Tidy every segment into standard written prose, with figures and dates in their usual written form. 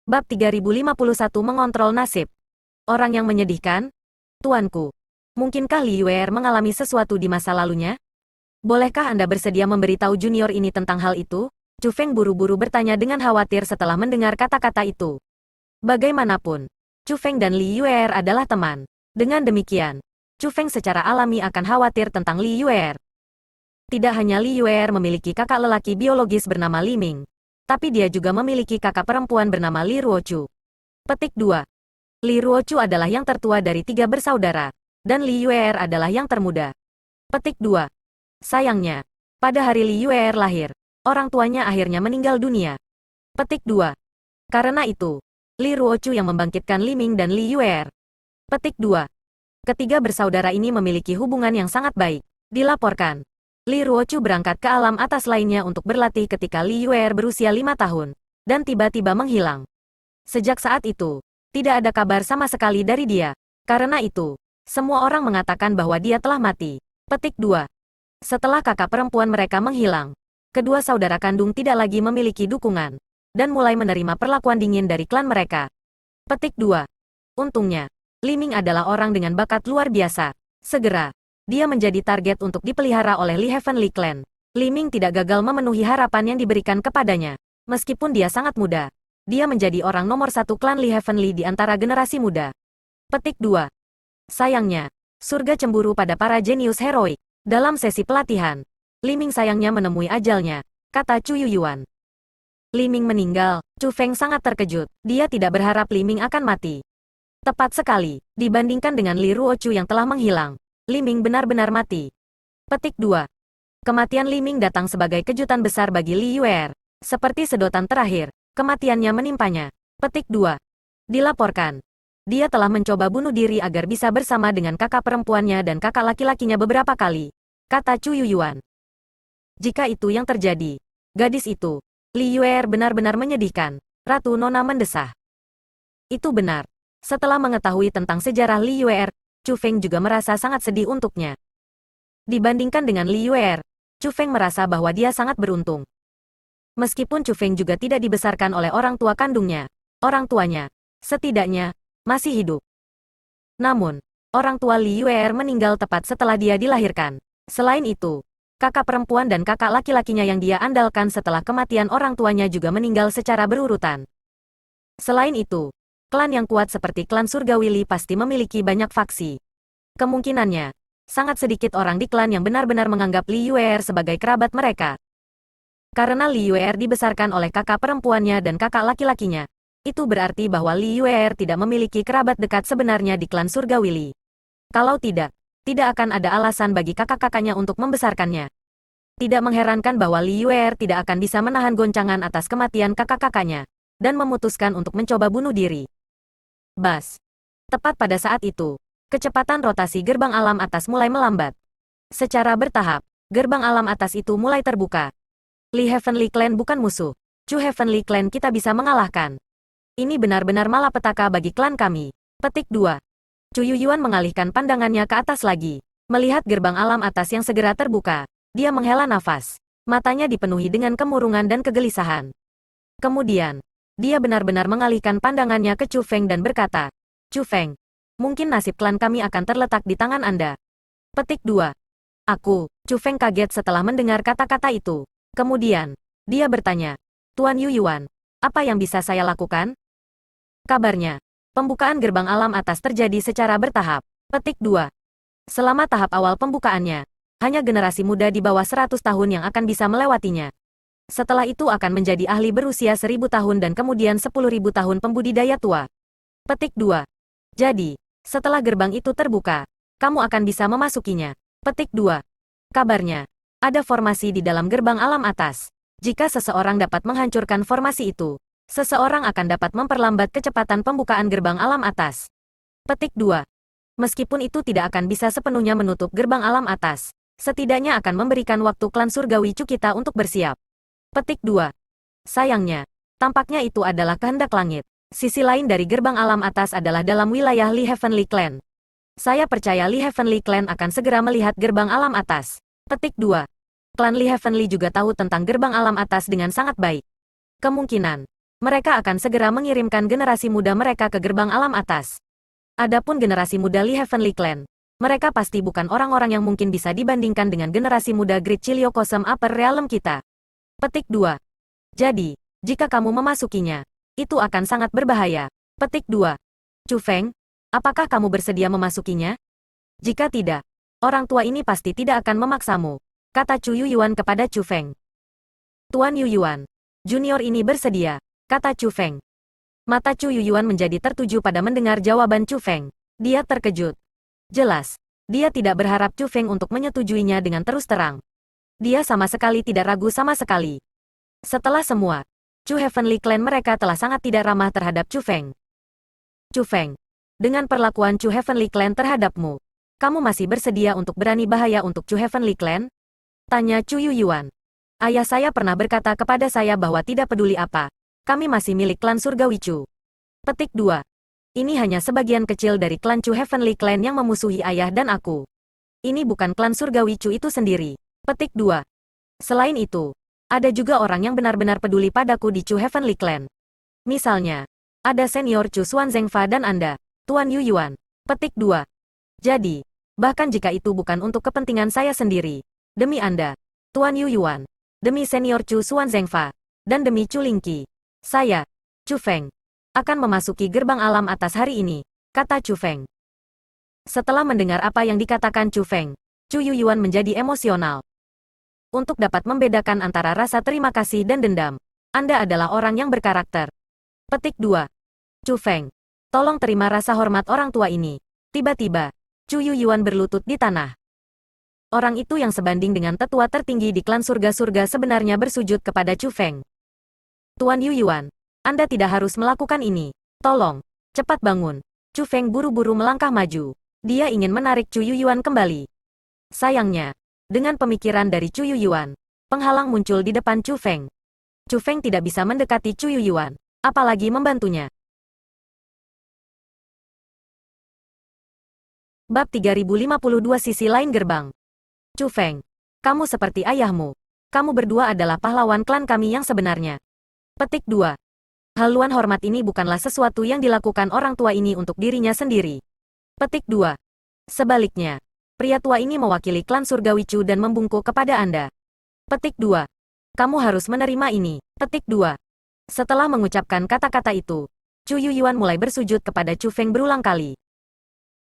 Bab 3051 Mengontrol Nasib. Orang yang menyedihkan? Tuanku. Mungkinkah Li Yuer mengalami sesuatu di masa lalunya? Bolehkah Anda bersedia memberitahu junior ini tentang hal itu? Chu Feng buru-buru bertanya dengan khawatir setelah mendengar kata-kata itu. Bagaimanapun, Chu Feng dan Li Yuer adalah teman. Dengan demikian, Chu Feng secara alami akan khawatir tentang Li Yuer. Tidak hanya Li Yuer memiliki kakak lelaki biologis bernama Li Ming, tapi dia juga memiliki kakak perempuan bernama Li Ruochu. Petik 2. Li Ruochu adalah yang tertua dari 3 bersaudara, dan Li Yuer adalah yang termuda. Petik 2. Sayangnya, pada hari Li Yuer lahir, orang tuanya akhirnya meninggal dunia. Petik 2. Karena itu, Li Ruochu yang membangkitkan Li Ming dan Li Yuer. Petik 2. Ketiga bersaudara ini memiliki hubungan yang sangat baik. Dilaporkan, Li Ruochu berangkat ke alam atas lainnya untuk berlatih ketika Li Yuer berusia 5 tahun, dan tiba-tiba menghilang. Sejak saat itu, tidak ada kabar sama sekali dari dia. Karena itu, semua orang mengatakan bahwa dia telah mati. Petik 2. Setelah kakak perempuan mereka menghilang, kedua saudara kandung tidak lagi memiliki dukungan, dan mulai menerima perlakuan dingin dari klan mereka. Petik 2. Untungnya, Li Ming adalah orang dengan bakat luar biasa. Segera, dia menjadi target untuk dipelihara oleh Li Heavenly Clan. Li Ming tidak gagal memenuhi harapan yang diberikan kepadanya. Meskipun dia sangat muda, dia menjadi orang nomor 1 klan Li Heavenly di antara generasi muda. Petik 2. Sayangnya, surga cemburu pada para jenius heroik. Dalam sesi pelatihan, Li Ming sayangnya menemui ajalnya, kata Chu Yuyuan. Li Ming meninggal. Chu Feng sangat terkejut. Dia tidak berharap Li Ming akan mati. Tepat sekali, dibandingkan dengan Li Ruochu yang telah menghilang, Li Ming benar-benar mati. Petik 2. Kematian Li Ming datang sebagai kejutan besar bagi Li Yuer. Seperti sedotan terakhir, kematiannya menimpanya. Petik 2. Dilaporkan, dia telah mencoba bunuh diri agar bisa bersama dengan kakak perempuannya dan kakak laki-lakinya beberapa kali, kata Chu Yuyuan. Jika itu yang terjadi, gadis itu, Li Yuer benar-benar menyedihkan, Ratu Nona mendesah. Itu benar. Setelah mengetahui tentang sejarah Li Yuer, Chu Feng juga merasa sangat sedih untuknya. Dibandingkan dengan Li Yuer, Chu Feng merasa bahwa dia sangat beruntung. Meskipun Chu Feng juga tidak dibesarkan oleh orang tua kandungnya, orang tuanya, setidaknya, masih hidup. Namun, orang tua Li Yuer meninggal tepat setelah dia dilahirkan. Selain itu, kakak perempuan dan kakak laki-lakinya yang dia andalkan setelah kematian orang tuanya juga meninggal secara berurutan. Selain itu, klan yang kuat seperti klan Surgawi Li pasti memiliki banyak faksi. Kemungkinannya, sangat sedikit orang di klan yang benar-benar menganggap Li Yuer sebagai kerabat mereka. Karena Li Yuer dibesarkan oleh kakak perempuannya dan kakak laki-lakinya, itu berarti bahwa Li Yuer tidak memiliki kerabat dekat sebenarnya di klan Surgawi Li. Kalau tidak, tidak akan ada alasan bagi kakak-kakaknya untuk membesarkannya. Tidak mengherankan bahwa Li Yuer tidak akan bisa menahan goncangan atas kematian kakak-kakaknya, dan memutuskan untuk mencoba bunuh diri. Bas. Tepat pada saat itu, kecepatan rotasi gerbang alam atas mulai melambat. Secara bertahap, gerbang alam atas itu mulai terbuka. Li Heavenly Clan bukan musuh. Chu Heavenly Clan kita bisa mengalahkan. Ini benar-benar malapetaka bagi klan kami. Petik 2. Chu Yuyuan mengalihkan pandangannya ke atas lagi. Melihat gerbang alam atas yang segera terbuka, dia menghela nafas. Matanya dipenuhi dengan kemurungan dan kegelisahan. Kemudian, dia benar-benar mengalihkan pandangannya ke Chu Feng dan berkata, Chu Feng, mungkin nasib klan kami akan terletak di tangan Anda. Petik 2. Chu Feng kaget setelah mendengar kata-kata itu. Kemudian, dia bertanya, Tuan Yuyuan, apa yang bisa saya lakukan? Kabarnya, pembukaan gerbang alam atas terjadi secara bertahap. Petik 2. Selama tahap awal pembukaannya, hanya generasi muda di bawah 100 tahun yang akan bisa melewatinya. Setelah itu akan menjadi ahli berusia 1000 tahun dan kemudian 10.000 tahun pembudidaya tua. Petik 2. Jadi, setelah gerbang itu terbuka, kamu akan bisa memasukinya. Petik 2. Kabarnya, ada formasi di dalam gerbang alam atas. Jika seseorang dapat menghancurkan formasi itu, seseorang akan dapat memperlambat kecepatan pembukaan gerbang alam atas. Petik 2. Meskipun itu tidak akan bisa sepenuhnya menutup gerbang alam atas, setidaknya akan memberikan waktu klan Surgawi Chu kita untuk bersiap. Petik 2. Sayangnya, tampaknya itu adalah kehendak langit. Sisi lain dari gerbang alam atas adalah dalam wilayah Li Heavenly Clan. Saya percaya Li Heavenly Clan akan segera melihat gerbang alam atas. Petik 2. Klan Li Heavenly juga tahu tentang gerbang alam atas dengan sangat baik. Kemungkinan, mereka akan segera mengirimkan generasi muda mereka ke gerbang alam atas. Adapun generasi muda Li Heavenly Clan, mereka pasti bukan orang-orang yang mungkin bisa dibandingkan dengan generasi muda Great Chilio Cosm Upper Realm kita. Petik 2. Jadi, jika kamu memasukinya, itu akan sangat berbahaya. Petik 2. Chu Feng, apakah kamu bersedia memasukinya? Jika tidak, orang tua ini pasti tidak akan memaksamu, kata Chu Yuyuan kepada Chu Feng. Tuan Yuyuan, junior ini bersedia, kata Chu Feng. Mata Chu Yuyuan menjadi tertuju pada mendengar jawaban Chu Feng. Dia terkejut. Jelas, dia tidak berharap Chu Feng untuk menyetujuinya dengan terus terang. Dia sama sekali tidak ragu sama sekali. Setelah semua, Chu Heavenly Clan mereka telah sangat tidak ramah terhadap Chu Feng. Chu Feng, dengan perlakuan Chu Heavenly Clan terhadapmu, kamu masih bersedia untuk berani bahaya untuk Chu Heavenly Clan? Tanya Chu Yuyuan. Ayah saya pernah berkata kepada saya bahwa tidak peduli apa, kami masih milik klan Surgawi Chu. Petik 2. Ini hanya sebagian kecil dari klan Chu Heavenly Clan yang memusuhi ayah dan aku. Ini bukan klan Surgawi Chu itu sendiri. Petik 2. Selain itu, ada juga orang yang benar-benar peduli padaku di Chu Heavenly Clan. Misalnya, ada senior Chu Xuan Zhengfa dan Anda, Tuan Yuyuan. Petik 2. Jadi, bahkan jika itu bukan untuk kepentingan saya sendiri, demi Anda, Tuan Yuyuan, demi senior Chu Xuan Zhengfa, dan demi Chu Lingqi, saya, Chu Feng, akan memasuki gerbang alam atas hari ini, kata Chu Feng. Setelah mendengar apa yang dikatakan Chu Feng, Chu Yuyuan menjadi emosional. Untuk dapat membedakan antara rasa terima kasih dan dendam, Anda adalah orang yang berkarakter. Petik 2. Chu Feng, tolong terima rasa hormat orang tua ini. Tiba-tiba, Chu Yuyuan berlutut di tanah. Orang itu yang sebanding dengan tetua tertinggi di klan surga-surga sebenarnya bersujud kepada Chu Feng. Tuan Yuyuan, Anda tidak harus melakukan ini. Tolong, cepat bangun. Chu Feng buru-buru melangkah maju. Dia ingin menarik Chu Yuyuan kembali. Sayangnya, dengan pemikiran dari Chu Yuyuan, penghalang muncul di depan Chu Feng. Chu Feng tidak bisa mendekati Chu Yuyuan, apalagi membantunya. Bab 3052 Sisi Lain Gerbang. Chu Feng, kamu seperti ayahmu. Kamu berdua adalah pahlawan klan kami yang sebenarnya. Petik 2. Haluan hormat ini bukanlah sesuatu yang dilakukan orang tua ini untuk dirinya sendiri. Petik 2. Sebaliknya, pria tua ini mewakili klan Surgawi Chu dan membungkuk kepada Anda. Petik 2. Kamu harus menerima ini. Petik 2. Setelah mengucapkan kata-kata itu, Chu Yuyuan mulai bersujud kepada Chu Feng berulang kali.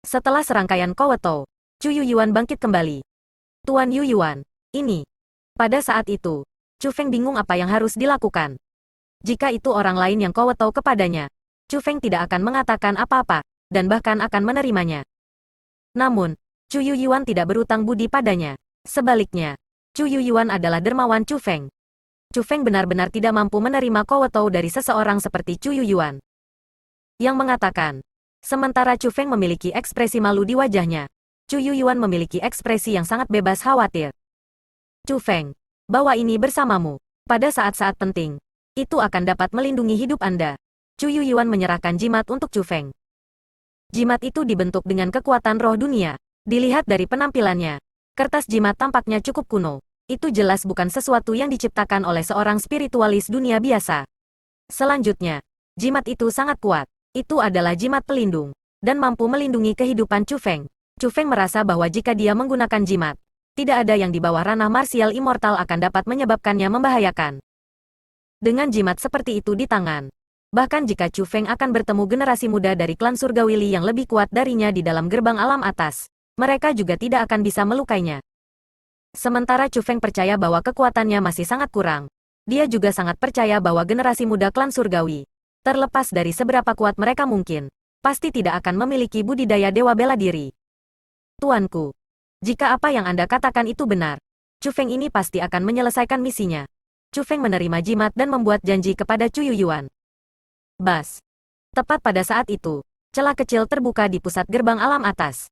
Setelah serangkaian koweto, Chu Yuyuan bangkit kembali. Tuan Yuyuan, ini. Pada saat itu, Chu Feng bingung apa yang harus dilakukan. Jika itu orang lain yang koweto kepadanya, Chu Feng tidak akan mengatakan apa-apa, dan bahkan akan menerimanya. Namun, Chu Yuyuan tidak berutang budi padanya. Sebaliknya, Chu Yuyuan adalah dermawan Chu Feng. Chu Feng benar-benar tidak mampu menerima koweto dari seseorang seperti Chu Yuyuan. Yang mengatakan, sementara Chu Feng memiliki ekspresi malu di wajahnya, Chu Yuyuan memiliki ekspresi yang sangat bebas khawatir. Chu Feng, bawa ini bersamamu. Pada saat-saat penting, itu akan dapat melindungi hidup Anda. Chu Yuyuan menyerahkan jimat untuk Chu Feng. Jimat itu dibentuk dengan kekuatan roh dunia. Dilihat dari penampilannya, kertas jimat tampaknya cukup kuno. Itu jelas bukan sesuatu yang diciptakan oleh seorang spiritualis dunia biasa. Selanjutnya, jimat itu sangat kuat. Itu adalah jimat pelindung, dan mampu melindungi kehidupan Chu Feng. Chu Feng merasa bahwa jika dia menggunakan jimat, tidak ada yang di bawah ranah marsial immortal akan dapat menyebabkannya membahayakan. Dengan jimat seperti itu di tangan, bahkan jika Chu Feng akan bertemu generasi muda dari klan Surgawi Li yang lebih kuat darinya di dalam gerbang alam atas, mereka juga tidak akan bisa melukainya. Sementara Chu Feng percaya bahwa kekuatannya masih sangat kurang, dia juga sangat percaya bahwa generasi muda klan Surgawi, terlepas dari seberapa kuat mereka mungkin, pasti tidak akan memiliki budidaya dewa bela diri. Tuanku, jika apa yang Anda katakan itu benar, Chu Feng ini pasti akan menyelesaikan misinya. Chu Feng menerima jimat dan membuat janji kepada Chu Yuyuan. Bas. Tepat pada saat itu, celah kecil terbuka di pusat gerbang alam atas.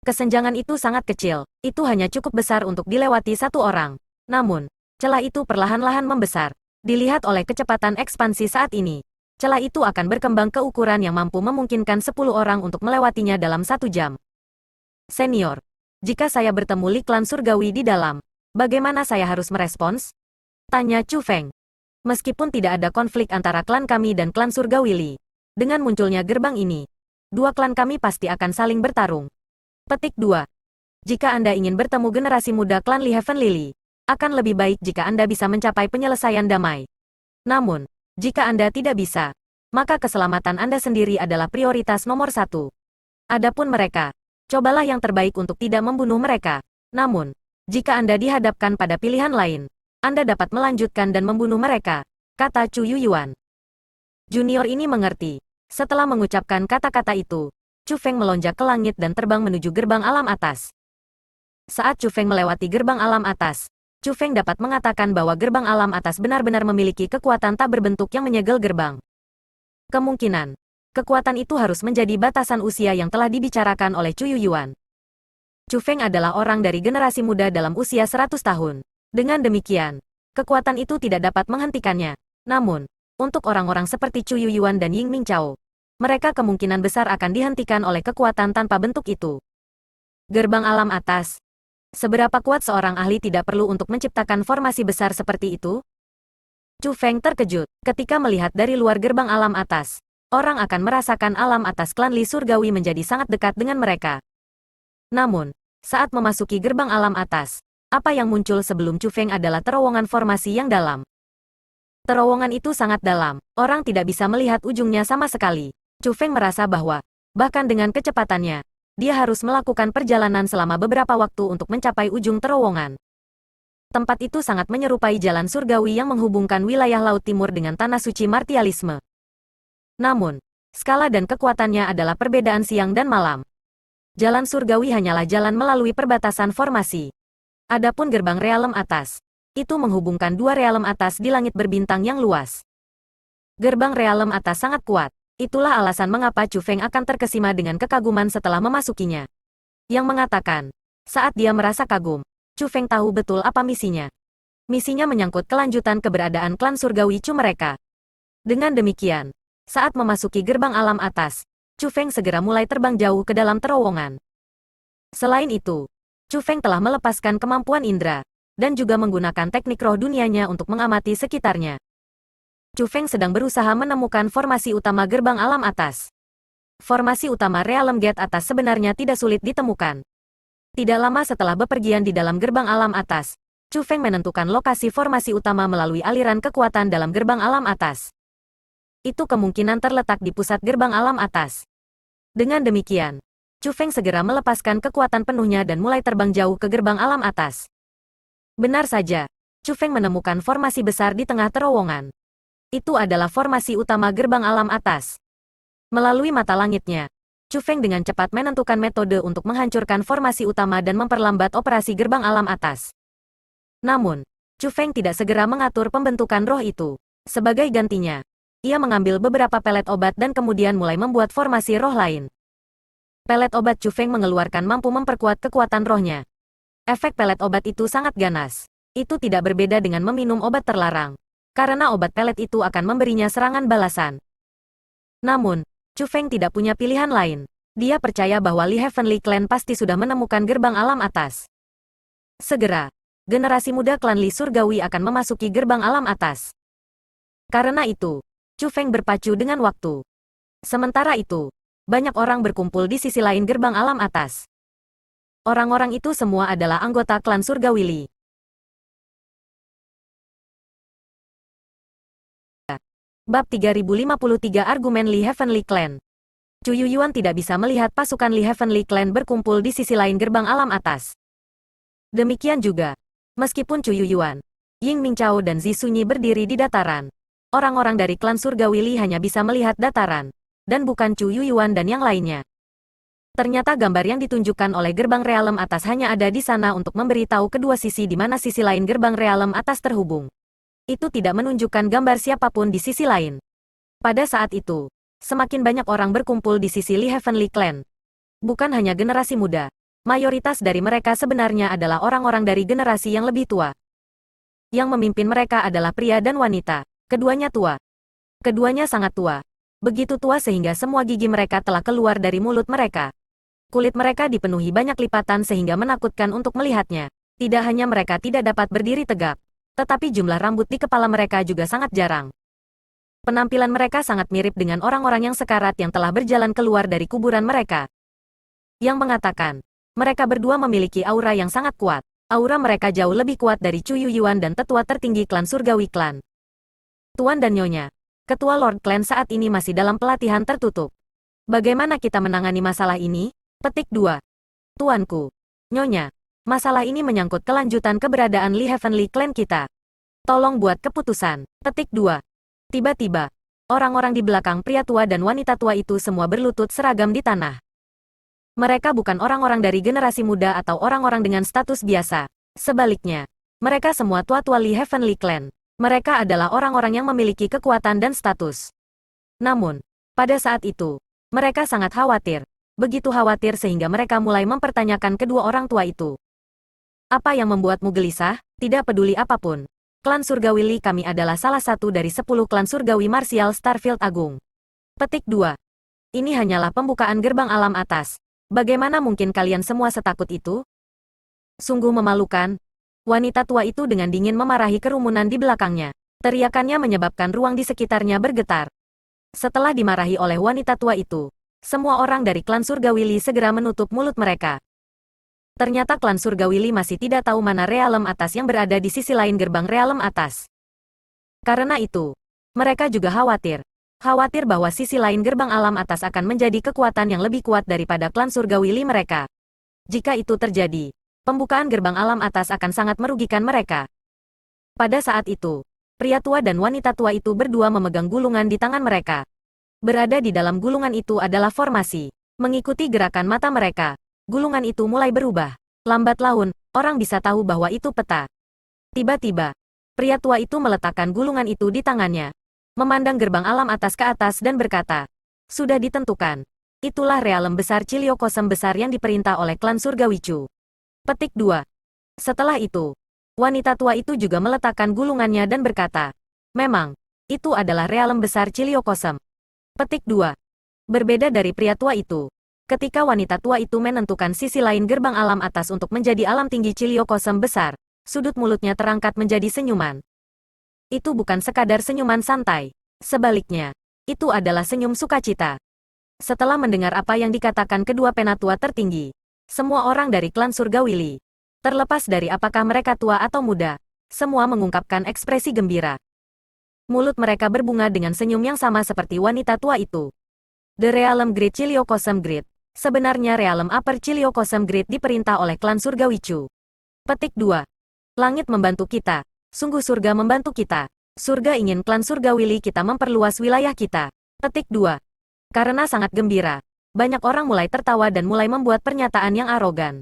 Kesenjangan itu sangat kecil, itu hanya cukup besar untuk dilewati satu orang. Namun, celah itu perlahan-lahan membesar. Dilihat oleh kecepatan ekspansi saat ini, celah itu akan berkembang ke ukuran yang mampu memungkinkan 10 orang untuk melewatinya dalam 1 jam. Senior, jika saya bertemu Li Klan Surgawi di dalam, bagaimana saya harus merespons? Tanya Chu Feng. Meskipun tidak ada konflik antara klan kami dan klan Surgawi Li, dengan munculnya gerbang ini, dua klan kami pasti akan saling bertarung. Petik 2. Jika Anda ingin bertemu generasi muda klan Li Heavenly Li, akan lebih baik jika Anda bisa mencapai penyelesaian damai. Namun, jika Anda tidak bisa, maka keselamatan Anda sendiri adalah prioritas nomor 1. Adapun mereka, cobalah yang terbaik untuk tidak membunuh mereka. Namun, jika Anda dihadapkan pada pilihan lain, Anda dapat melanjutkan dan membunuh mereka, kata Chu Yuyuan. Junior ini mengerti. Setelah mengucapkan kata-kata itu, Chu Feng melonjak ke langit dan terbang menuju gerbang alam atas. Saat Chu Feng melewati gerbang alam atas, Chu Feng dapat mengatakan bahwa gerbang alam atas benar-benar memiliki kekuatan tak berbentuk yang menyegel gerbang. Kemungkinan, kekuatan itu harus menjadi batasan usia yang telah dibicarakan oleh Chu Yuyuan. Chu Feng adalah orang dari generasi muda dalam usia 100 tahun. Dengan demikian, kekuatan itu tidak dapat menghentikannya. Namun, untuk orang-orang seperti Chu Yuyuan dan Ying Mingchao, mereka kemungkinan besar akan dihentikan oleh kekuatan tanpa bentuk itu. Gerbang alam atas. Seberapa kuat seorang ahli tidak perlu untuk menciptakan formasi besar seperti itu? Chu Feng terkejut ketika melihat dari luar gerbang alam atas. Orang akan merasakan alam atas klan Li Surgawi menjadi sangat dekat dengan mereka. Namun, saat memasuki gerbang alam atas, apa yang muncul sebelum Chu Feng adalah terowongan formasi yang dalam. Terowongan itu sangat dalam, orang tidak bisa melihat ujungnya sama sekali. Chu Feng merasa bahwa, bahkan dengan kecepatannya, dia harus melakukan perjalanan selama beberapa waktu untuk mencapai ujung terowongan. Tempat itu sangat menyerupai jalan surgawi yang menghubungkan wilayah Laut Timur dengan tanah suci martialisme. Namun, skala dan kekuatannya adalah perbedaan siang dan malam. Jalan surgawi hanyalah jalan melalui perbatasan formasi. Adapun gerbang realem atas, itu menghubungkan dua realem atas di langit berbintang yang luas. Gerbang realem atas sangat kuat. Itulah alasan mengapa Chu Feng akan terkesima dengan kekaguman setelah memasukinya. Yang mengatakan, saat dia merasa kagum, Chu Feng tahu betul apa misinya. Misinya menyangkut kelanjutan keberadaan klan surgawi Chu mereka. Dengan demikian, saat memasuki gerbang alam atas, Chu Feng segera mulai terbang jauh ke dalam terowongan. Selain itu, Chu Feng telah melepaskan kemampuan indera, dan juga menggunakan teknik roh dunianya untuk mengamati sekitarnya. Chu Feng sedang berusaha menemukan formasi utama gerbang alam atas. Formasi utama Realm Gate atas sebenarnya tidak sulit ditemukan. Tidak lama setelah bepergian di dalam gerbang alam atas, Chu Feng menentukan lokasi formasi utama melalui aliran kekuatan dalam gerbang alam atas. Itu kemungkinan terletak di pusat gerbang alam atas. Dengan demikian, Chu Feng segera melepaskan kekuatan penuhnya dan mulai terbang jauh ke gerbang alam atas. Benar saja, Chu Feng menemukan formasi besar di tengah terowongan. Itu adalah formasi utama gerbang alam atas. Melalui mata langitnya, Chu Feng dengan cepat menentukan metode untuk menghancurkan formasi utama dan memperlambat operasi gerbang alam atas. Namun, Chu Feng tidak segera mengatur pembentukan roh itu. Sebagai gantinya, ia mengambil beberapa pelet obat dan kemudian mulai membuat formasi roh lain. Pelet obat Chu Feng mengeluarkan mampu memperkuat kekuatan rohnya. Efek pelet obat itu sangat ganas. Itu tidak berbeda dengan meminum obat terlarang, karena obat pelet itu akan memberinya serangan balasan. Namun, Chu Feng tidak punya pilihan lain. Dia percaya bahwa Li Heavenly Clan pasti sudah menemukan gerbang alam atas. Segera, generasi muda klan Li Surgawi akan memasuki gerbang alam atas. Karena itu, Chu Feng berpacu dengan waktu. Sementara itu, banyak orang berkumpul di sisi lain gerbang alam atas. Orang-orang itu semua adalah anggota klan Surgawi Li. Bab 3053 Argumen Li Heavenly Clan. Chu Yuyuan tidak bisa melihat pasukan Li Heavenly Clan berkumpul di sisi lain gerbang alam atas. Demikian juga, meskipun Chu Yuyuan, Ying Mingchao dan Zi Sunyi berdiri di dataran, orang-orang dari klan Surgawi Li hanya bisa melihat dataran, dan bukan Chu Yuyuan dan yang lainnya. Ternyata gambar yang ditunjukkan oleh gerbang realem atas hanya ada di sana untuk memberitahu kedua sisi di mana sisi lain gerbang realem atas terhubung. Itu tidak menunjukkan gambar siapapun di sisi lain. Pada saat itu, semakin banyak orang berkumpul di sisi Li Heavenly Clan. Bukan hanya generasi muda, mayoritas dari mereka sebenarnya adalah orang-orang dari generasi yang lebih tua. Yang memimpin mereka adalah pria dan wanita. Keduanya tua. Keduanya sangat tua. Begitu tua sehingga semua gigi mereka telah keluar dari mulut mereka. Kulit mereka dipenuhi banyak lipatan sehingga menakutkan untuk melihatnya. Tidak hanya mereka tidak dapat berdiri tegak, tetapi jumlah rambut di kepala mereka juga sangat jarang. Penampilan mereka sangat mirip dengan orang-orang yang sekarat yang telah berjalan keluar dari kuburan mereka. Yang mengatakan, mereka berdua memiliki aura yang sangat kuat. Aura mereka jauh lebih kuat dari Chu Yuyuan dan tetua tertinggi klan Surgawi Klan. Tuan dan Nyonya, Ketua Lord Klan saat ini masih dalam pelatihan tertutup. Bagaimana kita menangani masalah ini? Petik 2. Tuanku. Nyonya, masalah ini menyangkut kelanjutan keberadaan Li Heavenly Clan kita. Tolong buat keputusan. Petik 2. Tiba-tiba, orang-orang di belakang pria tua dan wanita tua itu semua berlutut seragam di tanah. Mereka bukan orang-orang dari generasi muda atau orang-orang dengan status biasa. Sebaliknya, mereka semua tua-tua Li Heavenly Clan. Mereka adalah orang-orang yang memiliki kekuatan dan status. Namun, pada saat itu, mereka sangat khawatir. Begitu khawatir sehingga mereka mulai mempertanyakan kedua orang tua itu. Apa yang membuatmu gelisah? Tidak peduli apapun. Klan Surgawi Li kami adalah salah satu dari 10 klan Surgawi Martial Starfield Agung. Petik 2. Ini hanyalah pembukaan gerbang alam atas. Bagaimana mungkin kalian semua setakut itu? Sungguh memalukan. Wanita tua itu dengan dingin memarahi kerumunan di belakangnya. Teriakannya menyebabkan ruang di sekitarnya bergetar. Setelah dimarahi oleh wanita tua itu, semua orang dari klan Surgawi Li segera menutup mulut mereka. Ternyata klan Surgawi Li masih tidak tahu mana realem atas yang berada di sisi lain gerbang realem atas. Karena itu, mereka juga khawatir. Khawatir bahwa sisi lain gerbang alam atas akan menjadi kekuatan yang lebih kuat daripada klan Surgawi Li mereka. Jika itu terjadi, pembukaan gerbang alam atas akan sangat merugikan mereka. Pada saat itu, pria tua dan wanita tua itu berdua memegang gulungan di tangan mereka. Berada di dalam gulungan itu adalah formasi. Mengikuti gerakan mata mereka, gulungan itu mulai berubah. Lambat laun, orang bisa tahu bahwa itu peta. Tiba-tiba, pria tua itu meletakkan gulungan itu di tangannya. Memandang gerbang alam atas ke atas dan berkata, sudah ditentukan. Itulah realem besar Cilio Kosem besar yang diperintah oleh klan Surgawi Chu. Petik 2. Setelah itu, wanita tua itu juga meletakkan gulungannya dan berkata, memang, itu adalah realem besar Cilio Kosem. Petik 2. Berbeda dari pria tua itu, ketika wanita tua itu menentukan sisi lain gerbang alam atas untuk menjadi alam tinggi Cilio Kosem besar, sudut mulutnya terangkat menjadi senyuman. Itu bukan sekadar senyuman santai. Sebaliknya, itu adalah senyum sukacita. Setelah mendengar apa yang dikatakan kedua penatua tertinggi, semua orang dari klan Surgawi Li, terlepas dari apakah mereka tua atau muda, semua mengungkapkan ekspresi gembira. Mulut mereka berbunga dengan senyum yang sama seperti wanita tua itu. The Realem Great Cilio Kosem Great. Sebenarnya Realem Upper Cilio Kosem Great diperintah oleh klan Surgawi Chu. Petik 2. Langit membantu kita. Sungguh surga membantu kita. Surga ingin klan Surgawi Li kita memperluas wilayah kita. Petik 2. Karena sangat gembira, banyak orang mulai tertawa dan mulai membuat pernyataan yang arogan.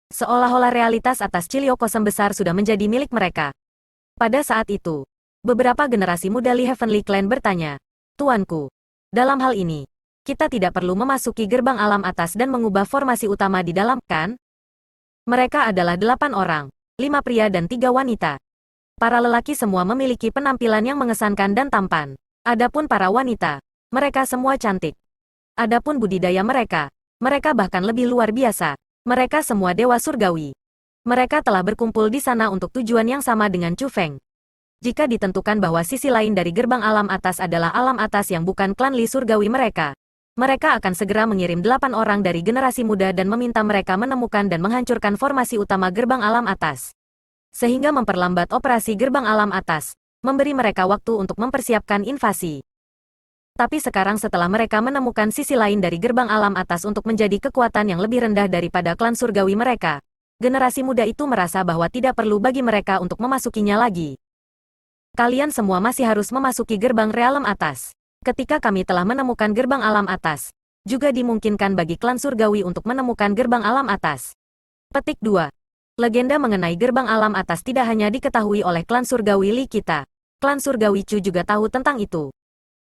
Seolah-olah realitas atas Cilio Kosem besar sudah menjadi milik mereka. Pada saat itu, beberapa generasi muda Li Heavenly Clan bertanya, Tuanku, dalam hal ini, kita tidak perlu memasuki gerbang alam atas dan mengubah formasi utama di dalam, kan? Mereka adalah 8 orang, 5 pria dan 3 wanita. Para lelaki semua memiliki penampilan yang mengesankan dan tampan. Adapun para wanita, mereka semua cantik. Adapun budidaya mereka, mereka bahkan lebih luar biasa. Mereka semua dewa surgawi. Mereka telah berkumpul di sana untuk tujuan yang sama dengan Chu Feng. Jika ditentukan bahwa sisi lain dari gerbang alam atas adalah alam atas yang bukan klan Li surgawi mereka, mereka akan segera mengirim 8 orang dari generasi muda dan meminta mereka menemukan dan menghancurkan formasi utama gerbang alam atas. Sehingga memperlambat operasi gerbang alam atas, memberi mereka waktu untuk mempersiapkan invasi. Tapi sekarang setelah mereka menemukan sisi lain dari gerbang alam atas untuk menjadi kekuatan yang lebih rendah daripada klan surgawi mereka, generasi muda itu merasa bahwa tidak perlu bagi mereka untuk memasukinya lagi. Kalian semua masih harus memasuki gerbang realem atas. Ketika kami telah menemukan gerbang alam atas, juga dimungkinkan bagi klan surgawi untuk menemukan gerbang alam atas. Petik 2. Legenda mengenai gerbang alam atas tidak hanya diketahui oleh klan Surgawi Li kita. Klan Surgawi Chu juga tahu tentang itu.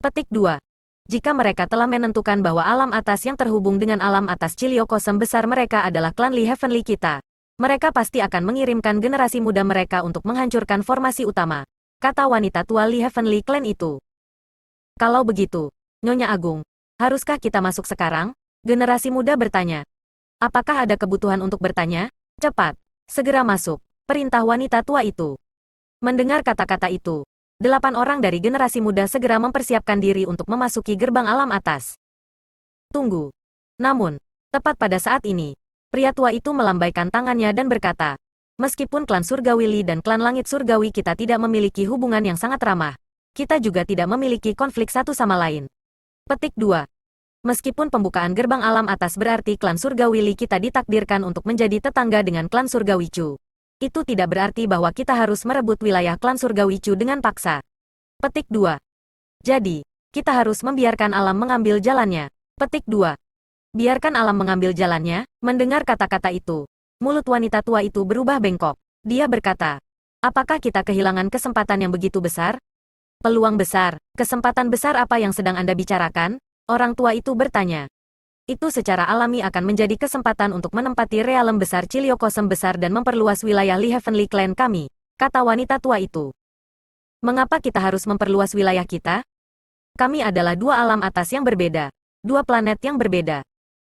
Petik 2. Jika mereka telah menentukan bahwa alam atas yang terhubung dengan alam atas Cilio Kosem besar mereka adalah klan Li Heavenly kita, mereka pasti akan mengirimkan generasi muda mereka untuk menghancurkan formasi utama, kata wanita tua Li Heavenly Clan itu. Kalau begitu, Nyonya Agung, haruskah kita masuk sekarang? Generasi muda bertanya. Apakah ada kebutuhan untuk bertanya? Cepat. Segera masuk, perintah wanita tua itu. Mendengar kata-kata itu, 8 orang dari generasi muda segera mempersiapkan diri untuk memasuki gerbang alam atas. Tunggu. Namun, tepat pada saat ini, pria tua itu melambaikan tangannya dan berkata, meskipun klan Surgawi Li dan klan Langit Surgawi kita tidak memiliki hubungan yang sangat ramah, kita juga tidak memiliki konflik satu sama lain. Petik 2. Meskipun pembukaan gerbang alam atas berarti klan Surgawi Li kita ditakdirkan untuk menjadi tetangga dengan klan Surgawi Chu, itu tidak berarti bahwa kita harus merebut wilayah klan Surgawi Chu dengan paksa. Petik 2. Jadi, kita harus membiarkan alam mengambil jalannya. Petik 2. Biarkan alam mengambil jalannya. Mendengar kata-kata itu, mulut wanita tua itu berubah bengkok. Dia berkata, apakah kita kehilangan kesempatan yang begitu besar? Peluang besar, kesempatan besar apa yang sedang Anda bicarakan? Orang tua itu bertanya. Itu secara alami akan menjadi kesempatan untuk menempati realem besar Ciliokosem besar dan memperluas wilayah Li Heavenly Clan kami, kata wanita tua itu. Mengapa kita harus memperluas wilayah kita? Kami adalah dua alam atas yang berbeda, dua planet yang berbeda.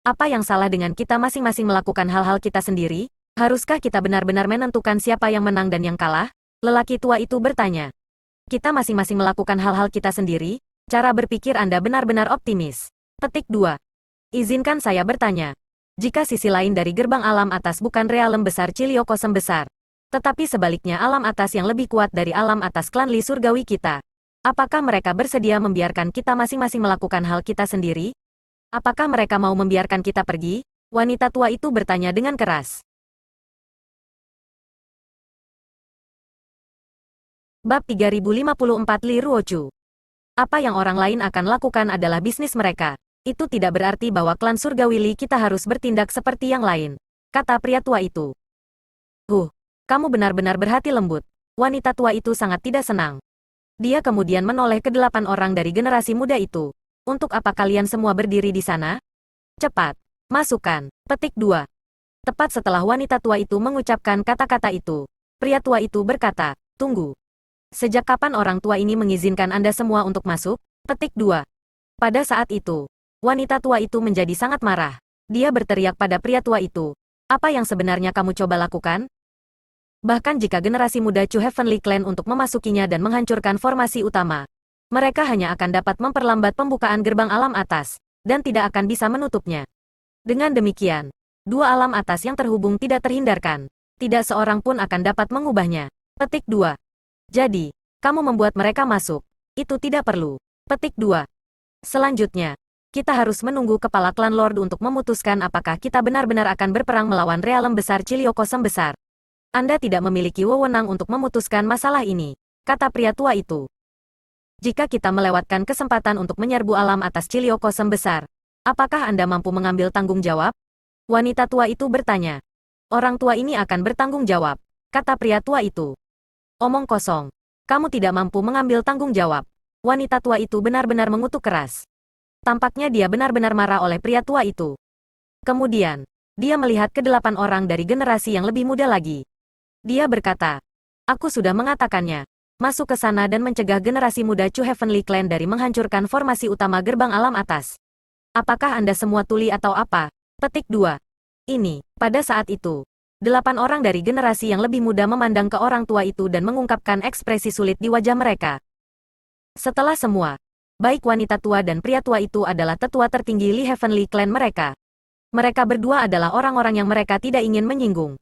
Apa yang salah dengan kita masing-masing melakukan hal-hal kita sendiri? Haruskah kita benar-benar menentukan siapa yang menang dan yang kalah? Lelaki tua itu bertanya. Kita masing-masing melakukan hal-hal kita sendiri? Cara berpikir Anda benar-benar optimis. Petik 2. Izinkan saya bertanya. Jika sisi lain dari gerbang alam atas bukan realem besar Ciliokosem besar, tetapi sebaliknya alam atas yang lebih kuat dari alam atas klan Li Surgawi kita, apakah mereka bersedia membiarkan kita masing-masing melakukan hal kita sendiri? Apakah mereka mau membiarkan kita pergi? Wanita tua itu bertanya dengan keras. Bab 3054 Li Ruochu. Apa yang orang lain akan lakukan adalah bisnis mereka. Itu tidak berarti bahwa klan Surgawi Li kita harus bertindak seperti yang lain, kata pria tua itu. Kamu benar-benar berhati lembut. Wanita tua itu sangat tidak senang. Dia kemudian menoleh ke 8 orang dari generasi muda itu. Untuk apa kalian semua berdiri di sana? Cepat, masukkan. Petik 2. Tepat setelah wanita tua itu mengucapkan kata-kata itu, pria tua itu berkata, tunggu. Sejak kapan orang tua ini mengizinkan Anda semua untuk masuk? Petik 2. Pada saat itu, wanita tua itu menjadi sangat marah. Dia berteriak pada pria tua itu. Apa yang sebenarnya kamu coba lakukan? Bahkan jika generasi muda Chu Heavenly Clan untuk memasukinya dan menghancurkan formasi utama, mereka hanya akan dapat memperlambat pembukaan gerbang alam atas, dan tidak akan bisa menutupnya. Dengan demikian, dua alam atas yang terhubung tidak terhindarkan. Tidak seorang pun akan dapat mengubahnya. Petik 2. Jadi, kamu membuat mereka masuk. Itu tidak perlu. Petik 2. Selanjutnya, kita harus menunggu kepala klan Lord untuk memutuskan apakah kita benar-benar akan berperang melawan realem besar Ciliokosem besar. Anda tidak memiliki wewenang untuk memutuskan masalah ini, kata pria tua itu. Jika kita melewatkan kesempatan untuk menyerbu alam atas Ciliokosem besar, apakah Anda mampu mengambil tanggung jawab? Wanita tua itu bertanya. Orang tua ini akan bertanggung jawab, kata pria tua itu. Omong kosong. Kamu tidak mampu mengambil tanggung jawab. Wanita tua itu benar-benar mengutuk keras. Tampaknya dia benar-benar marah oleh pria tua itu. Kemudian, dia melihat ke 8 orang dari generasi yang lebih muda lagi. Dia berkata, aku sudah mengatakannya. Masuk ke sana dan mencegah generasi muda Chu Heavenly Clan dari menghancurkan formasi utama gerbang alam atas. Apakah Anda semua tuli atau apa? Petik 2. Ini, pada saat itu, 8 orang dari generasi yang lebih muda memandang ke orang tua itu dan mengungkapkan ekspresi sulit di wajah mereka. Setelah semua, baik wanita tua dan pria tua itu adalah tetua tertinggi Li Heavenly Clan mereka. Mereka berdua adalah orang-orang yang mereka tidak ingin menyinggung.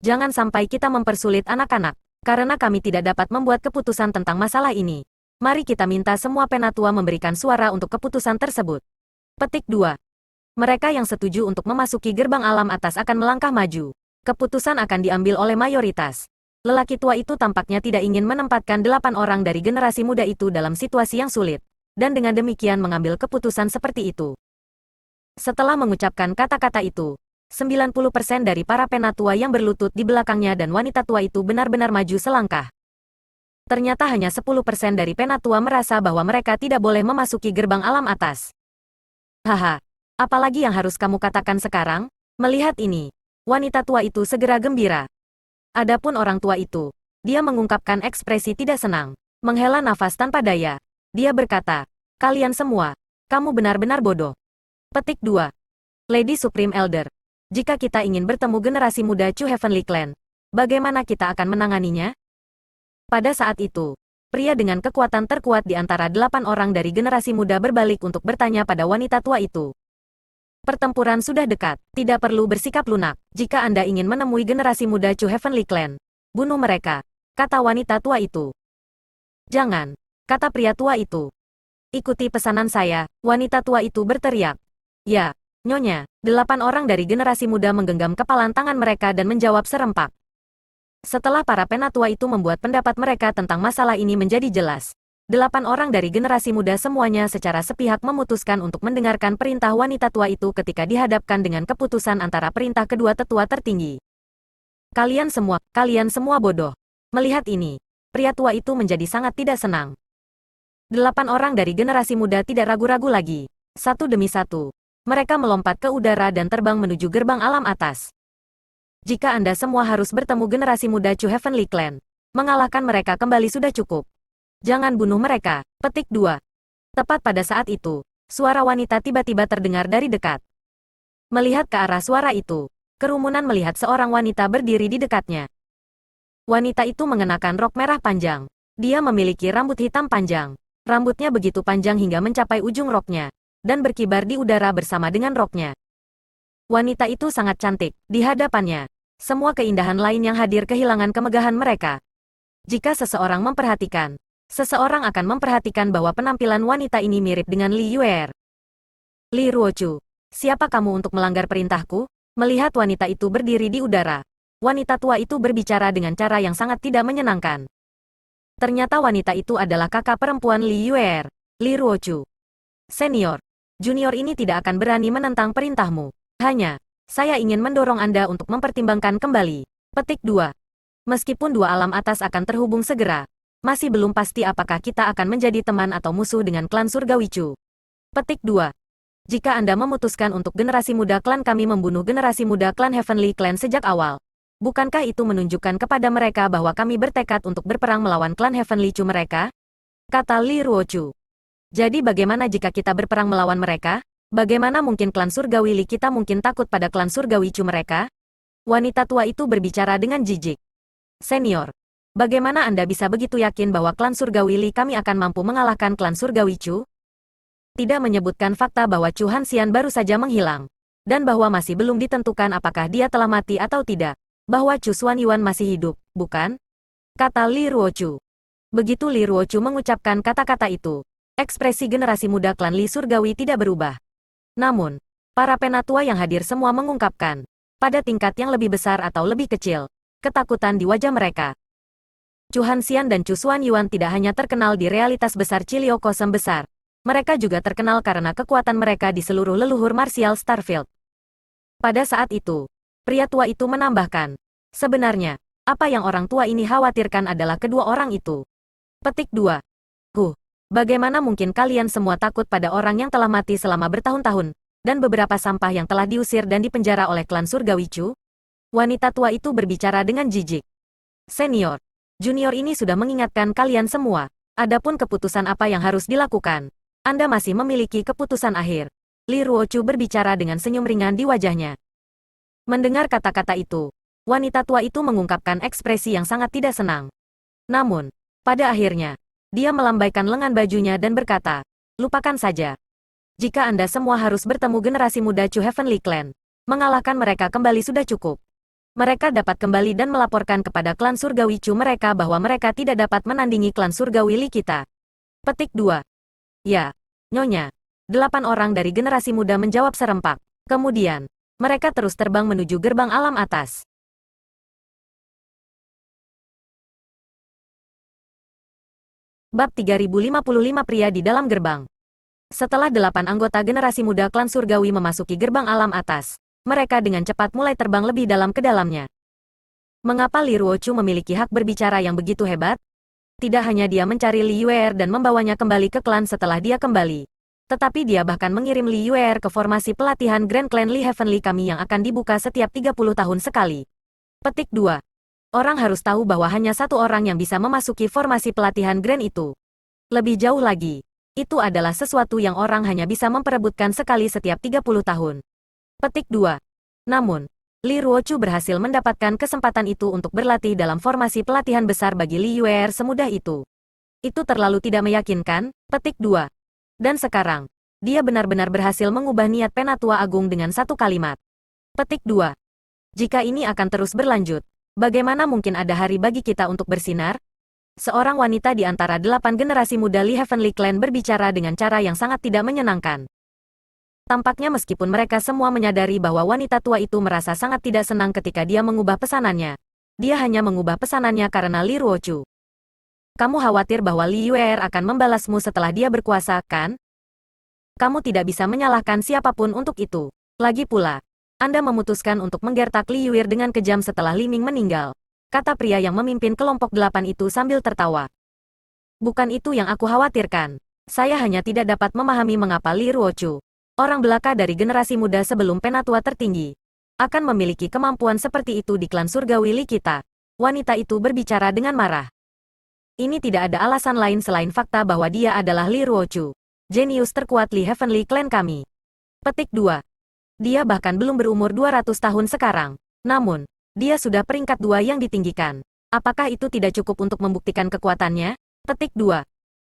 Jangan sampai kita mempersulit anak-anak, karena kami tidak dapat membuat keputusan tentang masalah ini. Mari kita minta semua penatua memberikan suara untuk keputusan tersebut. Petik 2. Mereka yang setuju untuk memasuki gerbang alam atas akan melangkah maju. Keputusan akan diambil oleh mayoritas. Lelaki tua itu tampaknya tidak ingin menempatkan 8 orang dari generasi muda itu dalam situasi yang sulit, dan dengan demikian mengambil keputusan seperti itu. Setelah mengucapkan kata-kata itu, 90% dari para penatua yang berlutut di belakangnya dan wanita tua itu benar-benar maju selangkah. Ternyata hanya 10% dari penatua merasa bahwa mereka tidak boleh memasuki gerbang alam atas. Haha, apalagi yang harus kamu katakan sekarang? Melihat ini, wanita tua itu segera gembira. Adapun orang tua itu, dia mengungkapkan ekspresi tidak senang, menghela nafas tanpa daya. Dia berkata, kalian semua, kamu benar-benar bodoh. Petik 2. Lady Supreme Elder, jika kita ingin bertemu generasi muda Chu Heavenly Clan, bagaimana kita akan menanganinya? Pada saat itu, pria dengan kekuatan terkuat di antara 8 orang dari generasi muda berbalik untuk bertanya pada wanita tua itu. Pertempuran sudah dekat, tidak perlu bersikap lunak. Jika Anda ingin menemui generasi muda Chu Heavenly Clan, bunuh mereka, kata wanita tua itu. Jangan, kata pria tua itu. Ikuti pesanan saya, wanita tua itu berteriak. Ya, Nyonya, 8 orang dari generasi muda menggenggam kepalan tangan mereka dan menjawab serempak. Setelah para penatua itu membuat pendapat mereka tentang masalah ini menjadi jelas, 8 orang dari generasi muda semuanya secara sepihak memutuskan untuk mendengarkan perintah wanita tua itu ketika dihadapkan dengan keputusan antara perintah kedua tetua tertinggi. Kalian semua bodoh. Melihat ini, pria tua itu menjadi sangat tidak senang. 8 orang dari generasi muda tidak ragu-ragu lagi. Satu demi satu, mereka melompat ke udara dan terbang menuju gerbang alam atas. Jika Anda semua harus bertemu generasi muda Chu Heavenly Clan, mengalahkan mereka kembali sudah cukup. Jangan bunuh mereka. Petik 2. Tepat pada saat itu, suara wanita tiba-tiba terdengar dari dekat. Melihat ke arah suara itu, kerumunan melihat seorang wanita berdiri di dekatnya. Wanita itu mengenakan rok merah panjang. Dia memiliki rambut hitam panjang. Rambutnya begitu panjang hingga mencapai ujung roknya, dan berkibar di udara bersama dengan roknya. Wanita itu sangat cantik. Di hadapannya, semua keindahan lain yang hadir kehilangan kemegahan mereka. Jika seseorang memperhatikan, seseorang akan memperhatikan bahwa penampilan wanita ini mirip dengan Li Yuer. Li Ruochu, siapa kamu untuk melanggar perintahku? Melihat wanita itu berdiri di udara, wanita tua itu berbicara dengan cara yang sangat tidak menyenangkan. Ternyata wanita itu adalah kakak perempuan Li Yuer, Li Ruochu. Senior, junior ini tidak akan berani menentang perintahmu. Hanya, saya ingin mendorong Anda untuk mempertimbangkan kembali. Petik 2. Meskipun dua alam atas akan terhubung segera, masih belum pasti apakah kita akan menjadi teman atau musuh dengan klan Surgawi Chu. Petik 2. Jika Anda memutuskan untuk generasi muda klan kami membunuh generasi muda klan Heavenly Clan sejak awal, bukankah itu menunjukkan kepada mereka bahwa kami bertekad untuk berperang melawan klan Heavenly Chu mereka? Kata Li Ruochu. Jadi bagaimana jika kita berperang melawan mereka? Bagaimana mungkin klan Surgawi Li kita mungkin takut pada klan Surgawi Chu mereka? Wanita tua itu berbicara dengan jijik. Senior, bagaimana Anda bisa begitu yakin bahwa klan Surgawi Li kami akan mampu mengalahkan klan Surgawi Chu? Tidak menyebutkan fakta bahwa Chu Hanxian baru saja menghilang, dan bahwa masih belum ditentukan apakah dia telah mati atau tidak. Bahwa Chu Xuanyuan masih hidup, bukan? Kata Li Ruochu. Begitu Li Ruochu mengucapkan kata-kata itu, ekspresi generasi muda klan Li Surgawi tidak berubah. Namun, para penatua yang hadir semua mengungkapkan, pada tingkat yang lebih besar atau lebih kecil, ketakutan di wajah mereka. Chu Hanxian dan Chu Xuanyuan tidak hanya terkenal di realitas besar Cilio Kosem besar, mereka juga terkenal karena kekuatan mereka di seluruh leluhur martial Starfield. Pada saat itu, pria tua itu menambahkan, sebenarnya, apa yang orang tua ini khawatirkan adalah kedua orang itu. Petik 2. Bagaimana mungkin kalian semua takut pada orang yang telah mati selama bertahun-tahun, dan beberapa sampah yang telah diusir dan dipenjara oleh klan Surgawi Chu? Wanita tua itu berbicara dengan jijik. Senior, junior ini sudah mengingatkan kalian semua. Adapun keputusan apa yang harus dilakukan, Anda masih memiliki keputusan akhir. Li Ruochu berbicara dengan senyum ringan di wajahnya. Mendengar kata-kata itu, wanita tua itu mengungkapkan ekspresi yang sangat tidak senang. Namun, pada akhirnya, dia melambaikan lengan bajunya dan berkata, lupakan saja. Jika Anda semua harus bertemu generasi muda Chu Heavenly Clan, mengalahkan mereka kembali sudah cukup. Mereka dapat kembali dan melaporkan kepada klan Surgawi Chu mereka bahwa mereka tidak dapat menandingi klan Surgawi Li kita. Petik 2. Ya, Nyonya. 8 orang dari generasi muda menjawab serempak. Kemudian, mereka terus terbang menuju gerbang alam atas. Bab 3055 Pria di dalam gerbang. Setelah 8 anggota generasi muda klan Surgawi memasuki gerbang alam atas, mereka dengan cepat mulai terbang lebih dalam ke dalamnya. Mengapa Li Ruochu memiliki hak berbicara yang begitu hebat? Tidak hanya dia mencari Li Yuer dan membawanya kembali ke klan setelah dia kembali, tetapi dia bahkan mengirim Li Yuer ke formasi pelatihan Grand Clan Li Heavenly kami yang akan dibuka setiap 30 tahun sekali. Petik 2. Orang harus tahu bahwa hanya satu orang yang bisa memasuki formasi pelatihan Grand itu. Lebih jauh lagi, itu adalah sesuatu yang orang hanya bisa memperebutkan sekali setiap 30 tahun. Petik 2. Namun, Li Ruochu berhasil mendapatkan kesempatan itu untuk berlatih dalam formasi pelatihan besar bagi Li Yuer semudah itu. Itu terlalu tidak meyakinkan, petik 2. Dan sekarang, dia benar-benar berhasil mengubah niat Penatua Agung dengan satu kalimat. Petik 2. Jika ini akan terus berlanjut, bagaimana mungkin ada hari bagi kita untuk bersinar? Seorang wanita di antara 8 generasi muda Li Heavenly Clan berbicara dengan cara yang sangat tidak menyenangkan. Tampaknya meskipun mereka semua menyadari bahwa wanita tua itu merasa sangat tidak senang ketika dia mengubah pesanannya, dia hanya mengubah pesanannya karena Li Ruochu. Kamu khawatir bahwa Li Yuer akan membalasmu setelah dia berkuasa, kan? Kamu tidak bisa menyalahkan siapapun untuk itu. Lagi pula, Anda memutuskan untuk menggertak Li Yuer dengan kejam setelah Li Ming meninggal, kata pria yang memimpin kelompok 8 itu sambil tertawa. Bukan itu yang aku khawatirkan. Saya hanya tidak dapat memahami mengapa Li Ruochu, orang belaka dari generasi muda sebelum Penatua tertinggi, akan memiliki kemampuan seperti itu di klan surgawi Li kita. Wanita itu berbicara dengan marah. Ini tidak ada alasan lain selain fakta bahwa dia adalah Li Ruochu, jenius terkuat Li Heavenly Clan kami. Petik 2. Dia bahkan belum berumur 200 tahun sekarang. Namun, dia sudah peringkat 2 yang ditinggikan. Apakah itu tidak cukup untuk membuktikan kekuatannya? Petik 2.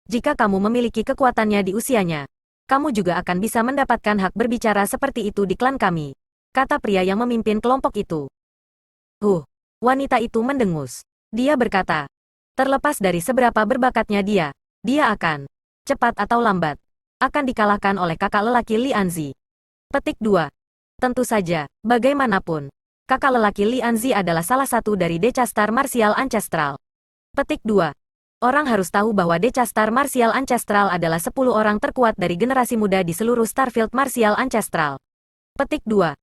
Jika kamu memiliki kekuatannya di usianya, kamu juga akan bisa mendapatkan hak berbicara seperti itu di klan kami, kata pria yang memimpin kelompok itu. Wanita itu mendengus. Dia berkata, terlepas dari seberapa berbakatnya dia akan, cepat atau lambat, akan dikalahkan oleh kakak lelaki Li Anzi. Petik 2. Tentu saja, bagaimanapun, kakak lelaki Li Anzi adalah salah satu dari Decastar Martial Ancestral. Petik 2. Orang harus tahu bahwa Decastar Martial Ancestral adalah 10 orang terkuat dari generasi muda di seluruh Starfield Martial Ancestral. Petik 2.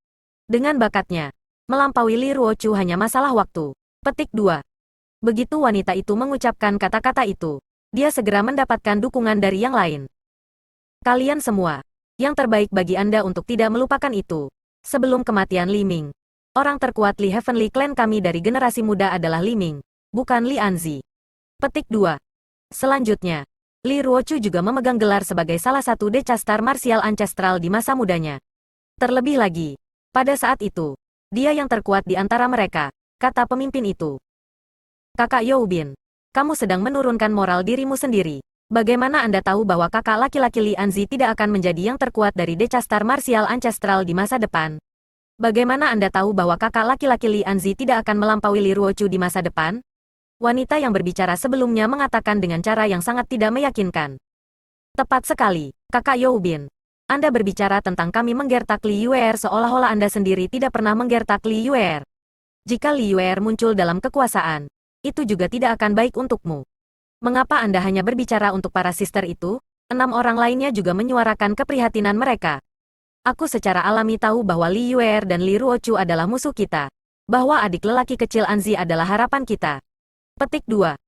Dengan bakatnya, melampaui Li Ruochu hanya masalah waktu. Petik 2. Begitu wanita itu mengucapkan kata-kata itu, dia segera mendapatkan dukungan dari yang lain. Kalian semua, yang terbaik bagi Anda untuk tidak melupakan itu. Sebelum kematian Li Ming, orang terkuat Li Heavenly Clan kami dari generasi muda adalah Li Ming, bukan Li Anzi. Petik 2. Selanjutnya, Li Ruochu juga memegang gelar sebagai salah satu Decastar Martial Ancestral di masa mudanya. Terlebih lagi, pada saat itu, dia yang terkuat di antara mereka, kata pemimpin itu. Kakak Youbin, kamu sedang menurunkan moral dirimu sendiri. Bagaimana Anda tahu bahwa kakak laki-laki Li Anzi tidak akan menjadi yang terkuat dari Decastar Martial Ancestral di masa depan? Bagaimana Anda tahu bahwa kakak laki-laki Li Anzi tidak akan melampaui Li Ruochu di masa depan? Wanita yang berbicara sebelumnya mengatakan dengan cara yang sangat tidak meyakinkan. Tepat sekali, kakak Youbin. Anda berbicara tentang kami menggertak Li Yuer seolah-olah Anda sendiri tidak pernah menggertak Li Yuer. Jika Li Yuer muncul dalam kekuasaan, itu juga tidak akan baik untukmu. Mengapa Anda hanya berbicara untuk para sister itu? 6 orang lainnya juga menyuarakan keprihatinan mereka. Aku secara alami tahu bahwa Li Yuer dan Li Ruochu adalah musuh kita. Bahwa adik lelaki kecil Anzi adalah harapan kita. Petik 2.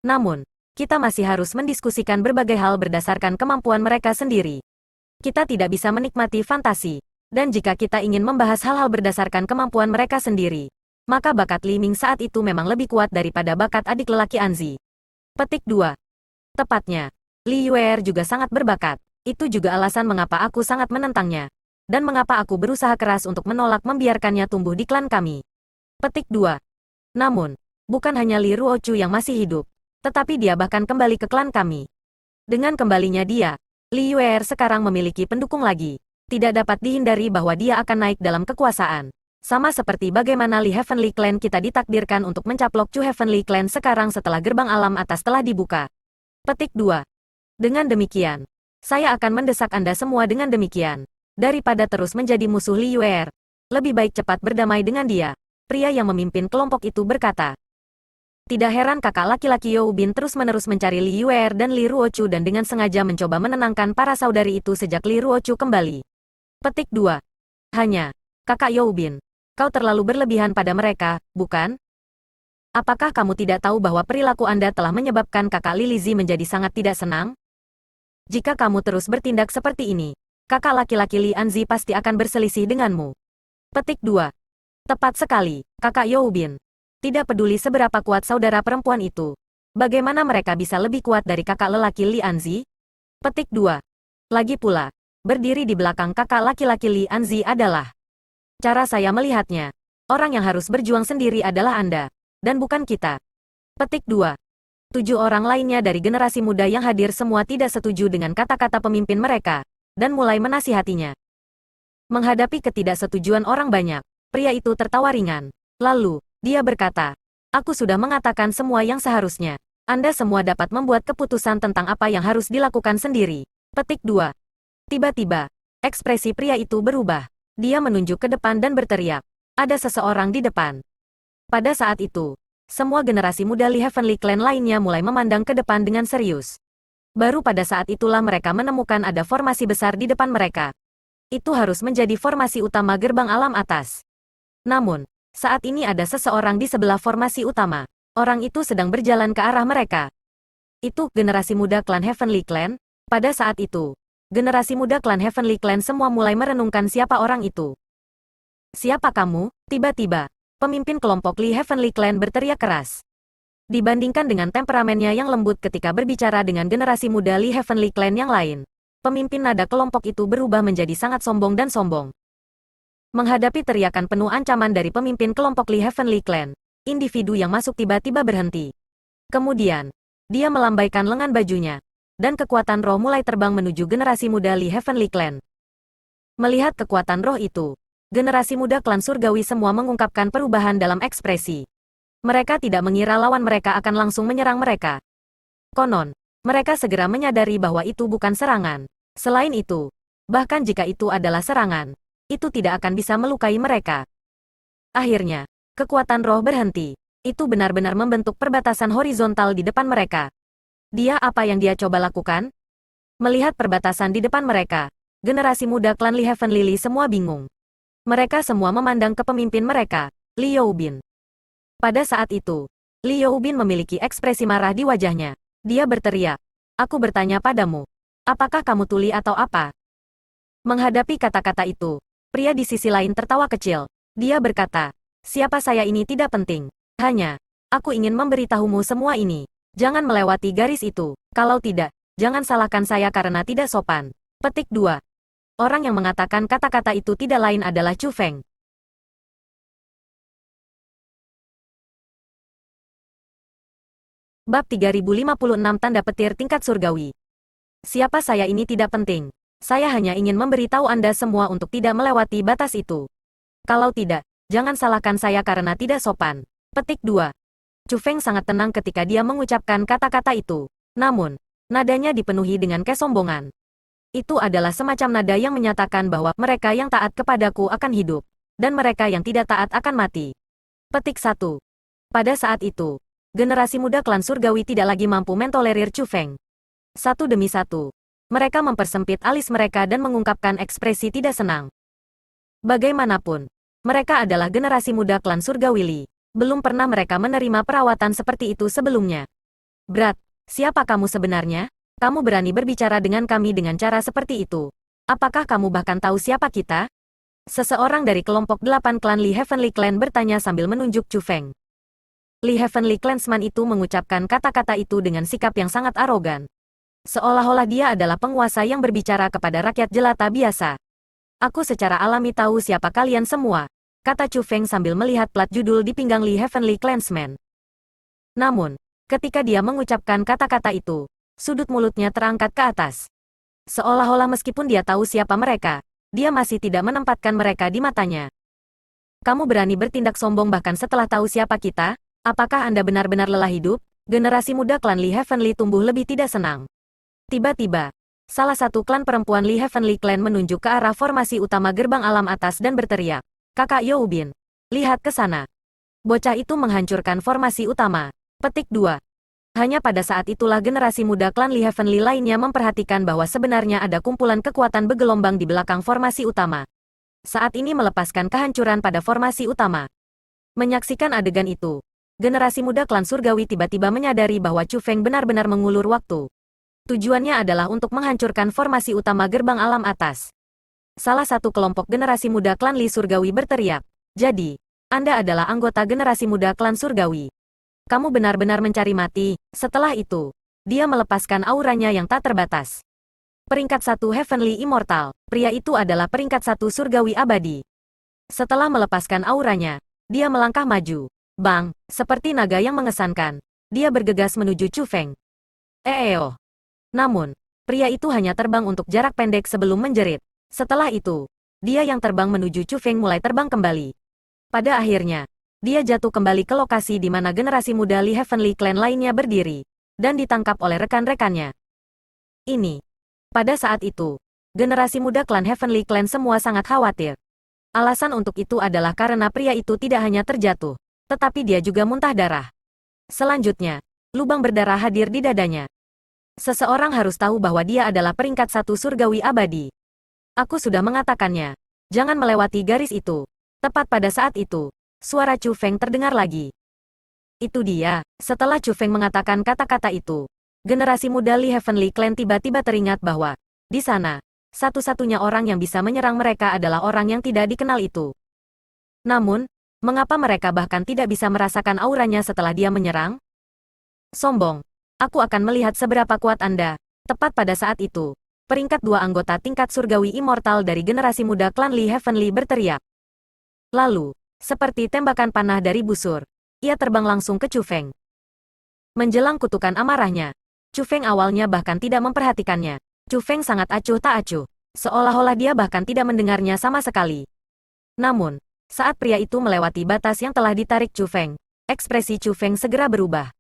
Namun, kita masih harus mendiskusikan berbagai hal berdasarkan kemampuan mereka sendiri. Kita tidak bisa menikmati fantasi. Dan jika kita ingin membahas hal-hal berdasarkan kemampuan mereka sendiri, maka bakat Li Ming saat itu memang lebih kuat daripada bakat adik lelaki Anzi. Petik 2. Tepatnya, Li Yuer juga sangat berbakat. Itu juga alasan mengapa aku sangat menentangnya. Dan mengapa aku berusaha keras untuk menolak membiarkannya tumbuh di klan kami. Petik 2. Namun, bukan hanya Li Ruochu yang masih hidup, tetapi dia bahkan kembali ke klan kami. Dengan kembalinya dia, Li Yuer sekarang memiliki pendukung lagi. Tidak dapat dihindari bahwa dia akan naik dalam kekuasaan. Sama seperti bagaimana Li Heavenly Clan kita ditakdirkan untuk mencaplok Chu Heavenly Clan sekarang setelah gerbang alam atas telah dibuka. Petik 2. Dengan demikian, saya akan mendesak Anda semua dengan demikian. Daripada terus menjadi musuh Li Yuer, lebih baik cepat berdamai dengan dia. Pria yang memimpin kelompok itu berkata. Tidak heran kakak laki-laki Youbin terus-menerus mencari Li Yuer dan Li Ruochu dan dengan sengaja mencoba menenangkan para saudari itu sejak Li Ruochu kembali. Petik 2. Hanya, kakak Youbin, kau terlalu berlebihan pada mereka, bukan? Apakah kamu tidak tahu bahwa perilaku Anda telah menyebabkan kakak Li Lizi menjadi sangat tidak senang? Jika kamu terus bertindak seperti ini, kakak laki-laki Li Anzi pasti akan berselisih denganmu. Petik 2. Tepat sekali, kakak Youbin. Tidak peduli seberapa kuat saudara perempuan itu. Bagaimana mereka bisa lebih kuat dari kakak lelaki Li Anzi? Petik 2. Lagi pula, berdiri di belakang kakak laki-laki Li Anzi adalah. Cara saya melihatnya, Orang yang harus berjuang sendiri adalah Anda, dan bukan kita. Petik 2. 7 orang lainnya dari generasi muda yang hadir semua tidak setuju dengan kata-kata pemimpin mereka, dan mulai menasihatinya. Menghadapi ketidaksetujuan orang banyak, pria itu tertawa ringan. Lalu, dia berkata, "Aku sudah mengatakan semua yang seharusnya. Anda semua dapat membuat keputusan tentang apa yang harus dilakukan sendiri." Petik 2. Tiba-tiba, ekspresi pria itu berubah. Dia menunjuk ke depan dan berteriak, "Ada seseorang di depan." Pada saat itu, semua generasi muda Lee Heavenly Clan lainnya mulai memandang ke depan dengan serius. Baru pada saat itulah mereka menemukan ada formasi besar di depan mereka. Itu harus menjadi formasi utama gerbang alam atas. Namun, saat ini ada seseorang di sebelah formasi utama. Orang itu sedang berjalan ke arah mereka. Itu generasi muda klan Heavenly Clan. Pada saat itu, generasi muda klan Heavenly Clan semua mulai merenungkan siapa orang itu. "Siapa kamu?" Tiba-tiba, pemimpin kelompok Lee Heavenly Clan berteriak keras. Dibandingkan dengan temperamennya yang lembut ketika berbicara dengan generasi muda Lee Heavenly Clan yang lain, pemimpin nada kelompok itu berubah menjadi sangat sombong dan sombong. Menghadapi teriakan penuh ancaman dari pemimpin kelompok Lee Heavenly Clan, individu yang masuk tiba-tiba berhenti. Kemudian, dia melambaikan lengan bajunya, dan kekuatan roh mulai terbang menuju generasi muda Lee Heavenly Clan. Melihat kekuatan roh itu, generasi muda klan surgawi semua mengungkapkan perubahan dalam ekspresi. Mereka tidak mengira lawan mereka akan langsung menyerang mereka. Konon, mereka segera menyadari bahwa itu bukan serangan. Selain itu, bahkan jika itu adalah serangan, itu tidak akan bisa melukai mereka. Akhirnya, kekuatan roh berhenti. Itu benar-benar membentuk perbatasan horizontal di depan mereka. Apa yang dia coba lakukan? Melihat perbatasan di depan mereka, generasi muda klan Lee Heavenly Lee semua bingung. Mereka semua memandang ke pemimpin mereka, Liu Bin. Pada saat itu, Liu Bin memiliki ekspresi marah di wajahnya. Dia berteriak, "Aku bertanya padamu, apakah kamu tuli atau apa?" Menghadapi kata-kata itu, pria di sisi lain tertawa kecil. Dia berkata, "Siapa saya ini tidak penting. Hanya, aku ingin memberitahumu semua ini. Jangan melewati garis itu. Kalau tidak, jangan salahkan saya karena tidak sopan." Petik 2. Orang yang mengatakan kata-kata itu tidak lain adalah Chu Feng. Bab 3056 Tanda Petir Tingkat Surgawi. Siapa saya ini tidak penting. Saya hanya ingin memberitahu Anda semua untuk tidak melewati batas itu. Kalau tidak, jangan salahkan saya karena tidak sopan. Petik 2. Chu Feng sangat tenang ketika dia mengucapkan kata-kata itu. Namun, nadanya dipenuhi dengan kesombongan. Itu adalah semacam nada yang menyatakan bahwa mereka yang taat kepadaku akan hidup, dan mereka yang tidak taat akan mati. Petik 1. Pada saat itu, generasi muda klan surgawi tidak lagi mampu mentolerir Chu Feng. Satu demi satu, mereka mempersempit alis mereka dan mengungkapkan ekspresi tidak senang. Bagaimanapun, mereka adalah generasi muda klan surgawi Lee. Belum pernah mereka menerima perawatan seperti itu sebelumnya. "Brat, siapa kamu sebenarnya? Kamu berani berbicara dengan kami dengan cara seperti itu. Apakah kamu bahkan tahu siapa kita?" Seseorang dari kelompok 8 klan Lee Heavenly Clan bertanya sambil menunjuk Chu Feng. Lee Heavenly Clansman itu mengucapkan kata-kata itu dengan sikap yang sangat arogan. Seolah-olah dia adalah penguasa yang berbicara kepada rakyat jelata biasa. "Aku secara alami tahu siapa kalian semua," kata Chu Feng sambil melihat plat judul di pinggang Lee Heavenly Clansman. Namun, ketika dia mengucapkan kata-kata itu, sudut mulutnya terangkat ke atas. Seolah-olah meskipun dia tahu siapa mereka, dia masih tidak menempatkan mereka di matanya. "Kamu berani bertindak sombong bahkan setelah tahu siapa kita? Apakah Anda benar-benar lelah hidup?" Generasi muda klan Lee Heavenly tumbuh lebih tidak senang. Tiba-tiba, salah satu klan perempuan Lee Heavenly Clan menunjuk ke arah formasi utama gerbang alam atas dan berteriak, "Kakak You Bin, lihat ke sana." Bocah itu menghancurkan formasi utama. Petik 2. Hanya pada saat itulah generasi muda klan Lee Heavenly lainnya memperhatikan bahwa sebenarnya ada kumpulan kekuatan bergelombang di belakang formasi utama. Saat ini melepaskan kehancuran pada formasi utama. Menyaksikan adegan itu, generasi muda klan surgawi tiba-tiba menyadari bahwa Chu Feng benar-benar mengulur waktu. Tujuannya adalah untuk menghancurkan formasi utama gerbang alam atas. Salah satu kelompok generasi muda klan Lee surgawi berteriak, "Jadi, Anda adalah anggota generasi muda klan surgawi. Kamu benar-benar mencari mati." Setelah itu, dia melepaskan auranya yang tak terbatas. Peringkat 1 Heavenly Immortal, pria itu adalah peringkat 1 surgawi abadi. Setelah melepaskan auranya, Dia melangkah maju. Bang, seperti naga yang mengesankan. Dia bergegas menuju Chu Feng. Namun, pria itu hanya terbang untuk jarak pendek sebelum menjerit. Setelah itu, dia yang terbang menuju Chu Feng mulai terbang kembali. Pada akhirnya, dia jatuh kembali ke lokasi di mana generasi muda Li Heavenly Clan lainnya berdiri, dan ditangkap oleh rekan-rekannya. Ini. Pada saat itu, generasi muda klan Heavenly Clan semua sangat khawatir. Alasan untuk itu adalah karena pria itu tidak hanya terjatuh, tetapi dia juga muntah darah. Selanjutnya, lubang berdarah hadir di dadanya. Seseorang harus tahu bahwa dia adalah peringkat 1 surgawi abadi. Aku sudah mengatakannya. Jangan melewati garis itu. Tepat pada saat itu, suara Chu Feng terdengar lagi. Itu dia. Setelah Chu Feng mengatakan kata-kata itu, generasi muda Li Heavenly Clan tiba-tiba teringat bahwa, di sana, satu-satunya orang yang bisa menyerang mereka adalah orang yang tidak dikenal itu. Namun, mengapa mereka bahkan tidak bisa merasakan auranya setelah dia menyerang? Sombong. Aku akan melihat seberapa kuat Anda. Tepat pada saat itu, peringkat 2 anggota tingkat surgawi immortal dari generasi muda klan Li Heavenly berteriak. Lalu, seperti tembakan panah dari busur, ia terbang langsung ke Chu Feng. Menjelang kutukan amarahnya, Chu Feng awalnya bahkan tidak memperhatikannya. Chu Feng sangat acuh tak acuh, seolah-olah dia bahkan tidak mendengarnya sama sekali. Namun, saat pria itu melewati batas yang telah ditarik Chu Feng, ekspresi Chu Feng segera berubah.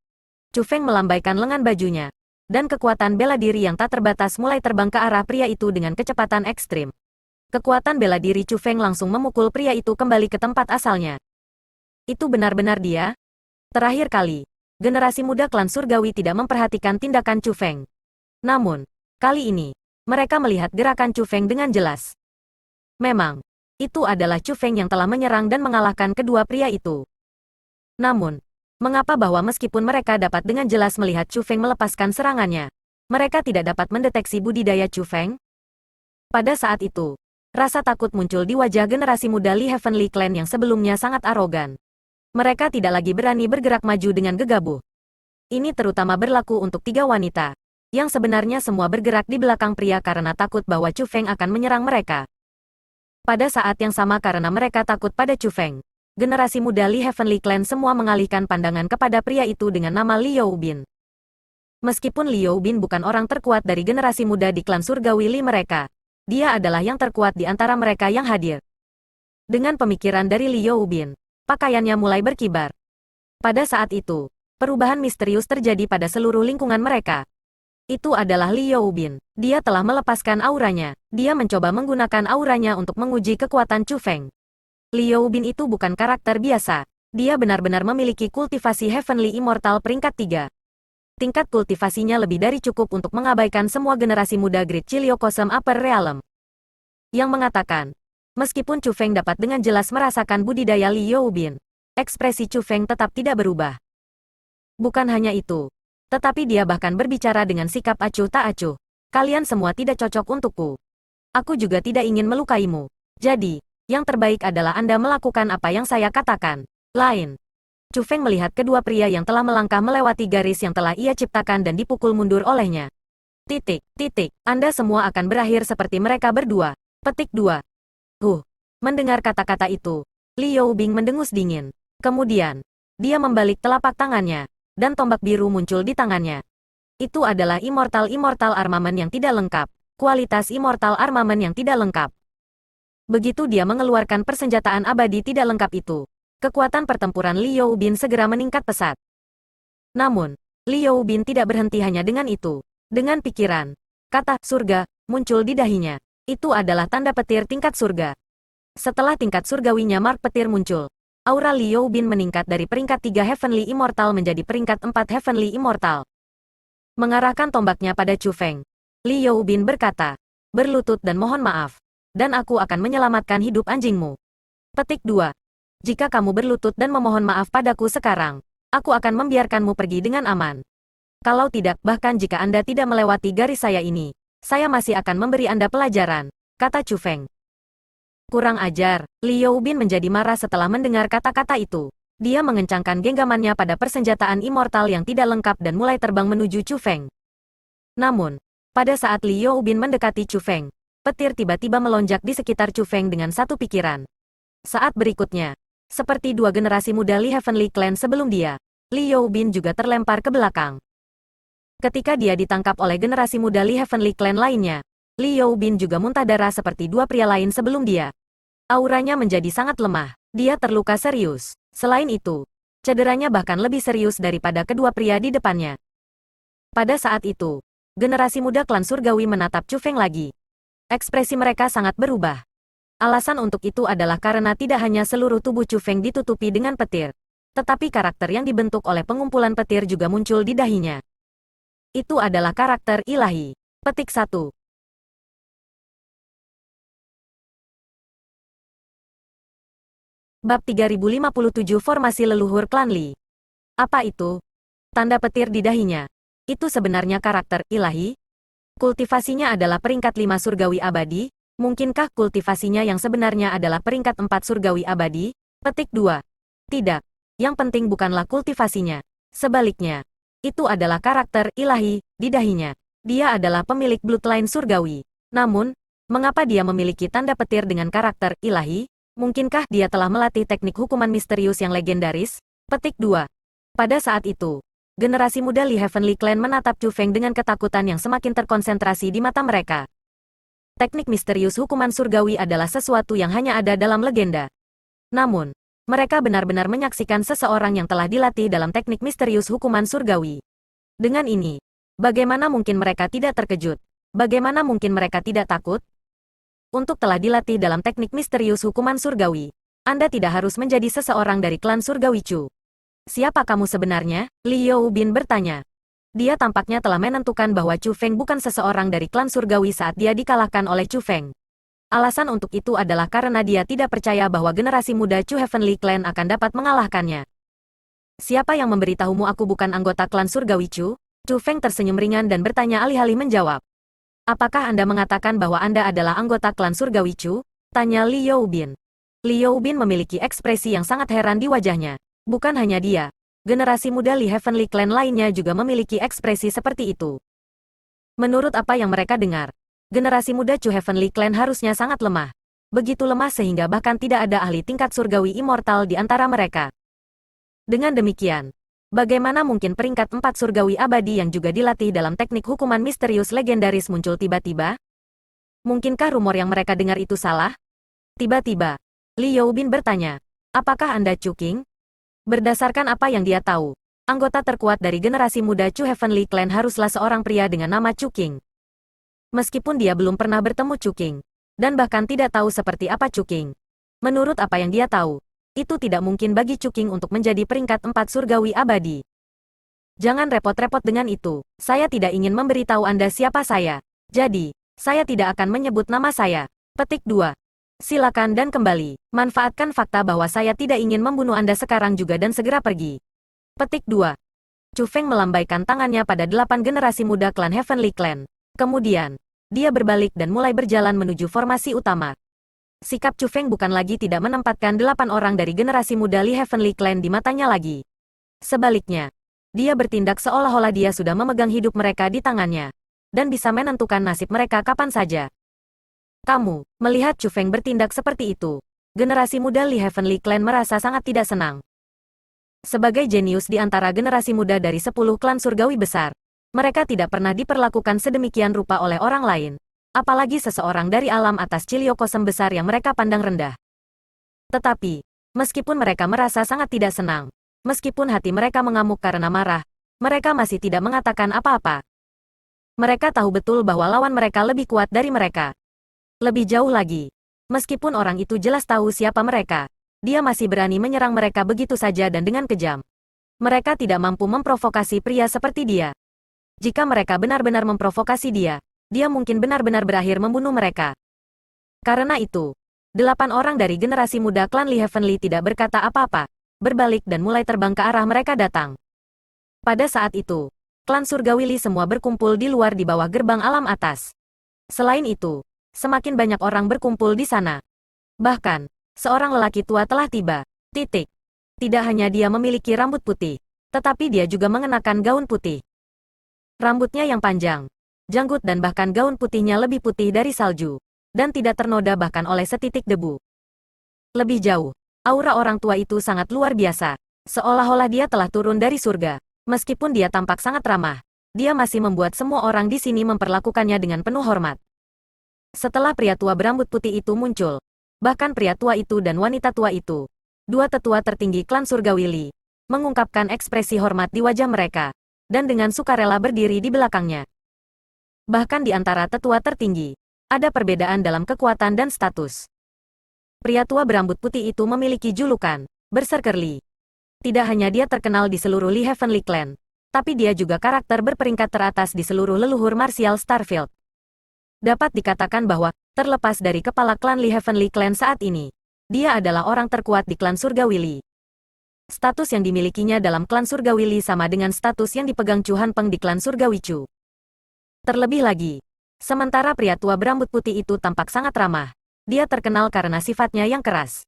Chu Feng melambaikan lengan bajunya, dan kekuatan bela diri yang tak terbatas mulai terbang ke arah pria itu dengan kecepatan ekstrim. Kekuatan bela diri Chu Feng langsung memukul pria itu kembali ke tempat asalnya. Itu benar-benar dia? Terakhir kali, generasi muda klan surgawi tidak memperhatikan tindakan Chu Feng. Namun, kali ini, mereka melihat gerakan Chu Feng dengan jelas. Memang, itu adalah Chu Feng yang telah menyerang dan mengalahkan kedua pria itu. Namun, mengapa bahwa meskipun mereka dapat dengan jelas melihat Chu Feng melepaskan serangannya, mereka tidak dapat mendeteksi budidaya Chu Feng? Pada saat itu, rasa takut muncul di wajah generasi muda Li Heavenly Clan yang sebelumnya sangat arogan. Mereka tidak lagi berani bergerak maju dengan gegabah. Ini terutama berlaku untuk 3 wanita, yang sebenarnya semua bergerak di belakang pria karena takut bahwa Chu Feng akan menyerang mereka. Pada saat yang sama karena mereka takut pada Chu Feng, generasi muda Li Heavenly Clan semua mengalihkan pandangan kepada pria itu dengan nama Liu Bin. Meskipun Liu Bin bukan orang terkuat dari generasi muda di klan surgawi Li mereka, dia adalah yang terkuat di antara mereka yang hadir. Dengan pemikiran dari Liu Bin, pakaiannya mulai berkibar. Pada saat itu, perubahan misterius terjadi pada seluruh lingkungan mereka. Itu adalah Liu Bin. Dia telah melepaskan auranya. Dia mencoba menggunakan auranya untuk menguji kekuatan Chu Feng. Liu Bin itu bukan karakter biasa. Dia benar-benar memiliki kultivasi Heavenly Immortal peringkat 3. Tingkat kultivasinya lebih dari cukup untuk mengabaikan semua generasi muda Great Chiliocosm Upper Realm. Yang mengatakan, meskipun Chu Feng dapat dengan jelas merasakan budidaya Liu Bin, ekspresi Chu Feng tetap tidak berubah. Bukan hanya itu, tetapi dia bahkan berbicara dengan sikap acuh tak acuh. Kalian semua tidak cocok untukku. Aku juga tidak ingin melukaimu. Jadi, yang terbaik adalah Anda melakukan apa yang saya katakan. Lain. Chu Feng melihat kedua pria yang telah melangkah melewati garis yang telah ia ciptakan dan dipukul mundur olehnya. Anda semua akan berakhir seperti mereka berdua. Petik 2. Mendengar kata-kata itu, Liu Bing mendengus dingin. Kemudian, dia membalik telapak tangannya, dan tombak biru muncul di tangannya. Itu adalah Immortal Armament yang tidak lengkap. Kualitas Immortal Armament yang tidak lengkap. Begitu dia mengeluarkan persenjataan abadi tidak lengkap itu, kekuatan pertempuran Liu Bin segera meningkat pesat. Namun, Liu Bin tidak berhenti hanya dengan itu. Dengan pikiran, kata surga muncul di dahinya. Itu adalah tanda petir tingkat surga. Setelah tingkat surgawinya mark petir muncul, aura Liu Bin meningkat dari peringkat 3 Heavenly Immortal menjadi peringkat 4 Heavenly Immortal. Mengarahkan tombaknya pada Chu Feng, Liu Bin berkata, berlutut dan mohon maaf. Dan aku akan menyelamatkan hidup anjingmu. Petik 2. Jika kamu berlutut dan memohon maaf padaku sekarang, aku akan membiarkanmu pergi dengan aman. Kalau tidak, bahkan jika Anda tidak melewati garis saya ini, saya masih akan memberi Anda pelajaran, kata Chu Feng. Kurang ajar, Liu Bin menjadi marah setelah mendengar kata-kata itu. Dia mengencangkan genggamannya pada persenjataan immortal yang tidak lengkap dan mulai terbang menuju Chu Feng. Namun, pada saat Liu Bin mendekati Chu Feng, petir tiba-tiba melonjak di sekitar Chu Feng dengan satu pikiran. Saat berikutnya, Seperti dua generasi muda Li Heavenly Clan sebelum dia, Li Youbin juga terlempar ke belakang. Ketika dia ditangkap oleh generasi muda Li Heavenly Clan lainnya, Li Youbin juga muntah darah seperti dua pria lain sebelum dia. Auranya menjadi sangat lemah. Dia terluka serius. Selain itu, cederanya bahkan lebih serius daripada kedua pria di depannya. Pada saat itu, generasi muda klan surgawi menatap Chu Feng lagi. Ekspresi mereka sangat berubah. Alasan untuk itu adalah karena tidak hanya seluruh tubuh Chu Feng ditutupi dengan petir, tetapi karakter yang dibentuk oleh pengumpulan petir juga muncul di dahinya. Itu adalah karakter ilahi. Petik 1. Bab 3057 Formasi Leluhur Klan Li. Apa itu? Tanda petir di dahinya. Itu sebenarnya karakter ilahi? Kultivasinya adalah peringkat 5 surgawi abadi? Mungkinkah kultivasinya yang sebenarnya adalah peringkat 4 surgawi abadi? Petik 2. Tidak. Yang penting bukanlah kultivasinya. Sebaliknya, itu adalah karakter ilahi di dahinya. Dia adalah pemilik bloodline surgawi. Namun, mengapa dia memiliki tanda petir dengan karakter ilahi? Mungkinkah dia telah melatih teknik hukuman misterius yang legendaris? Petik 2. Pada saat itu, generasi muda Li Heavenly Clan menatap Chu Feng dengan ketakutan yang semakin terkonsentrasi di mata mereka. Teknik misterius hukuman surgawi adalah sesuatu yang hanya ada dalam legenda. Namun, mereka benar-benar menyaksikan seseorang yang telah dilatih dalam teknik misterius hukuman surgawi. Dengan ini, bagaimana mungkin mereka tidak terkejut? Bagaimana mungkin mereka tidak takut? Untuk telah dilatih dalam teknik misterius hukuman surgawi, Anda tidak harus menjadi seseorang dari klan surgawi Chu. Siapa kamu sebenarnya? Li Youbin bertanya. Dia tampaknya telah menentukan bahwa Chu Feng bukan seseorang dari klan surgawi saat dia dikalahkan oleh Chu Feng. Alasan untuk itu adalah karena dia tidak percaya bahwa generasi muda Chu Heavenly Clan akan dapat mengalahkannya. Siapa yang memberitahumu aku bukan anggota klan surgawi Chu? Chu Feng tersenyum ringan dan bertanya alih-alih menjawab. Apakah Anda mengatakan bahwa Anda adalah anggota klan surgawi Chu? Tanya Li Youbin. Li Youbin memiliki ekspresi yang sangat heran di wajahnya. Bukan hanya dia, generasi muda Li Heavenly Clan lainnya juga memiliki ekspresi seperti itu. Menurut apa yang mereka dengar, generasi muda Chu Heavenly Clan harusnya sangat lemah. Begitu lemah sehingga bahkan tidak ada ahli tingkat surgawi immortal di antara mereka. Dengan demikian, bagaimana mungkin peringkat 4 surgawi abadi yang juga dilatih dalam teknik hukuman misterius legendaris muncul tiba-tiba? Mungkinkah rumor yang mereka dengar itu salah? Tiba-tiba, Li Youbin bertanya, apakah Anda Chu King? Berdasarkan apa yang dia tahu, anggota terkuat dari generasi muda Chu Heavenly Clan haruslah seorang pria dengan nama Chu King. Meskipun dia belum pernah bertemu Chu King, dan bahkan tidak tahu seperti apa Chu King. Menurut apa yang dia tahu, itu tidak mungkin bagi Chu King untuk menjadi peringkat 4 surgawi abadi. Jangan repot-repot dengan itu, saya tidak ingin memberitahu Anda siapa saya. Jadi, saya tidak akan menyebut nama saya. Petik 2. Silakan dan kembali. Manfaatkan fakta bahwa saya tidak ingin membunuh Anda sekarang juga dan segera pergi. Petik 2. Chu Feng melambaikan tangannya pada 8 generasi muda klan Heavenly Clan. Kemudian, dia berbalik dan mulai berjalan menuju formasi utama. Sikap Chu Feng bukan lagi tidak menempatkan 8 orang dari generasi muda Li Heavenly Clan di matanya lagi. Sebaliknya, dia bertindak seolah-olah dia sudah memegang hidup mereka di tangannya, dan bisa menentukan nasib mereka kapan saja. Kamu, melihat Chu Feng bertindak seperti itu, generasi muda Li Heavenly Clan merasa sangat tidak senang. Sebagai jenius di antara generasi muda dari 10 klan surgawi besar, mereka tidak pernah diperlakukan sedemikian rupa oleh orang lain, apalagi seseorang dari alam atas Chiliocosm besar yang mereka pandang rendah. Tetapi, meskipun mereka merasa sangat tidak senang, meskipun hati mereka mengamuk karena marah, mereka masih tidak mengatakan apa-apa. Mereka tahu betul bahwa lawan mereka lebih kuat dari mereka. Lebih jauh lagi, meskipun orang itu jelas tahu siapa mereka, dia masih berani menyerang mereka begitu saja dan dengan kejam. Mereka tidak mampu memprovokasi pria seperti dia. Jika mereka benar-benar memprovokasi dia, dia mungkin benar-benar berakhir membunuh mereka. Karena itu, 8 orang dari generasi muda klan Li Heavenly tidak berkata apa-apa, berbalik dan mulai terbang ke arah mereka datang. Pada saat itu, klan surgawi Li semua berkumpul di luar di bawah gerbang alam atas. Selain itu, semakin banyak orang berkumpul di sana. Bahkan, seorang lelaki tua telah tiba. Tidak hanya dia memiliki rambut putih, tetapi dia juga mengenakan gaun putih. Rambutnya yang panjang, janggut dan bahkan gaun putihnya lebih putih dari salju, dan tidak ternoda bahkan oleh setitik debu. Lebih jauh, Aura orang tua itu sangat luar biasa. Seolah-olah dia telah turun dari surga. Meskipun dia tampak sangat ramah, dia masih membuat semua orang di sini memperlakukannya dengan penuh hormat. Setelah pria tua berambut putih itu muncul, bahkan pria tua itu dan wanita tua itu, dua tetua tertinggi klan surgawi Li, mengungkapkan ekspresi hormat di wajah mereka, dan dengan sukarela berdiri di belakangnya. Bahkan di antara tetua tertinggi, ada perbedaan dalam kekuatan dan status. Pria tua berambut putih itu memiliki julukan, Berserker Li. Tidak hanya dia terkenal di seluruh Li Heavenly Clan, tapi dia juga karakter berperingkat teratas di seluruh leluhur martial Starfield. Dapat dikatakan bahwa, terlepas dari kepala klan Li Heavenly Clan saat ini, dia adalah orang terkuat di klan Surgawi Li. Status yang dimilikinya dalam klan Surgawi Li sama dengan status yang dipegang Chu Hanpeng di klan Surgawi Chu. Terlebih lagi, sementara pria tua berambut putih itu tampak sangat ramah, dia terkenal karena sifatnya yang keras.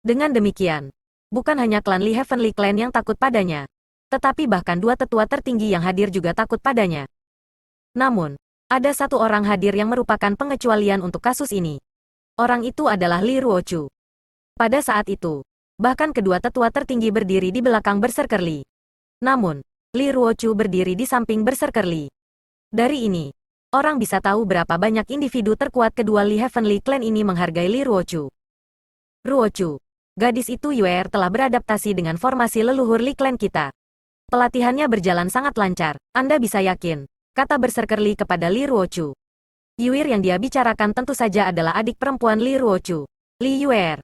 Dengan demikian, bukan hanya klan Li Heavenly Clan yang takut padanya, tetapi bahkan dua tetua tertinggi yang hadir juga takut padanya. Namun, ada satu orang hadir yang merupakan pengecualian untuk kasus ini. Orang itu adalah Li Ruochu. Pada saat itu, bahkan kedua tetua tertinggi berdiri di belakang Berserker Li. Namun, Li Ruochu berdiri di samping Berserker Li. Dari ini, orang bisa tahu berapa banyak individu terkuat kedua Li Heavenly Clan ini menghargai Li Ruochu. Ruochu, gadis itu Yuer telah beradaptasi dengan formasi leluhur Li Clan kita. Pelatihannya berjalan sangat lancar, Anda bisa yakin, kata Berserker Li kepada Li Ruochu. Yuer yang dia bicarakan tentu saja adalah adik perempuan Li Ruochu, Li Yuer.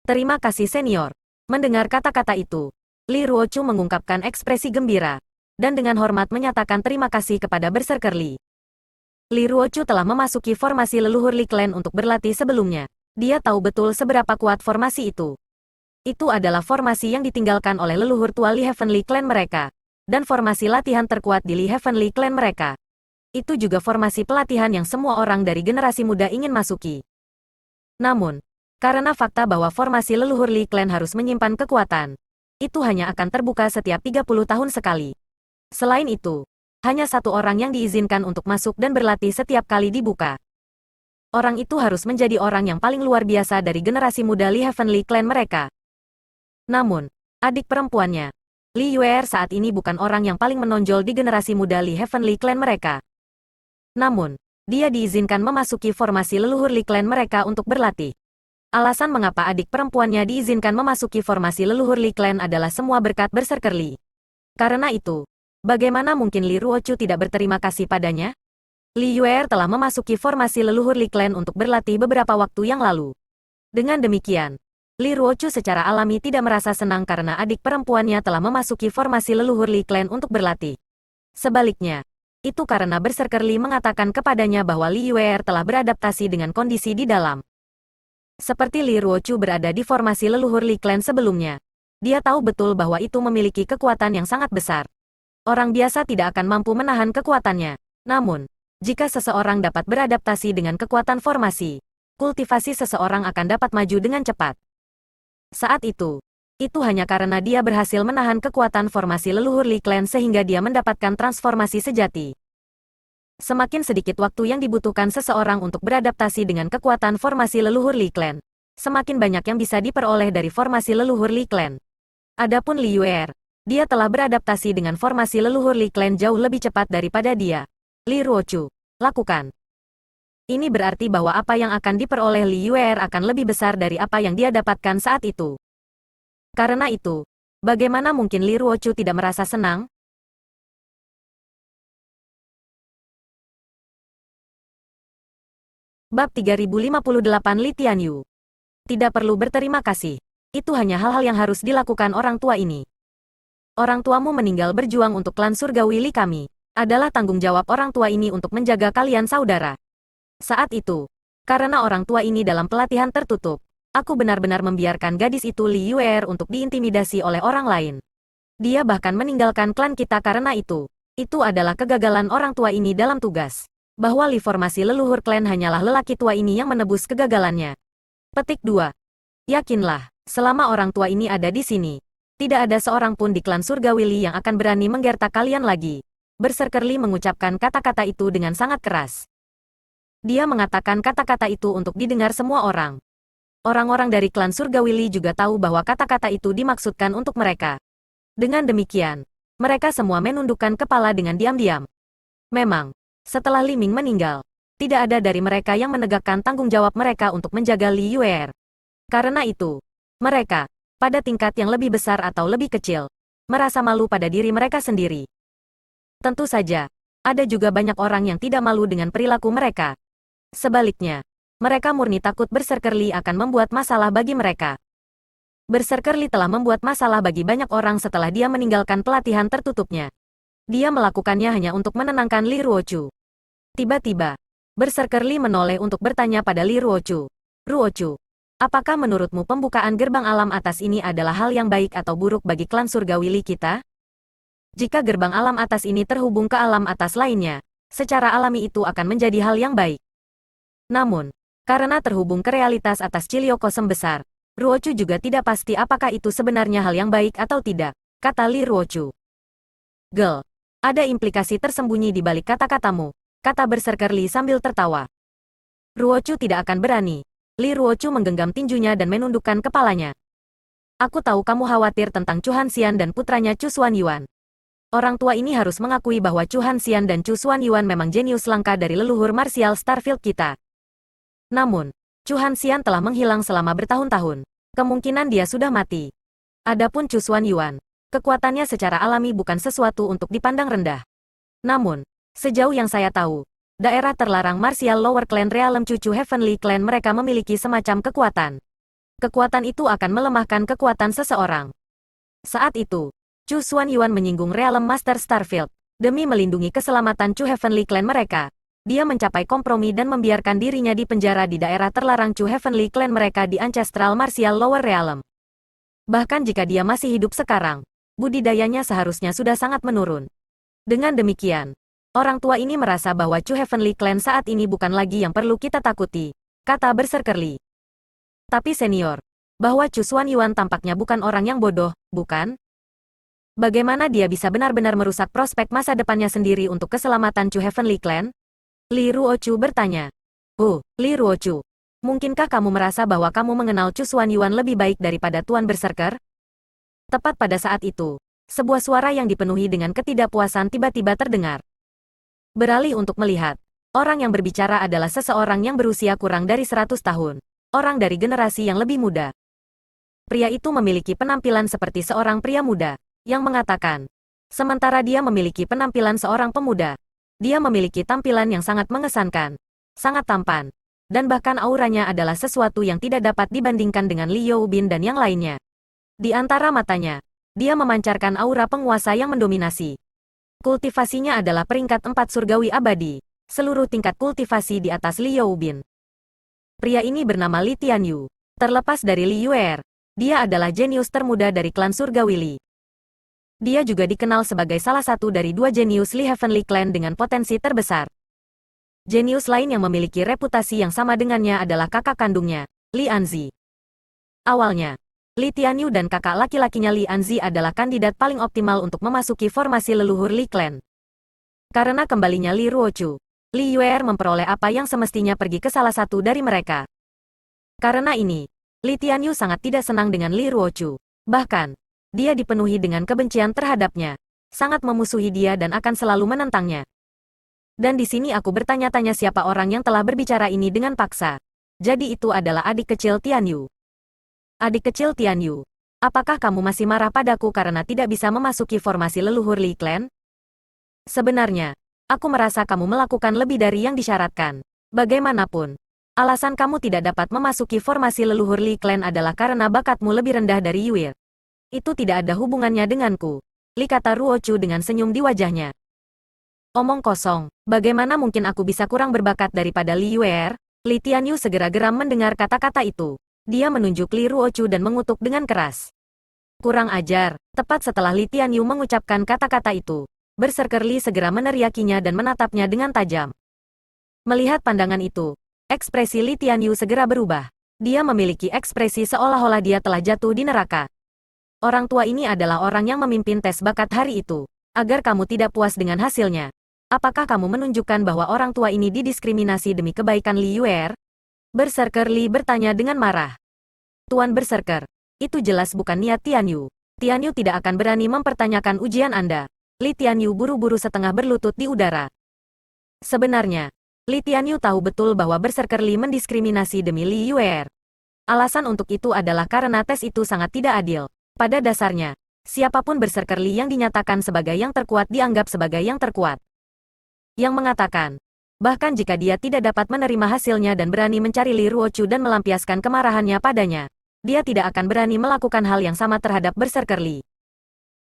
Terima kasih senior. Mendengar kata-kata itu, Li Ruochu mengungkapkan ekspresi gembira, dan dengan hormat menyatakan terima kasih kepada Berserker Li. Li Ruochu telah memasuki formasi leluhur Li Clan untuk berlatih sebelumnya. Dia tahu betul seberapa kuat formasi itu. Itu adalah formasi yang ditinggalkan oleh leluhur tua Li Heavenly Clan mereka, dan formasi latihan terkuat di Li Heavenly Clan mereka. Itu juga formasi pelatihan yang semua orang dari generasi muda ingin masuki. Namun, karena fakta bahwa formasi leluhur Li Clan harus menyimpan kekuatan, itu hanya akan terbuka setiap 30 tahun sekali. Selain itu, hanya satu orang yang diizinkan untuk masuk dan berlatih setiap kali dibuka. Orang itu harus menjadi orang yang paling luar biasa dari generasi muda Li Heavenly Clan mereka. Namun, adik perempuannya, Li Yuer saat ini bukan orang yang paling menonjol di generasi muda Li Heavenly Clan mereka. Namun, dia diizinkan memasuki formasi leluhur Li Clan mereka untuk berlatih. Alasan mengapa adik perempuannya diizinkan memasuki formasi leluhur Li Clan adalah semua berkat Berserker Li. Karena itu, bagaimana mungkin Li Ruochu tidak berterima kasih padanya? Li Yuer telah memasuki formasi leluhur Li Clan untuk berlatih beberapa waktu yang lalu. Dengan demikian, Li Ruochu secara alami tidak merasa senang karena adik perempuannya telah memasuki formasi leluhur Li Clan untuk berlatih. Sebaliknya, itu karena Berserker Li mengatakan kepadanya bahwa Li Yuer telah beradaptasi dengan kondisi di dalam. Seperti Li Ruochu berada di formasi leluhur Li Clan sebelumnya, dia tahu betul bahwa itu memiliki kekuatan yang sangat besar. Orang biasa tidak akan mampu menahan kekuatannya. Namun, jika seseorang dapat beradaptasi dengan kekuatan formasi, kultivasi seseorang akan dapat maju dengan cepat. Saat itu hanya karena dia berhasil menahan kekuatan formasi leluhur Li Clan sehingga dia mendapatkan transformasi sejati. Semakin sedikit waktu yang dibutuhkan seseorang untuk beradaptasi dengan kekuatan formasi leluhur Li Clan, semakin banyak yang bisa diperoleh dari formasi leluhur Li Clan. Adapun Li Yuer, dia telah beradaptasi dengan formasi leluhur Li Clan jauh lebih cepat daripada dia. Li Ruochu, lakukan. Ini berarti bahwa apa yang akan diperoleh Li Yuer akan lebih besar dari apa yang dia dapatkan saat itu. Karena itu, bagaimana mungkin Li Ruochu tidak merasa senang? Bab 3058 Li Tianyu. Tidak perlu berterima kasih. Itu hanya hal-hal yang harus dilakukan orang tua ini. Orang tuamu meninggal berjuang untuk klan surgawi Li kami. Adalah tanggung jawab orang tua ini untuk menjaga kalian saudara. Saat itu, karena orang tua ini dalam pelatihan tertutup, aku benar-benar membiarkan gadis itu Li Yuer untuk diintimidasi oleh orang lain. Dia bahkan meninggalkan klan kita karena itu. Itu adalah kegagalan orang tua ini dalam tugas. Bahwa Li formasi leluhur klan hanyalah lelaki tua ini yang menebus kegagalannya. Petik 2. Yakinlah, selama orang tua ini ada di sini, tidak ada seorang pun di klan surgawi Li yang akan berani menggertak kalian lagi. Berserker Li mengucapkan kata-kata itu dengan sangat keras. Dia mengatakan kata-kata itu untuk didengar semua orang. Orang-orang dari klan Surgawi Li juga tahu bahwa kata-kata itu dimaksudkan untuk mereka. Dengan demikian, mereka semua menundukkan kepala dengan diam-diam. Memang, setelah Li Ming meninggal, tidak ada dari mereka yang menegakkan tanggung jawab mereka untuk menjaga Li Yuer. Karena itu, mereka, pada tingkat yang lebih besar atau lebih kecil, merasa malu pada diri mereka sendiri. Tentu saja, ada juga banyak orang yang tidak malu dengan perilaku mereka. Sebaliknya, mereka murni takut Berserker Li akan membuat masalah bagi mereka. Berserker Li telah membuat masalah bagi banyak orang setelah dia meninggalkan pelatihan tertutupnya. Dia melakukannya hanya untuk menenangkan Li Ruochu. Tiba-tiba, Berserker Li menoleh untuk bertanya pada Li Ruochu. Ruochu, apakah menurutmu pembukaan gerbang alam atas ini adalah hal yang baik atau buruk bagi klan surgawi Li kita? Jika gerbang alam atas ini terhubung ke alam atas lainnya, secara alami itu akan menjadi hal yang baik. Namun, karena terhubung ke realitas atas Cilio Kosem besar, Ruochu juga tidak pasti apakah itu sebenarnya hal yang baik atau tidak, kata Li Ruochu. Gel, ada implikasi tersembunyi di balik kata-katamu, kata Berserker Li sambil tertawa. Ruochu tidak akan berani. Li Ruochu menggenggam tinjunya dan menundukkan kepalanya. Aku tahu kamu khawatir tentang Chu Hanxian dan putranya Chu Xuanyuan. Orang tua ini harus mengakui bahwa Chu Hanxian dan Chu Xuanyuan memang jenius langka dari leluhur martial Starfield kita. Namun, Chu Hanxian telah menghilang selama bertahun-tahun. Kemungkinan dia sudah mati. Adapun Chu Xuanyuan, kekuatannya secara alami bukan sesuatu untuk dipandang rendah. Namun, sejauh yang saya tahu, daerah terlarang martial Lower Clan Realm Cucu Heavenly Clan mereka memiliki semacam kekuatan. Kekuatan itu akan melemahkan kekuatan seseorang. Saat itu, Chu Xuanyuan menyinggung Realm Master Starfield. Demi melindungi keselamatan Chu Heavenly Clan mereka, dia mencapai kompromi dan membiarkan dirinya di penjara di daerah terlarang Chu Heavenly Clan mereka di Ancestral Martial Lower Realm. Bahkan jika dia masih hidup sekarang, budidayanya seharusnya sudah sangat menurun. Dengan demikian, orang tua ini merasa bahwa Chu Heavenly Clan saat ini bukan lagi yang perlu kita takuti, kata Berserker Li. Tapi senior, bahwa Chu Xuanyuan tampaknya bukan orang yang bodoh, bukan? Bagaimana dia bisa benar-benar merusak prospek masa depannya sendiri untuk keselamatan Chu Heavenly Clan? Li Ruochu bertanya. Oh, Li Ruochu, mungkinkah kamu merasa bahwa kamu mengenal Chu Xuanyuan lebih baik daripada Tuan Berserker? Tepat pada saat itu, sebuah suara yang dipenuhi dengan ketidakpuasan tiba-tiba terdengar. Beralih untuk melihat, orang yang berbicara adalah seseorang yang berusia kurang dari 100 tahun. Orang dari generasi yang lebih muda. Pria itu memiliki penampilan seperti seorang pria muda, yang mengatakan. Sementara dia memiliki penampilan seorang pemuda. Dia memiliki tampilan yang sangat mengesankan, sangat tampan, dan bahkan auranya adalah sesuatu yang tidak dapat dibandingkan dengan Li Youbin dan yang lainnya. Di antara matanya, dia memancarkan aura penguasa yang mendominasi. Kultivasinya adalah peringkat 4 surgawi abadi, seluruh tingkat kultivasi di atas Li Youbin. Pria ini bernama Li Tianyu. Terlepas dari Li Yuer, dia adalah jenius termuda dari klan surgawi Li. Dia juga dikenal sebagai salah satu dari dua jenius Li Heavenly Clan dengan potensi terbesar. Jenius lain yang memiliki reputasi yang sama dengannya adalah kakak kandungnya, Li Anzi. Awalnya, Li Tianyu dan kakak laki-lakinya Li Anzi adalah kandidat paling optimal untuk memasuki formasi leluhur Li Clan. Karena kembalinya Li Ruochu, Li Yuer memperoleh apa yang semestinya pergi ke salah satu dari mereka. Karena ini, Li Tianyu sangat tidak senang dengan Li Ruochu. Bahkan, dia dipenuhi dengan kebencian terhadapnya, sangat memusuhi dia dan akan selalu menentangnya. Dan di sini aku bertanya-tanya siapa orang yang telah berbicara ini dengan paksa. Jadi itu adalah adik kecil Tianyu. Adik kecil Tianyu, apakah kamu masih marah padaku karena tidak bisa memasuki formasi leluhur Li Clan? Sebenarnya, aku merasa kamu melakukan lebih dari yang disyaratkan. Bagaimanapun, alasan kamu tidak dapat memasuki formasi leluhur Li Clan adalah karena bakatmu lebih rendah dari Yuir. Itu tidak ada hubungannya denganku, Li kata Ruochu dengan senyum di wajahnya. Omong kosong, bagaimana mungkin aku bisa kurang berbakat daripada Li Yuer? Li Tianyu segera geram mendengar kata-kata itu. Dia menunjuk Li Ruochu dan mengutuk dengan keras. Kurang ajar, tepat setelah Li Tianyu mengucapkan kata-kata itu, Berserker Li segera meneriakinya dan menatapnya dengan tajam. Melihat pandangan itu, ekspresi Li Tianyu segera berubah. Dia memiliki ekspresi seolah-olah dia telah jatuh di neraka. Orang tua ini adalah orang yang memimpin tes bakat hari itu. Agar kamu tidak puas dengan hasilnya, apakah kamu menunjukkan bahwa orang tua ini didiskriminasi demi kebaikan Li Yuer? Berserker Li bertanya dengan marah. Tuan Berserker, itu jelas bukan niat Tianyu. Tianyu tidak akan berani mempertanyakan ujian Anda. Li Tianyu buru-buru setengah berlutut di udara. Sebenarnya, Li Tianyu tahu betul bahwa Berserker Li mendiskriminasi demi Li Yuer. Alasan untuk itu adalah karena tes itu sangat tidak adil. Pada dasarnya, siapapun Berserker Li yang dinyatakan sebagai yang terkuat dianggap sebagai yang terkuat. Yang mengatakan, bahkan jika dia tidak dapat menerima hasilnya dan berani mencari Li Ruochu dan melampiaskan kemarahannya padanya, dia tidak akan berani melakukan hal yang sama terhadap Berserker Li.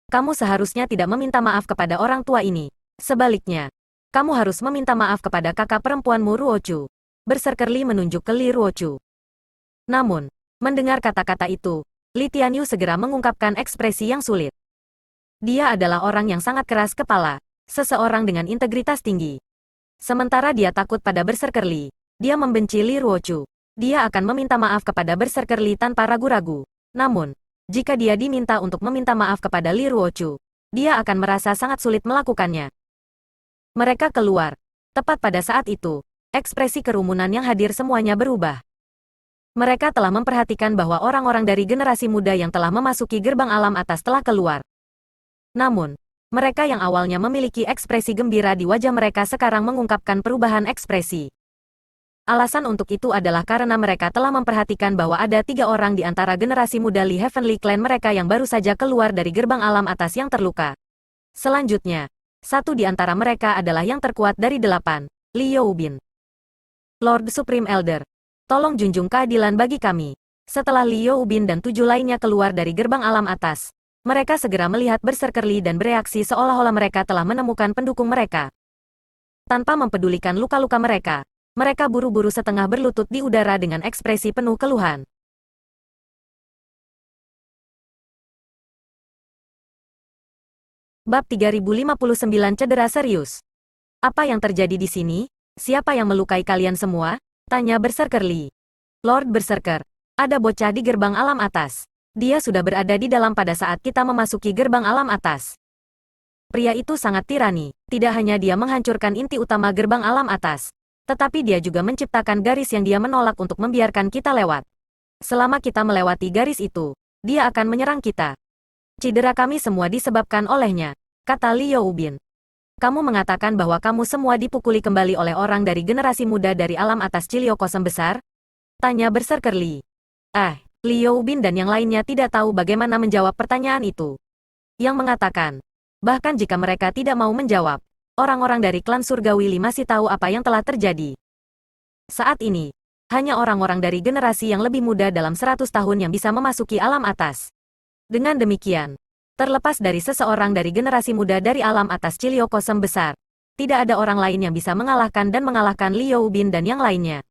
Kamu seharusnya tidak meminta maaf kepada orang tua ini. Sebaliknya, kamu harus meminta maaf kepada kakak perempuanmu Ruochu. Berserker Li menunjuk ke Li Ruochu. Namun, mendengar kata-kata itu, Li Tianyu segera mengungkapkan ekspresi yang sulit. Dia adalah orang yang sangat keras kepala, seseorang dengan integritas tinggi. Sementara dia takut pada Berserker Li, dia membenci Li Ruochu. Dia akan meminta maaf kepada Berserker Li tanpa ragu-ragu. Namun, jika dia diminta untuk meminta maaf kepada Li Ruochu, dia akan merasa sangat sulit melakukannya. Mereka keluar. Tepat pada saat itu, ekspresi kerumunan yang hadir semuanya berubah. Mereka telah memperhatikan bahwa orang-orang dari generasi muda yang telah memasuki gerbang alam atas telah keluar. Namun, mereka yang awalnya memiliki ekspresi gembira di wajah mereka sekarang mengungkapkan perubahan ekspresi. Alasan untuk itu adalah karena mereka telah memperhatikan bahwa ada 3 orang di antara generasi muda Li Heavenly Clan mereka yang baru saja keluar dari gerbang alam atas yang terluka. Selanjutnya, 1 di antara mereka adalah yang terkuat dari 8, Li Youbin. Lord Supreme Elder, tolong junjung keadilan bagi kami. Setelah Li Youbin dan 7 lainnya keluar dari gerbang alam atas, mereka segera melihat Berserker Li dan bereaksi seolah-olah mereka telah menemukan pendukung mereka. Tanpa mempedulikan luka-luka mereka, mereka buru-buru setengah berlutut di udara dengan ekspresi penuh keluhan. Bab 3059 Cedera Serius. Apa yang terjadi di sini? Siapa yang melukai kalian semua? Tanya Berserker Li. Lord Berserker, ada bocah di gerbang alam atas. Dia sudah berada di dalam pada saat kita memasuki gerbang alam atas. Pria itu sangat tirani. Tidak hanya dia menghancurkan inti utama gerbang alam atas, tetapi dia juga menciptakan garis yang dia menolak untuk membiarkan kita lewat. Selama kita melewati garis itu, dia akan menyerang kita. Cedera kami semua disebabkan olehnya, kata Li Youbin. Kamu mengatakan bahwa kamu semua dipukuli kembali oleh orang dari generasi muda dari alam atas Cilio Kosem Besar? Tanya Berserker Li. Li Youbin dan yang lainnya tidak tahu bagaimana menjawab pertanyaan itu. Yang mengatakan, bahkan jika mereka tidak mau menjawab, orang-orang dari klan Surgawi Li masih tahu apa yang telah terjadi. Saat ini, hanya orang-orang dari generasi yang lebih muda dalam 100 tahun yang bisa memasuki alam atas. Dengan demikian, terlepas dari seseorang dari generasi muda dari alam atas Cilio Kosem Besar, tidak ada orang lain yang bisa mengalahkan Li Youbin dan yang lainnya.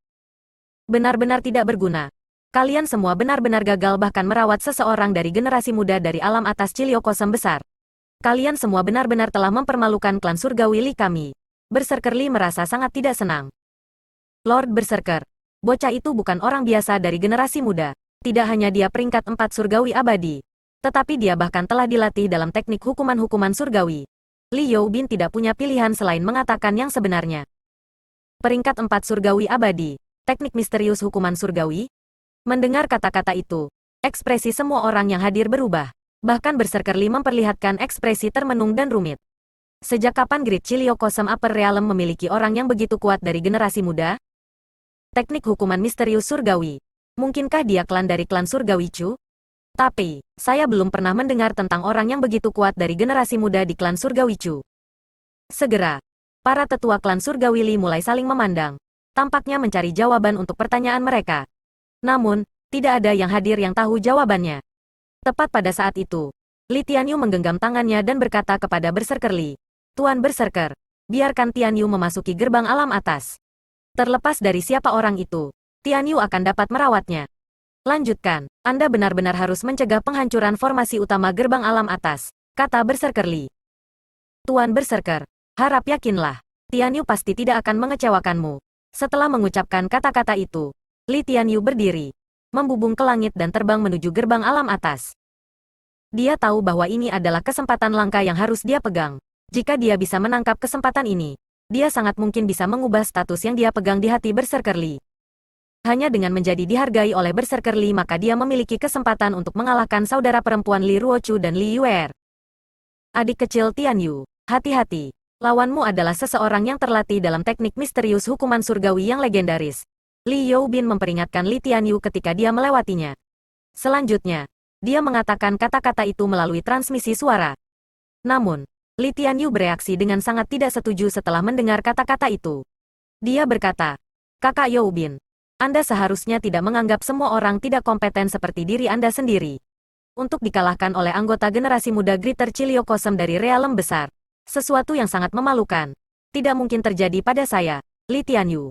Benar-benar tidak berguna. Kalian semua benar-benar gagal bahkan merawat seseorang dari generasi muda dari alam atas Cilio Kosem Besar. Kalian semua benar-benar telah mempermalukan klan Surgawi Li kami. Berserker Li merasa sangat tidak senang. Lord Berserker, bocah itu bukan orang biasa dari generasi muda. Tidak hanya dia peringkat 4 Surgawi abadi, tetapi dia bahkan telah dilatih dalam teknik hukuman-hukuman Surgawi. Li Youbin tidak punya pilihan selain mengatakan yang sebenarnya. Peringkat 4 Surgawi abadi, teknik misterius hukuman Surgawi. Mendengar kata-kata itu, ekspresi semua orang yang hadir berubah. Bahkan Berserker Li memperlihatkan ekspresi termenung dan rumit. Sejak kapan Great Cilio Kosem Upper Realm memiliki orang yang begitu kuat dari generasi muda? Teknik hukuman misterius Surgawi. Mungkinkah dia klan dari klan Surgawi Chu? Tapi, saya belum pernah mendengar tentang orang yang begitu kuat dari generasi muda di klan Surgawi Chu. Segera, para tetua klan Surgawi Li mulai saling memandang. Tampaknya mencari jawaban untuk pertanyaan mereka. Namun, tidak ada yang hadir yang tahu jawabannya. Tepat pada saat itu, Li Tianyu menggenggam tangannya dan berkata kepada Berserker Li, Tuan Berserker, biarkan Tianyu memasuki gerbang alam atas. Terlepas dari siapa orang itu, Tianyu akan dapat merawatnya. Lanjutkan, Anda benar-benar harus mencegah penghancuran formasi utama gerbang alam atas, kata Berserker Li. Tuan Berserker, harap yakinlah, Tianyu pasti tidak akan mengecewakanmu. Setelah mengucapkan kata-kata itu, Li Tianyu berdiri, membubung ke langit dan terbang menuju gerbang alam atas. Dia tahu bahwa ini adalah kesempatan langka yang harus dia pegang. Jika dia bisa menangkap kesempatan ini, dia sangat mungkin bisa mengubah status yang dia pegang di hati Berserker Li. Hanya dengan menjadi dihargai oleh Berserker Li maka dia memiliki kesempatan untuk mengalahkan saudara perempuan Li Ruochu dan Li Yuer. Adik kecil Tian Yu, hati-hati. Lawanmu adalah seseorang yang terlatih dalam teknik misterius hukuman surgawi yang legendaris. Li Youbin memperingatkan Li Tian Yu ketika dia melewatinya. Selanjutnya, dia mengatakan kata-kata itu melalui transmisi suara. Namun, Li Tian Yu bereaksi dengan sangat tidak setuju setelah mendengar kata-kata itu. Dia berkata, "Kakak Youbin, Anda seharusnya tidak menganggap semua orang tidak kompeten seperti diri Anda sendiri. Untuk dikalahkan oleh anggota generasi muda Greater Chilio Kosem dari realem besar. Sesuatu yang sangat memalukan. Tidak mungkin terjadi pada saya, Li Tian Yu."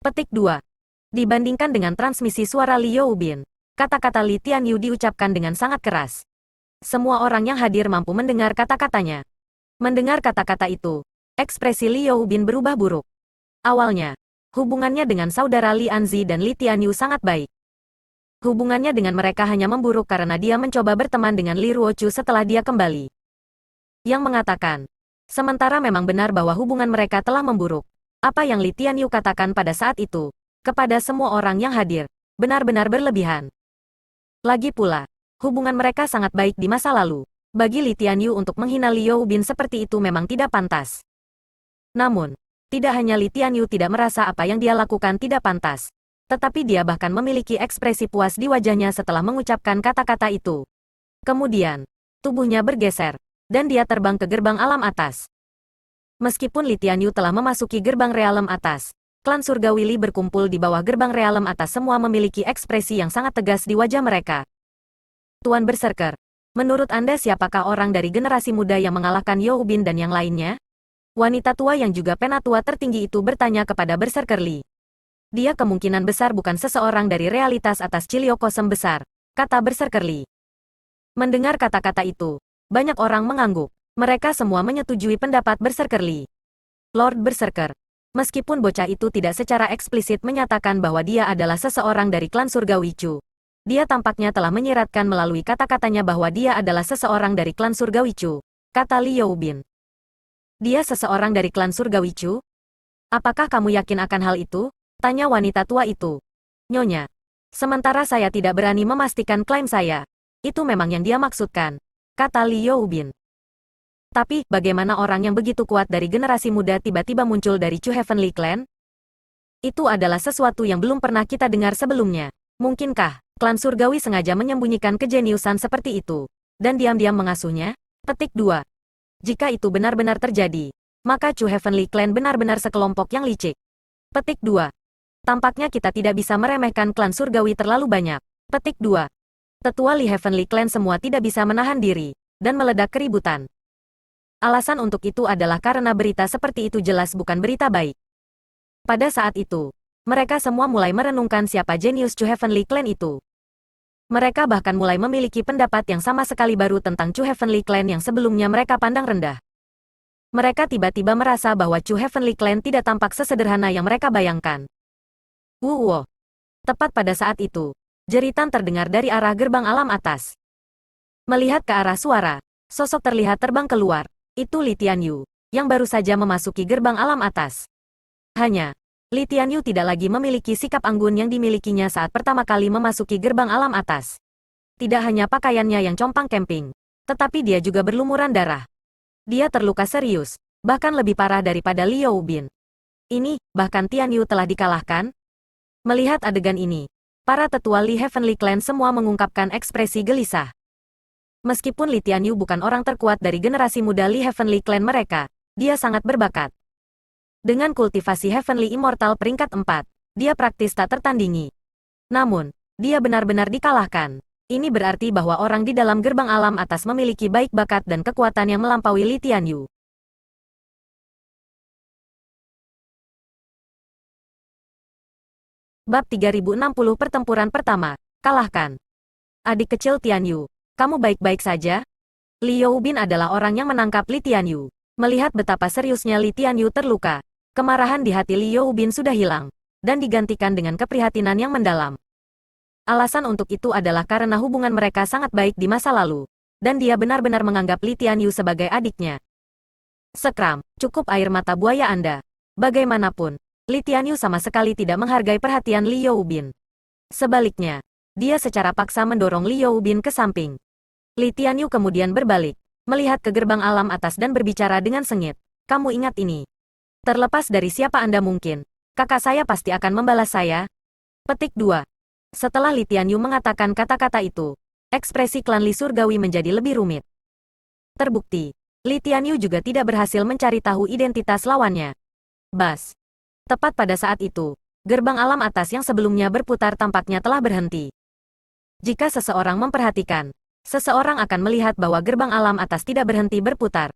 Petik 2. Dibandingkan dengan transmisi suara Li Youbin, kata-kata Li Tian Yu diucapkan dengan sangat keras. Semua orang yang hadir mampu mendengar kata-katanya. Mendengar kata-kata itu, ekspresi Li Youbin berubah buruk. Awalnya, hubungannya dengan saudara Li Anzi dan Li Tian Yu sangat baik. Hubungannya dengan mereka hanya memburuk karena dia mencoba berteman dengan Li Ruochu setelah dia kembali. Yang mengatakan, sementara memang benar bahwa hubungan mereka telah memburuk. Apa yang Li Tian Yu katakan pada saat itu, kepada semua orang yang hadir, benar-benar berlebihan. Lagi pula, hubungan mereka sangat baik di masa lalu. Bagi Li Tian Yu untuk menghina Li Youbin seperti itu memang tidak pantas. Namun, tidak hanya Li Tian Yu tidak merasa apa yang dia lakukan tidak pantas, tetapi dia bahkan memiliki ekspresi puas di wajahnya setelah mengucapkan kata-kata itu. Kemudian, tubuhnya bergeser, dan dia terbang ke gerbang alam atas. Meskipun Li Tian Yu telah memasuki gerbang realem atas, klan surgawi Li berkumpul di bawah gerbang realem atas semua memiliki ekspresi yang sangat tegas di wajah mereka. Tuan Berserker, menurut Anda siapakah orang dari generasi muda yang mengalahkan Youbin dan yang lainnya? Wanita tua yang juga penatua tertinggi itu bertanya kepada Berserker Li. Dia kemungkinan besar bukan seseorang dari realitas atas Chilio Kosem besar, kata Berserker Li. Mendengar kata-kata itu, banyak orang mengangguk. Mereka semua menyetujui pendapat Berserker Li. Lord Berserker, meskipun bocah itu tidak secara eksplisit menyatakan bahwa dia adalah seseorang dari klan surgawi Chu, dia tampaknya telah menyiratkan melalui kata-katanya bahwa dia adalah seseorang dari klan surgawi Chu, kata Li Youbin. Dia seseorang dari klan surgawi Chu? Apakah kamu yakin akan hal itu? Tanya wanita tua itu. Nyonya. Sementara saya tidak berani memastikan klaim saya. Itu memang yang dia maksudkan, kata Li Youbin. Tapi, bagaimana orang yang begitu kuat dari generasi muda tiba-tiba muncul dari Chu Heavenly Clan? Itu adalah sesuatu yang belum pernah kita dengar sebelumnya. Mungkinkah, klan surgawi sengaja menyembunyikan kejeniusan seperti itu, dan diam-diam mengasuhnya? Petik 2. Jika itu benar-benar terjadi, maka Chu Heavenly Clan benar-benar sekelompok yang licik. Petik 2. Tampaknya kita tidak bisa meremehkan klan surgawi terlalu banyak. Petik 2. Tetua Li Heavenly Clan semua tidak bisa menahan diri, dan meledak keributan. Alasan untuk itu adalah karena berita seperti itu jelas bukan berita baik. Pada saat itu, mereka semua mulai merenungkan siapa jenius Chu Heavenly Clan itu. Mereka bahkan mulai memiliki pendapat yang sama sekali baru tentang Chu Heavenly Clan yang sebelumnya mereka pandang rendah. Mereka tiba-tiba merasa bahwa Chu Heavenly Clan tidak tampak sesederhana yang mereka bayangkan. Wuwo. Tepat pada saat itu, jeritan terdengar dari arah gerbang alam atas. Melihat ke arah suara, sosok terlihat terbang keluar. Itu Li Tian Yu, yang baru saja memasuki gerbang alam atas. Hanya, Li Tian Yu tidak lagi memiliki sikap anggun yang dimilikinya saat pertama kali memasuki gerbang alam atas. Tidak hanya pakaiannya yang compang camping, tetapi dia juga berlumuran darah. Dia terluka serius, bahkan lebih parah daripada Li Youbin. Ini, bahkan Tian Yu telah dikalahkan? Melihat adegan ini, para tetua Li Heavenly Clan semua mengungkapkan ekspresi gelisah. Meskipun Li Tian Yu bukan orang terkuat dari generasi muda Li Heavenly Clan mereka, dia sangat berbakat. Dengan kultivasi Heavenly Immortal peringkat 4, dia praktis tak tertandingi. Namun, dia benar-benar dikalahkan. Ini berarti bahwa orang di dalam gerbang alam atas memiliki baik bakat dan kekuatan yang melampaui Li Tian Yu. Bab 3060 Pertempuran Pertama, Kalahkan. Adik kecil Tian Yu, kamu baik-baik saja? Li Youbin adalah orang yang menangkap Li Tian Yu. Melihat betapa seriusnya Li Tian Yu terluka, kemarahan di hati Li Youbin sudah hilang, dan digantikan dengan keprihatinan yang mendalam. Alasan untuk itu adalah karena hubungan mereka sangat baik di masa lalu, dan dia benar-benar menganggap Li Tian Yu sebagai adiknya. Sekram, cukup air mata buaya Anda. Bagaimanapun, Li Tianyu sama sekali tidak menghargai perhatian Li Youbin. Sebaliknya, dia secara paksa mendorong Li Youbin ke samping. Li Tianyu kemudian berbalik, melihat ke gerbang alam atas dan berbicara dengan sengit. Kamu ingat ini. Terlepas dari siapa Anda mungkin, kakak saya pasti akan membalas saya. Petik 2. Setelah Li Tianyu mengatakan kata-kata itu, ekspresi klan Li Surgawi menjadi lebih rumit. Terbukti, Li Tianyu juga tidak berhasil mencari tahu identitas lawannya. Bas. Tepat pada saat itu, gerbang alam atas yang sebelumnya berputar tampaknya telah berhenti. Jika seseorang memperhatikan, seseorang akan melihat bahwa gerbang alam atas tidak berhenti berputar.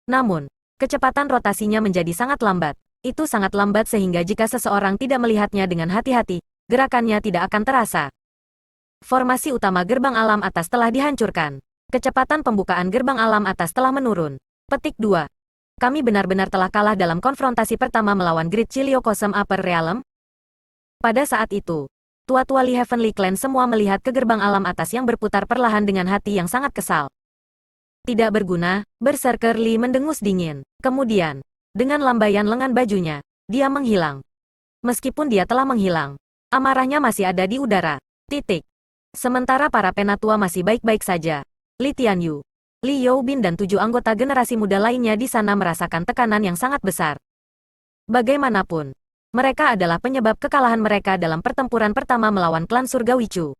Namun, kecepatan rotasinya menjadi sangat lambat. Itu sangat lambat sehingga jika seseorang tidak melihatnya dengan hati-hati, gerakannya tidak akan terasa. Formasi utama gerbang alam atas telah dihancurkan. Kecepatan pembukaan gerbang alam atas telah menurun. Petik 2. Kami benar-benar telah kalah dalam konfrontasi pertama melawan Great Chilio Cosm Upper Realm. Pada saat itu, tua-tua Li Heavenly Clan semua melihat ke gerbang alam atas yang berputar perlahan dengan hati yang sangat kesal. Tidak berguna, Berserker Li mendengus dingin. Kemudian, dengan lambaian lengan bajunya, dia menghilang. Meskipun dia telah menghilang, amarahnya masih ada di udara. Titik. Sementara para penatua masih baik-baik saja, Li Tianyu, Li Youbin dan 7 anggota generasi muda lainnya di sana merasakan tekanan yang sangat besar. Bagaimanapun, mereka adalah penyebab kekalahan mereka dalam pertempuran pertama melawan klan Surgawi Chu.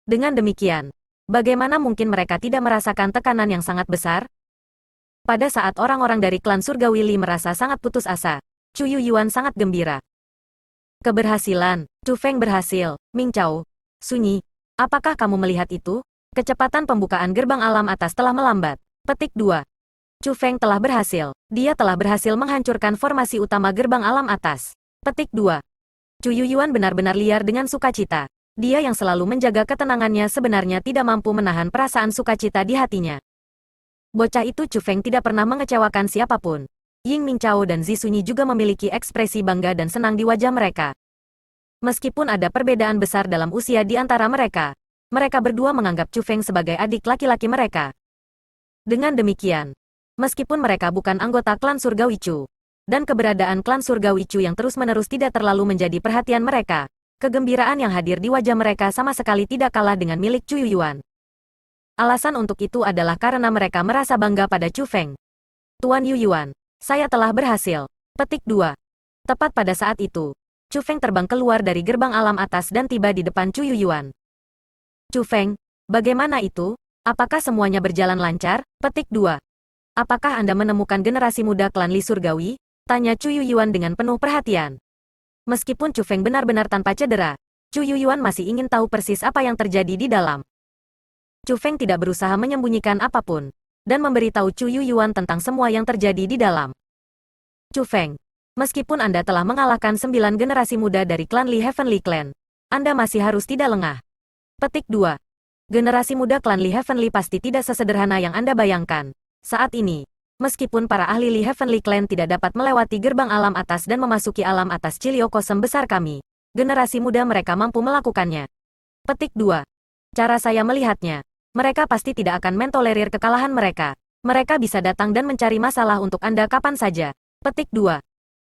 Dengan demikian, bagaimana mungkin mereka tidak merasakan tekanan yang sangat besar? Pada saat orang-orang dari klan Surgawi Li merasa sangat putus asa, Chu Yuyuan sangat gembira. Keberhasilan, Chu Feng berhasil, Ming Chao, Sunyi, apakah kamu melihat itu? Kecepatan pembukaan gerbang alam atas telah melambat. Petik 2. Chu Feng telah berhasil. Dia telah berhasil menghancurkan formasi utama gerbang alam atas. Petik 2. Chu Yuyuan benar-benar liar dengan sukacita. Dia yang selalu menjaga ketenangannya sebenarnya tidak mampu menahan perasaan sukacita di hatinya. Bocah itu Chu Feng tidak pernah mengecewakan siapapun. Ying Ming Chao dan Zi Sunyi juga memiliki ekspresi bangga dan senang di wajah mereka. Meskipun ada perbedaan besar dalam usia di antara mereka, mereka berdua menganggap Chu Feng sebagai adik laki-laki mereka. Dengan demikian, meskipun mereka bukan anggota klan Surgawi Chu, dan keberadaan klan Surgawi Chu yang terus-menerus tidak terlalu menjadi perhatian mereka, kegembiraan yang hadir di wajah mereka sama sekali tidak kalah dengan milik Chu Yuyuan. Alasan untuk itu adalah karena mereka merasa bangga pada Chu Feng. Tuan Yuyuan, saya telah berhasil. Petik 2. Tepat pada saat itu, Chu Feng terbang keluar dari gerbang alam atas dan tiba di depan Chu Yuyuan. Chu Feng, bagaimana itu? Apakah semuanya berjalan lancar? Petik 2. Apakah Anda menemukan generasi muda klan Li Surgawi? Tanya Chu Yuyuan dengan penuh perhatian. Meskipun Chu Feng benar-benar tanpa cedera, Chu Yuyuan masih ingin tahu persis apa yang terjadi di dalam. Chu Feng tidak berusaha menyembunyikan apapun, dan memberitahu Chu Yuyuan tentang semua yang terjadi di dalam. Chu Feng, meskipun Anda telah mengalahkan 9 generasi muda dari klan Li Heavenly Clan, Anda masih harus tidak lengah. Petik 2. Generasi muda klan Li Heavenly pasti tidak sesederhana yang Anda bayangkan. Saat ini, meskipun para ahli Li Heavenly Clan tidak dapat melewati gerbang alam atas dan memasuki alam atas Chilio Cosm besar kami, generasi muda mereka mampu melakukannya. Petik 2. Cara saya melihatnya, mereka pasti tidak akan mentolerir kekalahan mereka. Mereka bisa datang dan mencari masalah untuk Anda kapan saja. Petik 2.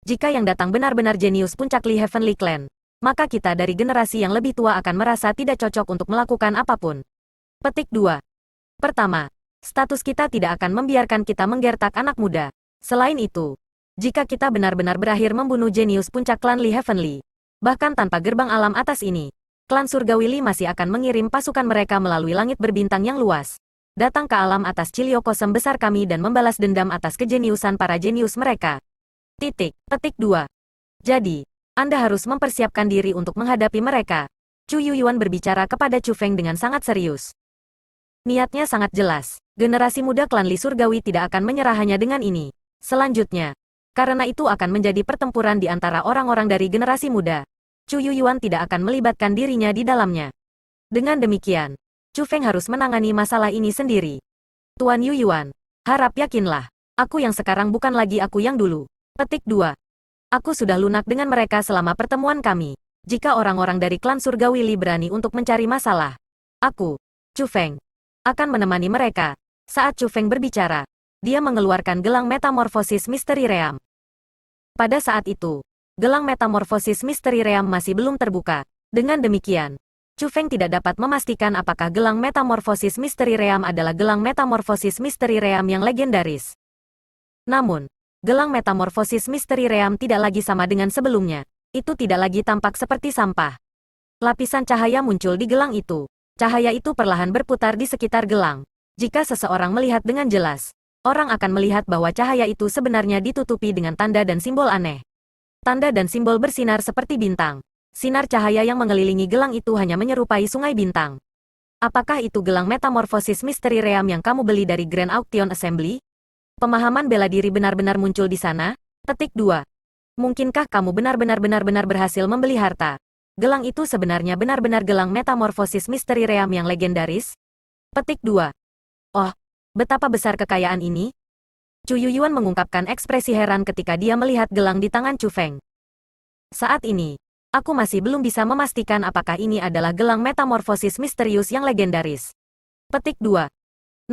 Jika yang datang benar-benar jenius puncak Li Heavenly Clan, maka kita dari generasi yang lebih tua akan merasa tidak cocok untuk melakukan apapun. Petik 2. Pertama, status kita tidak akan membiarkan kita menggertak anak muda. Selain itu, jika kita benar-benar berakhir membunuh jenius puncak klan Li Heavenly, bahkan tanpa gerbang alam atas ini, klan Surgawi Li masih akan mengirim pasukan mereka melalui langit berbintang yang luas, datang ke alam atas Chilio Cosm besar kami dan membalas dendam atas kejeniusan para jenius mereka. Titik. Petik 2. Jadi, Anda harus mempersiapkan diri untuk menghadapi mereka. Chu Yuyuan berbicara kepada Chu Feng dengan sangat serius. Niatnya sangat jelas. Generasi muda klan Li Surgawi tidak akan menyerah hanya dengan ini. Selanjutnya, karena itu akan menjadi pertempuran di antara orang-orang dari generasi muda, Chu Yuyuan tidak akan melibatkan dirinya di dalamnya. Dengan demikian, Chu Feng harus menangani masalah ini sendiri. Tuan Yuyuan, harap yakinlah, aku yang sekarang bukan lagi aku yang dulu. Petik 2. Aku sudah lunak dengan mereka selama pertemuan kami. Jika orang-orang dari klan Surgawi Li berani untuk mencari masalah, aku, Chu Feng, akan menemani mereka. Saat Chu Feng berbicara, dia mengeluarkan gelang metamorfosis misteri Ream. Pada saat itu, gelang metamorfosis misteri Ream masih belum terbuka. Dengan demikian, Chu Feng tidak dapat memastikan apakah gelang metamorfosis misteri Ream adalah gelang metamorfosis misteri Ream yang legendaris. Namun, gelang metamorfosis misteri Ream tidak lagi sama dengan sebelumnya. Itu tidak lagi tampak seperti sampah. Lapisan cahaya muncul di gelang itu. Cahaya itu perlahan berputar di sekitar gelang. Jika seseorang melihat dengan jelas, orang akan melihat bahwa cahaya itu sebenarnya ditutupi dengan tanda dan simbol aneh. Tanda dan simbol bersinar seperti bintang. Sinar cahaya yang mengelilingi gelang itu hanya menyerupai sungai bintang. Apakah itu gelang metamorfosis misteri Ream yang kamu beli dari Grand Auction Assembly? Pemahaman bela diri benar-benar muncul di sana. Petik 2. Mungkinkah kamu benar-benar berhasil membeli harta? Gelang itu sebenarnya benar-benar gelang metamorfosis misteri Ream yang legendaris? Petik 2. Oh, betapa besar kekayaan ini? Chu Yuyuan mengungkapkan ekspresi heran ketika dia melihat gelang di tangan Chu Feng. Saat ini, aku masih belum bisa memastikan apakah ini adalah gelang metamorfosis misterius yang legendaris. Petik 2.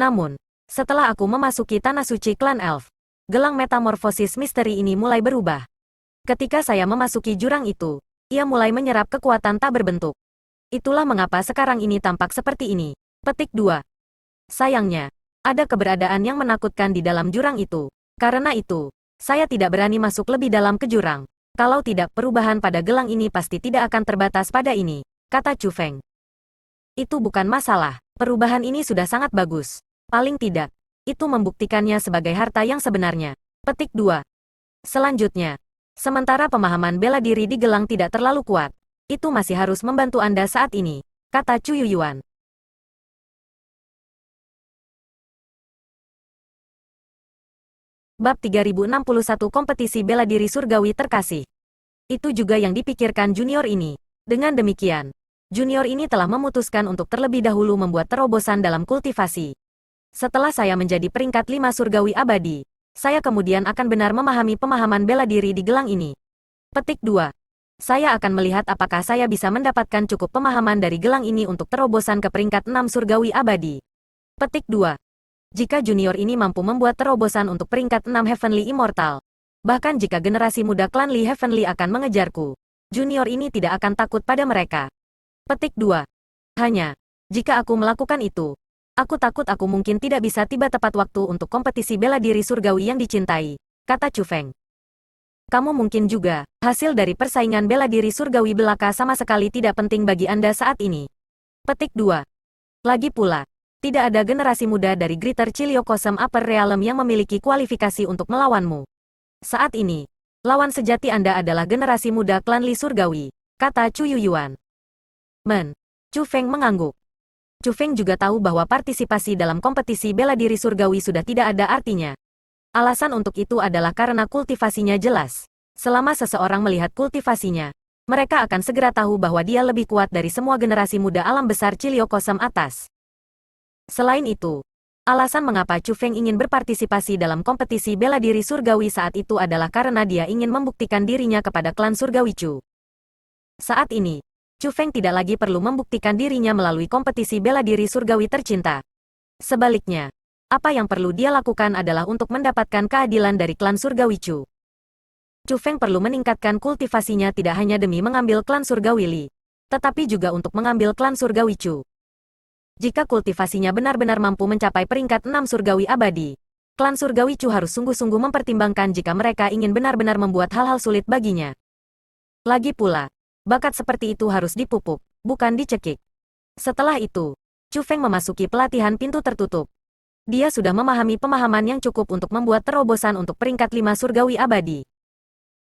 Namun, setelah aku memasuki tanah suci klan Elf, gelang metamorfosis misteri ini mulai berubah. Ketika saya memasuki jurang itu, ia mulai menyerap kekuatan tak berbentuk. Itulah mengapa sekarang ini tampak seperti ini. Petik 2. Sayangnya, ada keberadaan yang menakutkan di dalam jurang itu. Karena itu, saya tidak berani masuk lebih dalam ke jurang. Kalau tidak, perubahan pada gelang ini pasti tidak akan terbatas pada ini, kata Chu Feng. Itu bukan masalah, perubahan ini sudah sangat bagus. Paling tidak, itu membuktikannya sebagai harta yang sebenarnya. Petik 2. Selanjutnya, sementara pemahaman bela diri di gelang tidak terlalu kuat, itu masih harus membantu Anda saat ini, kata Chu Yuyuan. Bab 3061 Kompetisi Bela Diri Surgawi Terkasih. Itu juga yang dipikirkan junior ini. Dengan demikian, junior ini telah memutuskan untuk terlebih dahulu membuat terobosan dalam kultivasi. Setelah saya menjadi peringkat 5 surgawi abadi, saya kemudian akan benar memahami pemahaman bela diri di gelang ini. Petik 2. Saya akan melihat apakah saya bisa mendapatkan cukup pemahaman dari gelang ini untuk terobosan ke peringkat 6 surgawi abadi. Petik 2. Jika junior ini mampu membuat terobosan untuk peringkat 6 Heavenly Immortal, bahkan jika generasi muda klan Li Heavenly akan mengejarku, junior ini tidak akan takut pada mereka. Petik 2. Hanya, jika aku melakukan itu, aku takut aku mungkin tidak bisa tiba tepat waktu untuk kompetisi bela diri surgawi yang dicintai, kata Chu Feng. Kamu mungkin juga, hasil dari persaingan bela diri surgawi belaka sama sekali tidak penting bagi Anda saat ini. Petik 2. Lagi pula, tidak ada generasi muda dari Greater Chiliocosm Upper Realm yang memiliki kualifikasi untuk melawanmu. Saat ini, lawan sejati Anda adalah generasi muda klan Li Surgawi, kata Chu Yuyuan. Chu Feng mengangguk. Chu Feng juga tahu bahwa partisipasi dalam kompetisi bela diri surgawi sudah tidak ada artinya. Alasan untuk itu adalah karena kultivasinya jelas. Selama seseorang melihat kultivasinya, mereka akan segera tahu bahwa dia lebih kuat dari semua generasi muda alam besar Chiliocosm atas. Selain itu, alasan mengapa Chu Feng ingin berpartisipasi dalam kompetisi bela diri surgawi saat itu adalah karena dia ingin membuktikan dirinya kepada klan surgawi Chu. Saat ini, Chu Feng tidak lagi perlu membuktikan dirinya melalui kompetisi bela diri surgawi tercinta. Sebaliknya, apa yang perlu dia lakukan adalah untuk mendapatkan keadilan dari klan surgawi Chu. Chu Feng perlu meningkatkan kultivasinya tidak hanya demi mengambil klan surgawi Li, tetapi juga untuk mengambil klan surgawi Chu. Jika kultivasinya benar-benar mampu mencapai peringkat 6 surgawi abadi, klan surgawi Chu harus sungguh-sungguh mempertimbangkan jika mereka ingin benar-benar membuat hal-hal sulit baginya. Lagi pula, bakat seperti itu harus dipupuk, bukan dicekik. Setelah itu, Chu Feng memasuki pelatihan pintu tertutup. Dia sudah memahami pemahaman yang cukup untuk membuat terobosan untuk peringkat 5 surgawi abadi.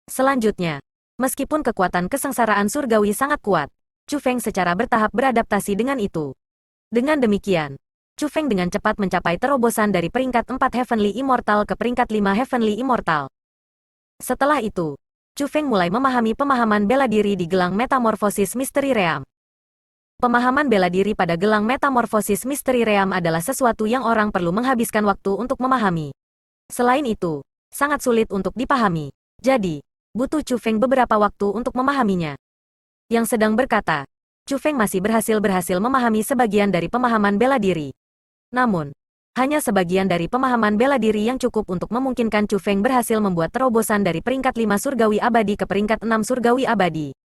Selanjutnya, meskipun kekuatan kesengsaraan surgawi sangat kuat, Chu Feng secara bertahap beradaptasi dengan itu. Dengan demikian, Chu Feng dengan cepat mencapai terobosan dari peringkat 4 Heavenly Immortal ke peringkat 5 Heavenly Immortal. Setelah itu, Chu Feng mulai memahami pemahaman bela diri di gelang metamorfosis misteri Ream. Pemahaman bela diri pada gelang metamorfosis misteri Ream adalah sesuatu yang orang perlu menghabiskan waktu untuk memahami. Selain itu, sangat sulit untuk dipahami. Jadi, butuh Chu Feng beberapa waktu untuk memahaminya. Yang sedang berkata, Chu Feng masih berhasil memahami sebagian dari pemahaman bela diri. Namun, Hanya sebagian dari pemahaman bela diri yang cukup untuk memungkinkan Chu Feng berhasil membuat terobosan dari peringkat 5 surgawi abadi ke peringkat 6 surgawi abadi.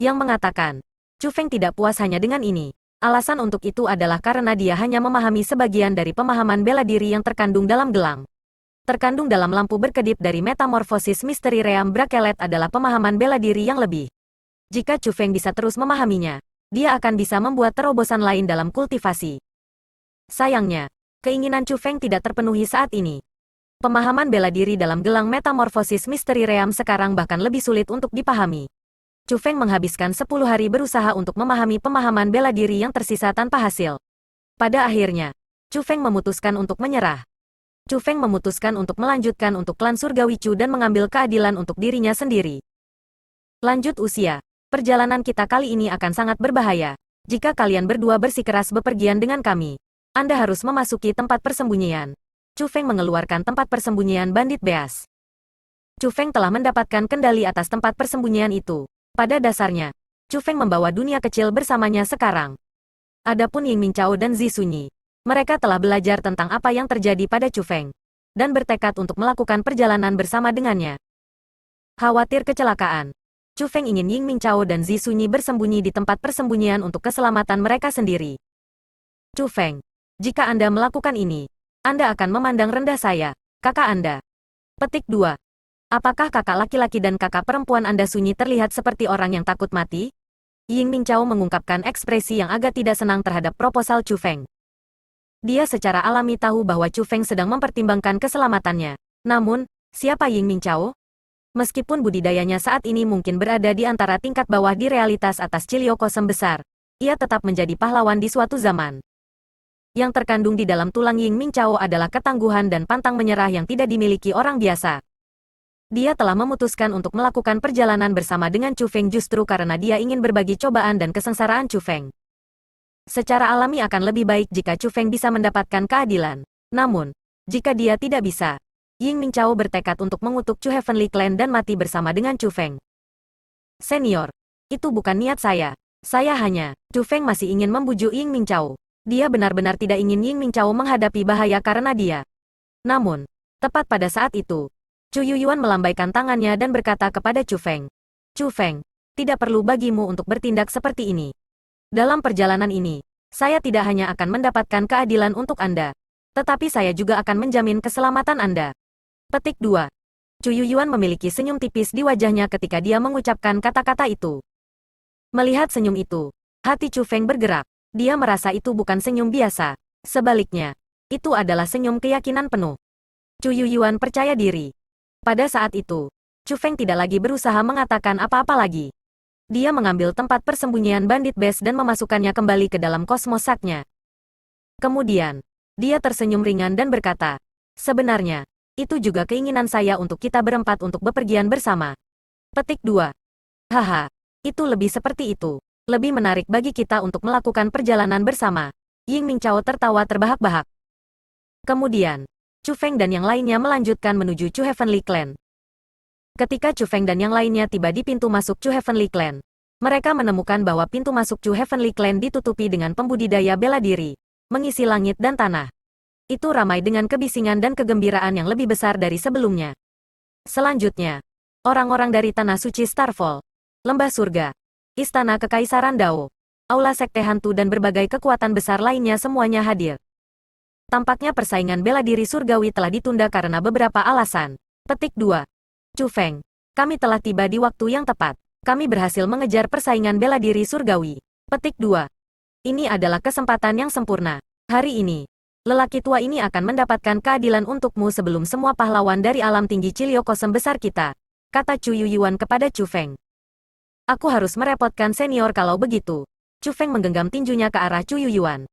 Yang mengatakan, Chu Feng tidak puas hanya dengan ini. Alasan untuk itu adalah karena dia hanya memahami sebagian dari pemahaman bela diri yang terkandung dalam gelang. Terkandung dalam lampu berkedip dari metamorfosis misteri Ream Brakelet adalah pemahaman bela diri yang lebih. Jika Chu Feng bisa terus memahaminya, dia akan bisa membuat terobosan lain dalam kultivasi. Sayangnya, keinginan Chu Feng tidak terpenuhi saat ini. Pemahaman bela diri dalam gelang metamorfosis misteri Ream sekarang bahkan lebih sulit untuk dipahami. Chu Feng menghabiskan 10 hari berusaha untuk memahami pemahaman bela diri yang tersisa tanpa hasil. Pada akhirnya, Chu Feng memutuskan untuk menyerah. Chu Feng memutuskan untuk melanjutkan untuk klan surgawi Chu dan mengambil keadilan untuk dirinya sendiri. Lanjut usia, perjalanan kita kali ini akan sangat berbahaya. Jika kalian berdua bersikeras bepergian dengan kami, Anda harus memasuki tempat persembunyian. Chu Feng mengeluarkan tempat persembunyian bandit beas. Chu Feng telah mendapatkan kendali atas tempat persembunyian itu. Pada dasarnya, Chu Feng membawa dunia kecil bersamanya sekarang. Adapun Ying Mingqiao dan Zi Sunyi, mereka telah belajar tentang apa yang terjadi pada Chu Feng, dan bertekad untuk melakukan perjalanan bersama dengannya. Khawatir kecelakaan, Chu Feng ingin Ying Mingqiao dan Zi Sunyi bersembunyi di tempat persembunyian untuk keselamatan mereka sendiri. Chu Feng, jika Anda melakukan ini, Anda akan memandang rendah saya, kakak Anda. Petik 2. Apakah kakak laki-laki dan kakak perempuan Anda Sunyi terlihat seperti orang yang takut mati? Ying Mingqiao mengungkapkan ekspresi yang agak tidak senang terhadap proposal Chu Feng. Dia secara alami tahu bahwa Chu Feng sedang mempertimbangkan keselamatannya. Namun, siapa Ying Mingqiao? Meskipun budidayanya saat ini mungkin berada di antara tingkat bawah di realitas atas Cilio Kosem besar, ia tetap menjadi pahlawan di suatu zaman. Yang terkandung di dalam tulang Ying Mingqiao adalah ketangguhan dan pantang menyerah yang tidak dimiliki orang biasa. Dia telah memutuskan untuk melakukan perjalanan bersama dengan Chu Feng justru karena dia ingin berbagi cobaan dan kesengsaraan Chu Feng. Secara alami akan lebih baik jika Chu Feng bisa mendapatkan keadilan. Namun, jika dia tidak bisa, Ying Mingqiao bertekad untuk mengutuk Chu Heavenly Clan dan mati bersama dengan Chu Feng. Senior, itu bukan niat saya. Saya hanya, Chu Feng masih ingin membujuk Ying Mingqiao. Dia benar-benar tidak ingin Ying Mingqiao menghadapi bahaya karena dia. Namun, tepat pada saat itu, Chu Yuyuan melambaikan tangannya dan berkata kepada Chu Feng, Chu Feng, tidak perlu bagimu untuk bertindak seperti ini. Dalam perjalanan ini, saya tidak hanya akan mendapatkan keadilan untuk Anda, tetapi saya juga akan menjamin keselamatan Anda. Petik 2. Chu Yuyuan memiliki senyum tipis di wajahnya ketika dia mengucapkan kata-kata itu. Melihat senyum itu, hati Chu Feng bergerak. Dia merasa itu bukan senyum biasa. Sebaliknya, itu adalah senyum keyakinan penuh. Chu Yuyuan percaya diri. Pada saat itu, Chu Feng tidak lagi berusaha mengatakan apa-apa lagi. Dia mengambil tempat persembunyian bandit base dan memasukkannya kembali ke dalam kosmos saknya. Kemudian, dia tersenyum ringan dan berkata, sebenarnya, itu juga keinginan saya untuk kita berempat untuk bepergian bersama. Petik 2. Haha, itu lebih seperti itu. Lebih menarik bagi kita untuk melakukan perjalanan bersama. Ying Mingqiao tertawa terbahak-bahak. Kemudian, Chu Feng dan yang lainnya melanjutkan menuju Chu Heavenly Clan. Ketika Chu Feng dan yang lainnya tiba di pintu masuk Chu Heavenly Clan, mereka menemukan bahwa pintu masuk Chu Heavenly Clan ditutupi dengan pembudidaya bela diri, mengisi langit dan tanah. Itu ramai dengan kebisingan dan kegembiraan yang lebih besar dari sebelumnya. Selanjutnya, orang-orang dari Tanah Suci Starfall, Lembah Surga, Istana Kekaisaran Dao, Aula Sekte Hantu dan berbagai kekuatan besar lainnya semuanya hadir. Tampaknya persaingan bela diri surgawi telah ditunda karena beberapa alasan. Petik 2. Chu Feng, kami telah tiba di waktu yang tepat. Kami berhasil mengejar persaingan bela diri surgawi. Petik 2. Ini adalah kesempatan yang sempurna. Hari ini, lelaki tua ini akan mendapatkan keadilan untukmu sebelum semua pahlawan dari alam tinggi Cilio Kosem besar kita, kata Chu Yuyuan kepada Chu Feng. Aku harus merepotkan senior kalau begitu. Chu Feng menggenggam tinjunya ke arah Chu Yuyuan.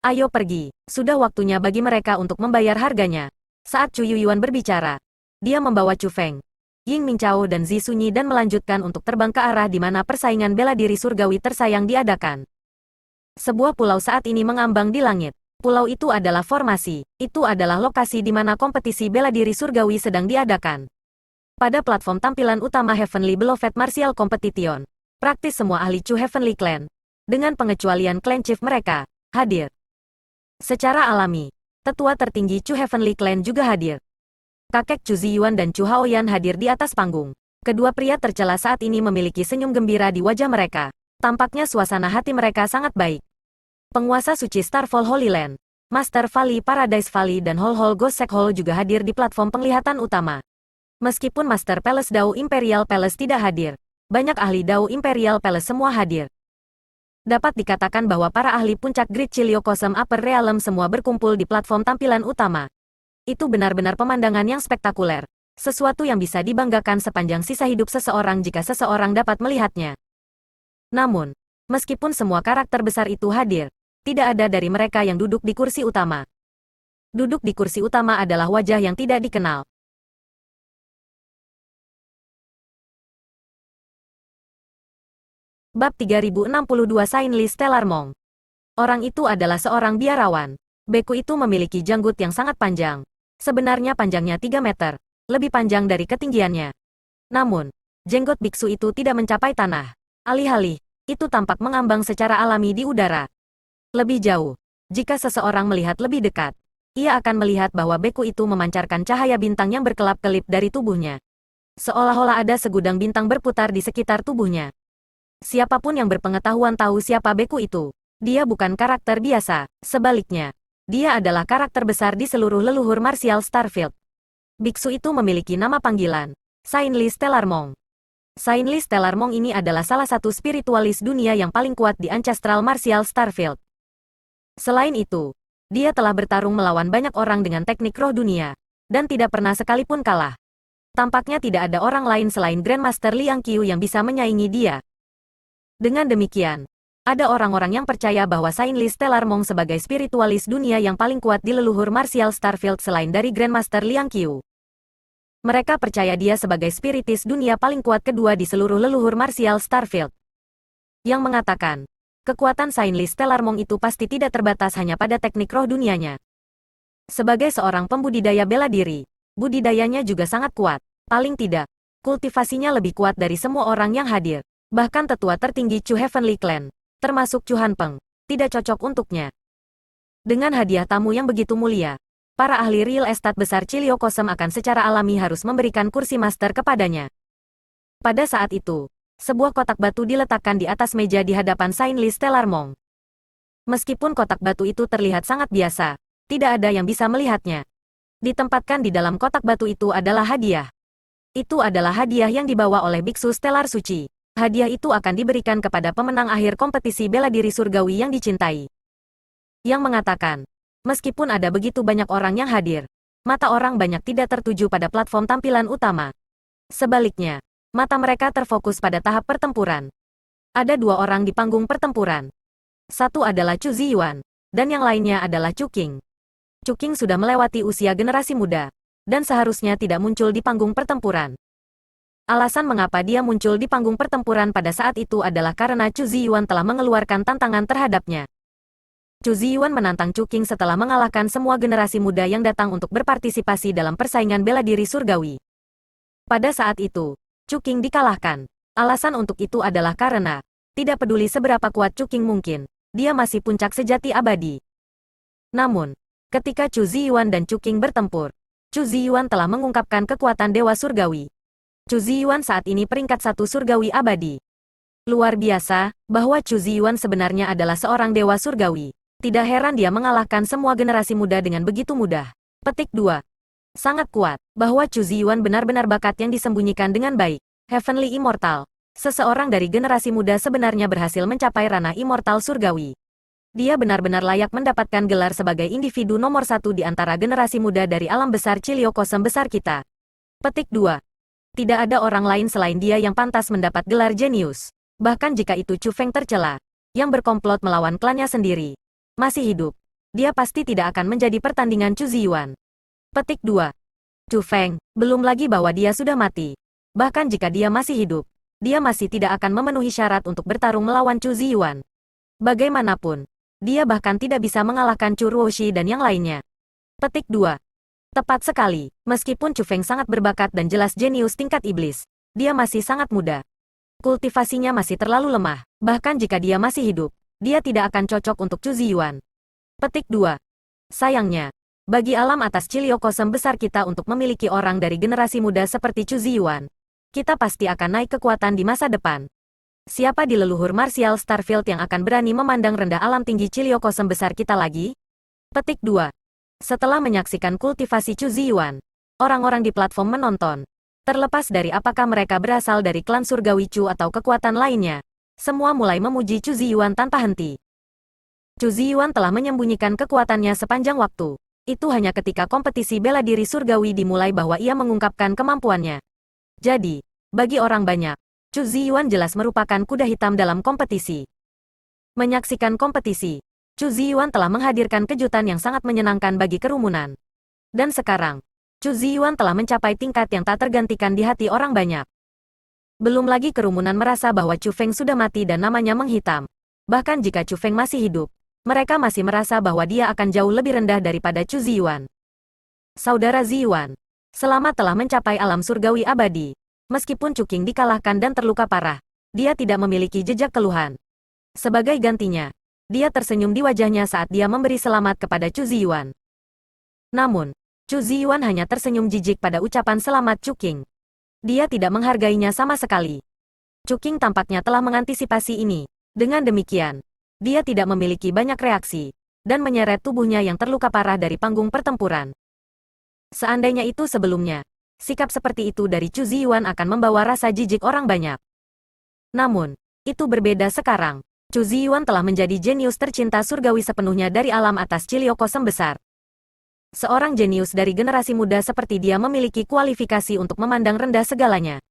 Ayo pergi, sudah waktunya bagi mereka untuk membayar harganya. Saat Chu Yuyuan berbicara, dia membawa Chu Feng, Ying Mingqiao dan Zi Sunyi dan melanjutkan untuk terbang ke arah di mana persaingan bela diri surgawi tersayang diadakan. Sebuah pulau saat ini mengambang di langit. Pulau itu adalah formasi. Itu adalah lokasi di mana kompetisi bela diri surgawi sedang diadakan. Pada platform tampilan utama Heavenly Beloved Martial Competition, praktis semua ahli Chu Heavenly Clan, dengan pengecualian clan chief mereka, hadir. Secara alami, Tetua tertinggi Chu Heavenly Clan juga hadir. Kakek Chu Ziyuan dan Chu Haoyan hadir di atas panggung. Kedua pria tercela saat ini memiliki senyum gembira di wajah mereka. Tampaknya suasana hati mereka sangat baik. Penguasa suci Starfall Holy Land, Master Valley Paradise Valley dan Hall Ghost Sect Hall juga hadir di platform penglihatan utama. Meskipun Master Palace Dao Imperial Palace tidak hadir, banyak ahli Dao Imperial Palace semua hadir. Dapat dikatakan bahwa para ahli puncak Great Chilio Cosm Upper Realm semua berkumpul di platform tampilan utama. Itu benar-benar pemandangan yang spektakuler. Sesuatu yang bisa dibanggakan sepanjang sisa hidup seseorang jika seseorang dapat melihatnya. Namun, meskipun semua karakter besar itu hadir, tidak ada dari mereka yang duduk di kursi utama. Duduk di kursi utama adalah wajah yang tidak dikenal. Bab 3062 Sainli Stellar Monk. Orang itu adalah seorang biarawan. Beku itu memiliki janggut yang sangat panjang. Sebenarnya panjangnya 3 meter, lebih panjang dari ketinggiannya. Namun, jenggot biksu itu tidak mencapai tanah. Alih-alih, itu tampak mengambang secara alami di udara. Lebih jauh, jika seseorang melihat lebih dekat, ia akan melihat bahwa beku itu memancarkan cahaya bintang yang berkelap-kelip dari tubuhnya. Seolah-olah ada segudang bintang berputar di sekitar tubuhnya. Siapapun yang berpengetahuan tahu siapa beku itu. Dia bukan karakter biasa, sebaliknya. Dia adalah karakter besar di seluruh leluhur martial Starfield. Biksu itu memiliki nama panggilan, Sainli Stellar Monk. Sainli Stellar Monk ini adalah salah satu spiritualis dunia yang paling kuat di Ancestral Martial Starfield. Selain itu, dia telah bertarung melawan banyak orang dengan teknik roh dunia, dan tidak pernah sekalipun kalah. Tampaknya tidak ada orang lain selain Grandmaster Liang Qiu yang bisa menyaingi dia. Dengan demikian, ada orang-orang yang percaya bahwa Sainli Stellar Monk sebagai spiritualis dunia yang paling kuat di leluhur martial Starfield selain dari Grandmaster Liang Qiu. Mereka percaya dia sebagai spiritis dunia paling kuat kedua di seluruh leluhur martial Starfield. Yang mengatakan, kekuatan Sainli Stellar Monk itu pasti tidak terbatas hanya pada teknik roh dunianya. Sebagai seorang pembudidaya bela diri, budidayanya juga sangat kuat. Paling tidak, kultivasinya lebih kuat dari semua orang yang hadir. Bahkan tetua tertinggi Chu Heavenly Clan, termasuk Chu Hanpeng, tidak cocok untuknya. Dengan hadiah tamu yang begitu mulia, para ahli real estate besar Chilio Cosm akan secara alami harus memberikan kursi master kepadanya. Pada saat itu, sebuah kotak batu diletakkan di atas meja di hadapan Sainli Stellar Monk. Meskipun kotak batu itu terlihat sangat biasa, tidak ada yang bisa melihatnya. Ditempatkan di dalam kotak batu itu adalah hadiah. Itu adalah hadiah yang dibawa oleh Biksu Stellar Suci. Hadiah itu akan diberikan kepada pemenang akhir kompetisi bela diri surgawi yang dicintai. Yang mengatakan, meskipun ada begitu banyak orang yang hadir, mata orang banyak tidak tertuju pada platform tampilan utama. Sebaliknya, mata mereka terfokus pada tahap pertempuran. Ada 2 orang di panggung pertempuran. Satu adalah Chu Ziyuan, dan yang lainnya adalah Chu Qing. Chu Qing sudah melewati usia generasi muda, dan seharusnya tidak muncul di panggung pertempuran. Alasan mengapa dia muncul di panggung pertempuran pada saat itu adalah karena Chu Ziyuan telah mengeluarkan tantangan terhadapnya. Chu Ziyuan menantang Chu Qing setelah mengalahkan semua generasi muda yang datang untuk berpartisipasi dalam persaingan bela diri surgawi. Pada saat itu, Chu Qing dikalahkan. Alasan untuk itu adalah karena, tidak peduli seberapa kuat Chu Qing mungkin, dia masih puncak sejati abadi. Namun, ketika Chu Ziyuan dan Chu Qing bertempur, Chu Ziyuan telah mengungkapkan kekuatan Dewa Surgawi. Chu Ziyuan saat ini peringkat 1 surgawi abadi. Luar biasa, bahwa Chu Ziyuan sebenarnya adalah seorang dewa surgawi. Tidak heran dia mengalahkan semua generasi muda dengan begitu mudah. Petik 2. Sangat kuat, bahwa Chu Ziyuan benar-benar bakat yang disembunyikan dengan baik. Heavenly Immortal. Seseorang dari generasi muda sebenarnya berhasil mencapai ranah immortal surgawi. Dia benar-benar layak mendapatkan gelar sebagai individu nomor 1 di antara generasi muda dari alam besar Chilio Cosm besar kita. Petik 2. Tidak ada orang lain selain dia yang pantas mendapat gelar jenius. Bahkan jika itu Chu Feng tercela, yang berkomplot melawan klannya sendiri, masih hidup, dia pasti tidak akan menjadi pertandingan Chu Ziyuan. Petik 2. Chu Feng, belum lagi bahwa dia sudah mati. Bahkan jika dia masih hidup, dia masih tidak akan memenuhi syarat untuk bertarung melawan Chu Ziyuan. Bagaimanapun, dia bahkan tidak bisa mengalahkan Chu Ruoshi dan yang lainnya. Petik 2. Tepat sekali, meskipun Chu Feng sangat berbakat dan jelas jenius tingkat iblis, dia masih sangat muda. Kultivasinya masih terlalu lemah, bahkan jika dia masih hidup, dia tidak akan cocok untuk Chu Ziyuan. Petik 2. Sayangnya, Bagi alam atas Cilio Kosem besar kita untuk memiliki orang dari generasi muda seperti Chu Ziyuan, kita pasti akan naik kekuatan di masa depan. Siapa di leluhur Martial Starfield yang akan berani memandang rendah alam tinggi Cilio Kosem besar kita lagi? Petik 2. Setelah menyaksikan kultivasi Chu Ziyuan, orang-orang di platform menonton. Terlepas dari apakah mereka berasal dari klan surgawi Chu atau kekuatan lainnya, semua mulai memuji Chu Ziyuan tanpa henti. Chu Ziyuan telah menyembunyikan kekuatannya sepanjang waktu. Itu hanya ketika kompetisi bela diri surgawi dimulai bahwa ia mengungkapkan kemampuannya. Jadi, bagi orang banyak, Chu Ziyuan jelas merupakan kuda hitam dalam kompetisi. Menyaksikan kompetisi, Chu Ziyuan telah menghadirkan kejutan yang sangat menyenangkan bagi kerumunan. Dan sekarang, Chu Ziyuan telah mencapai tingkat yang tak tergantikan di hati orang banyak. Belum lagi kerumunan merasa bahwa Chu Feng sudah mati dan namanya menghitam. Bahkan jika Chu Feng masih hidup, mereka masih merasa bahwa dia akan jauh lebih rendah daripada Chu Ziyuan. Saudara Ziyuan, selamat telah mencapai alam surgawi abadi. Meskipun Chu Qing dikalahkan dan terluka parah, dia tidak memiliki jejak keluhan. Sebagai gantinya, dia tersenyum di wajahnya saat dia memberi selamat kepada Chu Ziyuan. Namun, Chu Ziyuan hanya tersenyum jijik pada ucapan selamat Chu Qing. Dia tidak menghargainya sama sekali. Chu Qing tampaknya telah mengantisipasi ini. Dengan demikian, dia tidak memiliki banyak reaksi, dan menyeret tubuhnya yang terluka parah dari panggung pertempuran. Seandainya itu sebelumnya, sikap seperti itu dari Chu Ziyuan akan membawa rasa jijik orang banyak. Namun, itu berbeda sekarang. Chu Ziyuan telah menjadi jenius tercinta surgawi sepenuhnya dari alam atas Cilio Kosem besar. Seorang jenius dari generasi muda seperti dia memiliki kualifikasi untuk memandang rendah segalanya.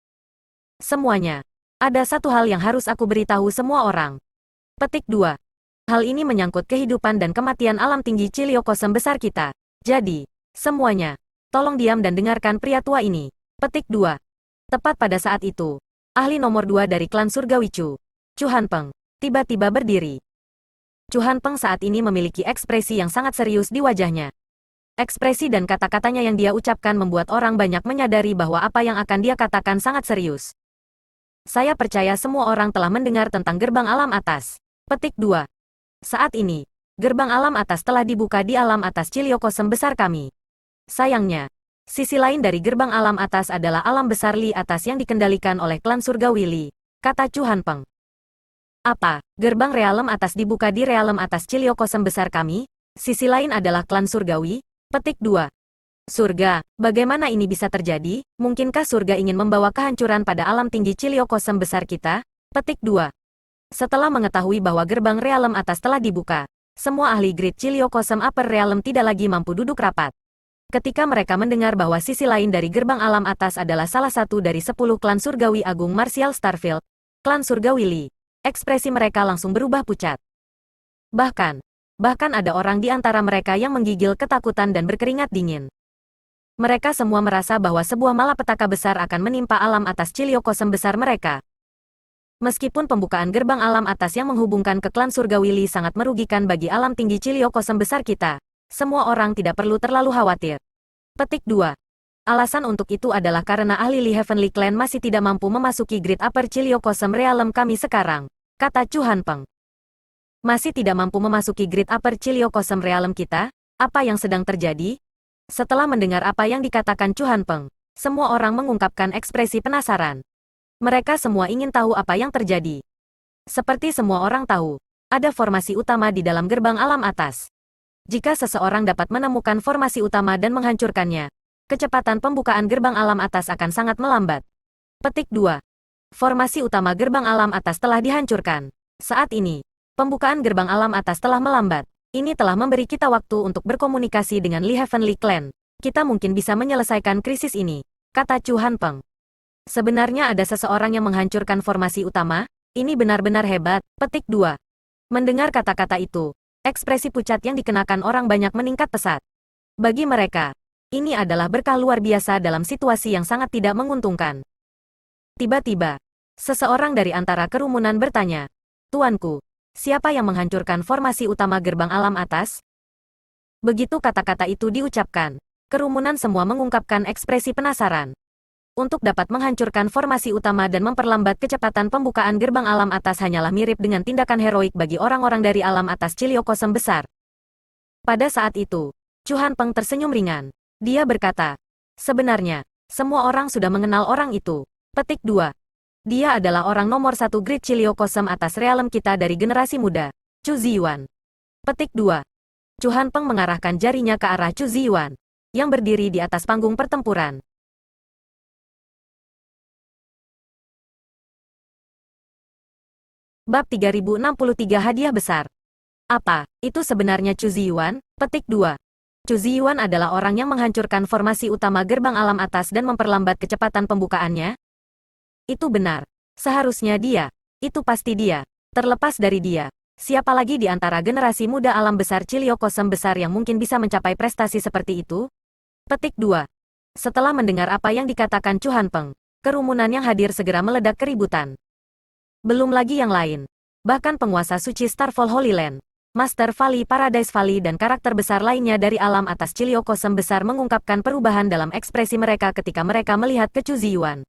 Semuanya. Ada satu hal yang harus aku beritahu semua orang. Petik 2. Hal ini menyangkut kehidupan dan kematian alam tinggi Cilio Kosem besar kita. Jadi, semuanya, tolong diam dan dengarkan pria tua ini. Petik 2. Tepat pada saat itu, ahli nomor 2 dari klan surgawi Chu, Chu Hanpeng, tiba-tiba berdiri. Chu Hanpeng saat ini memiliki ekspresi yang sangat serius di wajahnya. Ekspresi dan kata-katanya yang dia ucapkan membuat orang banyak menyadari bahwa apa yang akan dia katakan sangat serius. Saya percaya semua orang telah mendengar tentang gerbang alam atas. Petik 2. Saat ini, gerbang alam atas telah dibuka di alam atas Cilio Kosem besar kami. Sayangnya, sisi lain dari gerbang alam atas adalah alam besar Li atas yang dikendalikan oleh klan surgawi Li, kata Chu Hanpeng. Apa, gerbang realem atas dibuka di realem atas Cilio Kosem besar kami? Sisi lain adalah klan surgawi? Petik 2. Surga, bagaimana ini bisa terjadi? Mungkinkah surga ingin membawa kehancuran pada alam tinggi Cilio Kosem besar kita? Petik 2. Setelah mengetahui bahwa gerbang realem atas telah dibuka, semua ahli grid Cilio Kosem Upper Realm tidak lagi mampu duduk rapat. Ketika mereka mendengar bahwa sisi lain dari gerbang alam atas adalah salah satu dari 10 klan surgawi agung Martial Starfield, klan surgawi Li, ekspresi mereka langsung berubah pucat. Bahkan ada orang di antara mereka yang menggigil ketakutan dan berkeringat dingin. Mereka semua merasa bahwa sebuah malapetaka besar akan menimpa alam atas Cilio Kosem besar mereka. Meskipun pembukaan gerbang alam atas yang menghubungkan ke klan surgawi Li sangat merugikan bagi alam tinggi Cilio Kosem besar kita, semua orang tidak perlu terlalu khawatir. Petik 2. Alasan untuk itu adalah karena ahli Li Heavenly Clan masih tidak mampu memasuki grid upper Cilio Kosem realm kami sekarang, kata Chu Hanpeng. Masih tidak mampu memasuki grid upper Cilio Kosem realm kita? Apa yang sedang terjadi? Setelah mendengar apa yang dikatakan Chu Hanpeng, semua orang mengungkapkan ekspresi penasaran. Mereka semua ingin tahu apa yang terjadi. Seperti semua orang tahu, ada formasi utama di dalam gerbang alam atas. Jika seseorang dapat menemukan formasi utama dan menghancurkannya, kecepatan pembukaan gerbang alam atas akan sangat melambat. Petik 2. Formasi utama gerbang alam atas telah dihancurkan. Saat ini, pembukaan gerbang alam atas telah melambat. Ini telah memberi kita waktu untuk berkomunikasi dengan Li Heavenly Clan. Kita mungkin bisa menyelesaikan krisis ini, kata Chu Hanpeng. Sebenarnya ada seseorang yang menghancurkan formasi utama? Ini benar-benar hebat. Petik 2. Mendengar kata-kata itu, ekspresi pucat yang dikenakan orang banyak meningkat pesat. Bagi mereka, ini adalah berkah luar biasa dalam situasi yang sangat tidak menguntungkan. Tiba-tiba, seseorang dari antara kerumunan bertanya, "Tuanku, siapa yang menghancurkan formasi utama gerbang alam atas?" Begitu kata-kata itu diucapkan, kerumunan semua mengungkapkan ekspresi penasaran. Untuk dapat menghancurkan formasi utama dan memperlambat kecepatan pembukaan gerbang alam atas hanyalah mirip dengan tindakan heroik bagi orang-orang dari alam atas Cilio Kosem besar. Pada saat itu, Chu Hanpeng tersenyum ringan. Dia berkata, sebenarnya, semua orang sudah mengenal orang itu. Petik 2. Dia adalah orang nomor 1 Great Chilio Kosem atas realem kita dari generasi muda, Chu Ziyuan. Petik 2. Chu Hanpeng mengarahkan jarinya ke arah Chu Ziyuan, yang berdiri di atas panggung pertempuran. Bab 3063 Hadiah Besar. Apa itu sebenarnya Chu Ziyuan? Petik 2. Chu Ziyuan adalah orang yang menghancurkan formasi utama gerbang alam atas dan memperlambat kecepatan pembukaannya? Itu benar. Seharusnya dia. Itu pasti dia. Terlepas dari dia, siapa lagi di antara generasi muda alam besar Chilio Kosem besar yang mungkin bisa mencapai prestasi seperti itu? Petik 2. Setelah mendengar apa yang dikatakan Chu Hanpeng, kerumunan yang hadir segera meledak keributan. Belum lagi yang lain. Bahkan penguasa suci Starfall Holy Land, Master Valley Paradise Valley dan karakter besar lainnya dari alam atas Chilio Kosem besar mengungkapkan perubahan dalam ekspresi mereka ketika mereka melihat ke Chu Ziyuan.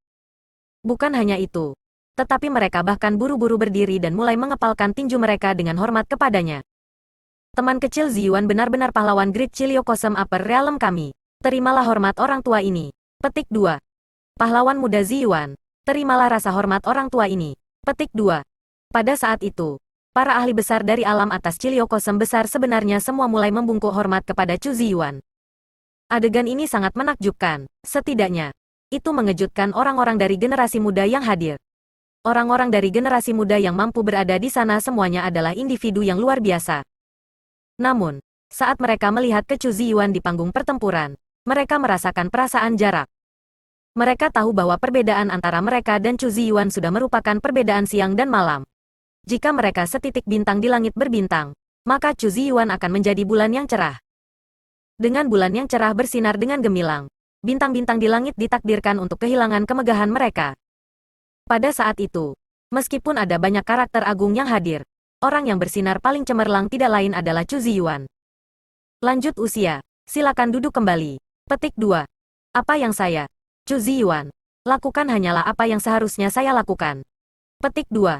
Bukan hanya itu, tetapi mereka bahkan buru-buru berdiri dan mulai mengepalkan tinju mereka dengan hormat kepadanya. Teman kecil Ziyuan benar-benar pahlawan Great Chilio Kosem Upper Realm kami. Terimalah hormat orang tua ini. Petik 2. Pahlawan muda Ziyuan, terimalah rasa hormat orang tua ini. Petik 2. Pada saat itu, para ahli besar dari alam atas Chilio Kosem besar sebenarnya semua mulai membungkuk hormat kepada Chu Ziyuan. Adegan ini sangat menakjubkan, setidaknya. Itu mengejutkan orang-orang dari generasi muda yang hadir. Orang-orang dari generasi muda yang mampu berada di sana semuanya adalah individu yang luar biasa. Namun, saat mereka melihat ke Chu Ziyuan di panggung pertempuran, mereka merasakan perasaan jarak. Mereka tahu bahwa perbedaan antara mereka dan Chu Ziyuan sudah merupakan perbedaan siang dan malam. Jika mereka setitik bintang di langit berbintang, maka Chu Ziyuan akan menjadi bulan yang cerah. Dengan bulan yang cerah bersinar dengan gemilang, bintang-bintang di langit ditakdirkan untuk kehilangan kemegahan mereka. Pada saat itu, meskipun ada banyak karakter agung yang hadir, orang yang bersinar paling cemerlang tidak lain adalah Chu Ziyuan. Lanjut usia, silakan duduk kembali. Petik 2. Apa yang saya, Chu Ziyuan, lakukan hanyalah apa yang seharusnya saya lakukan. Petik 2.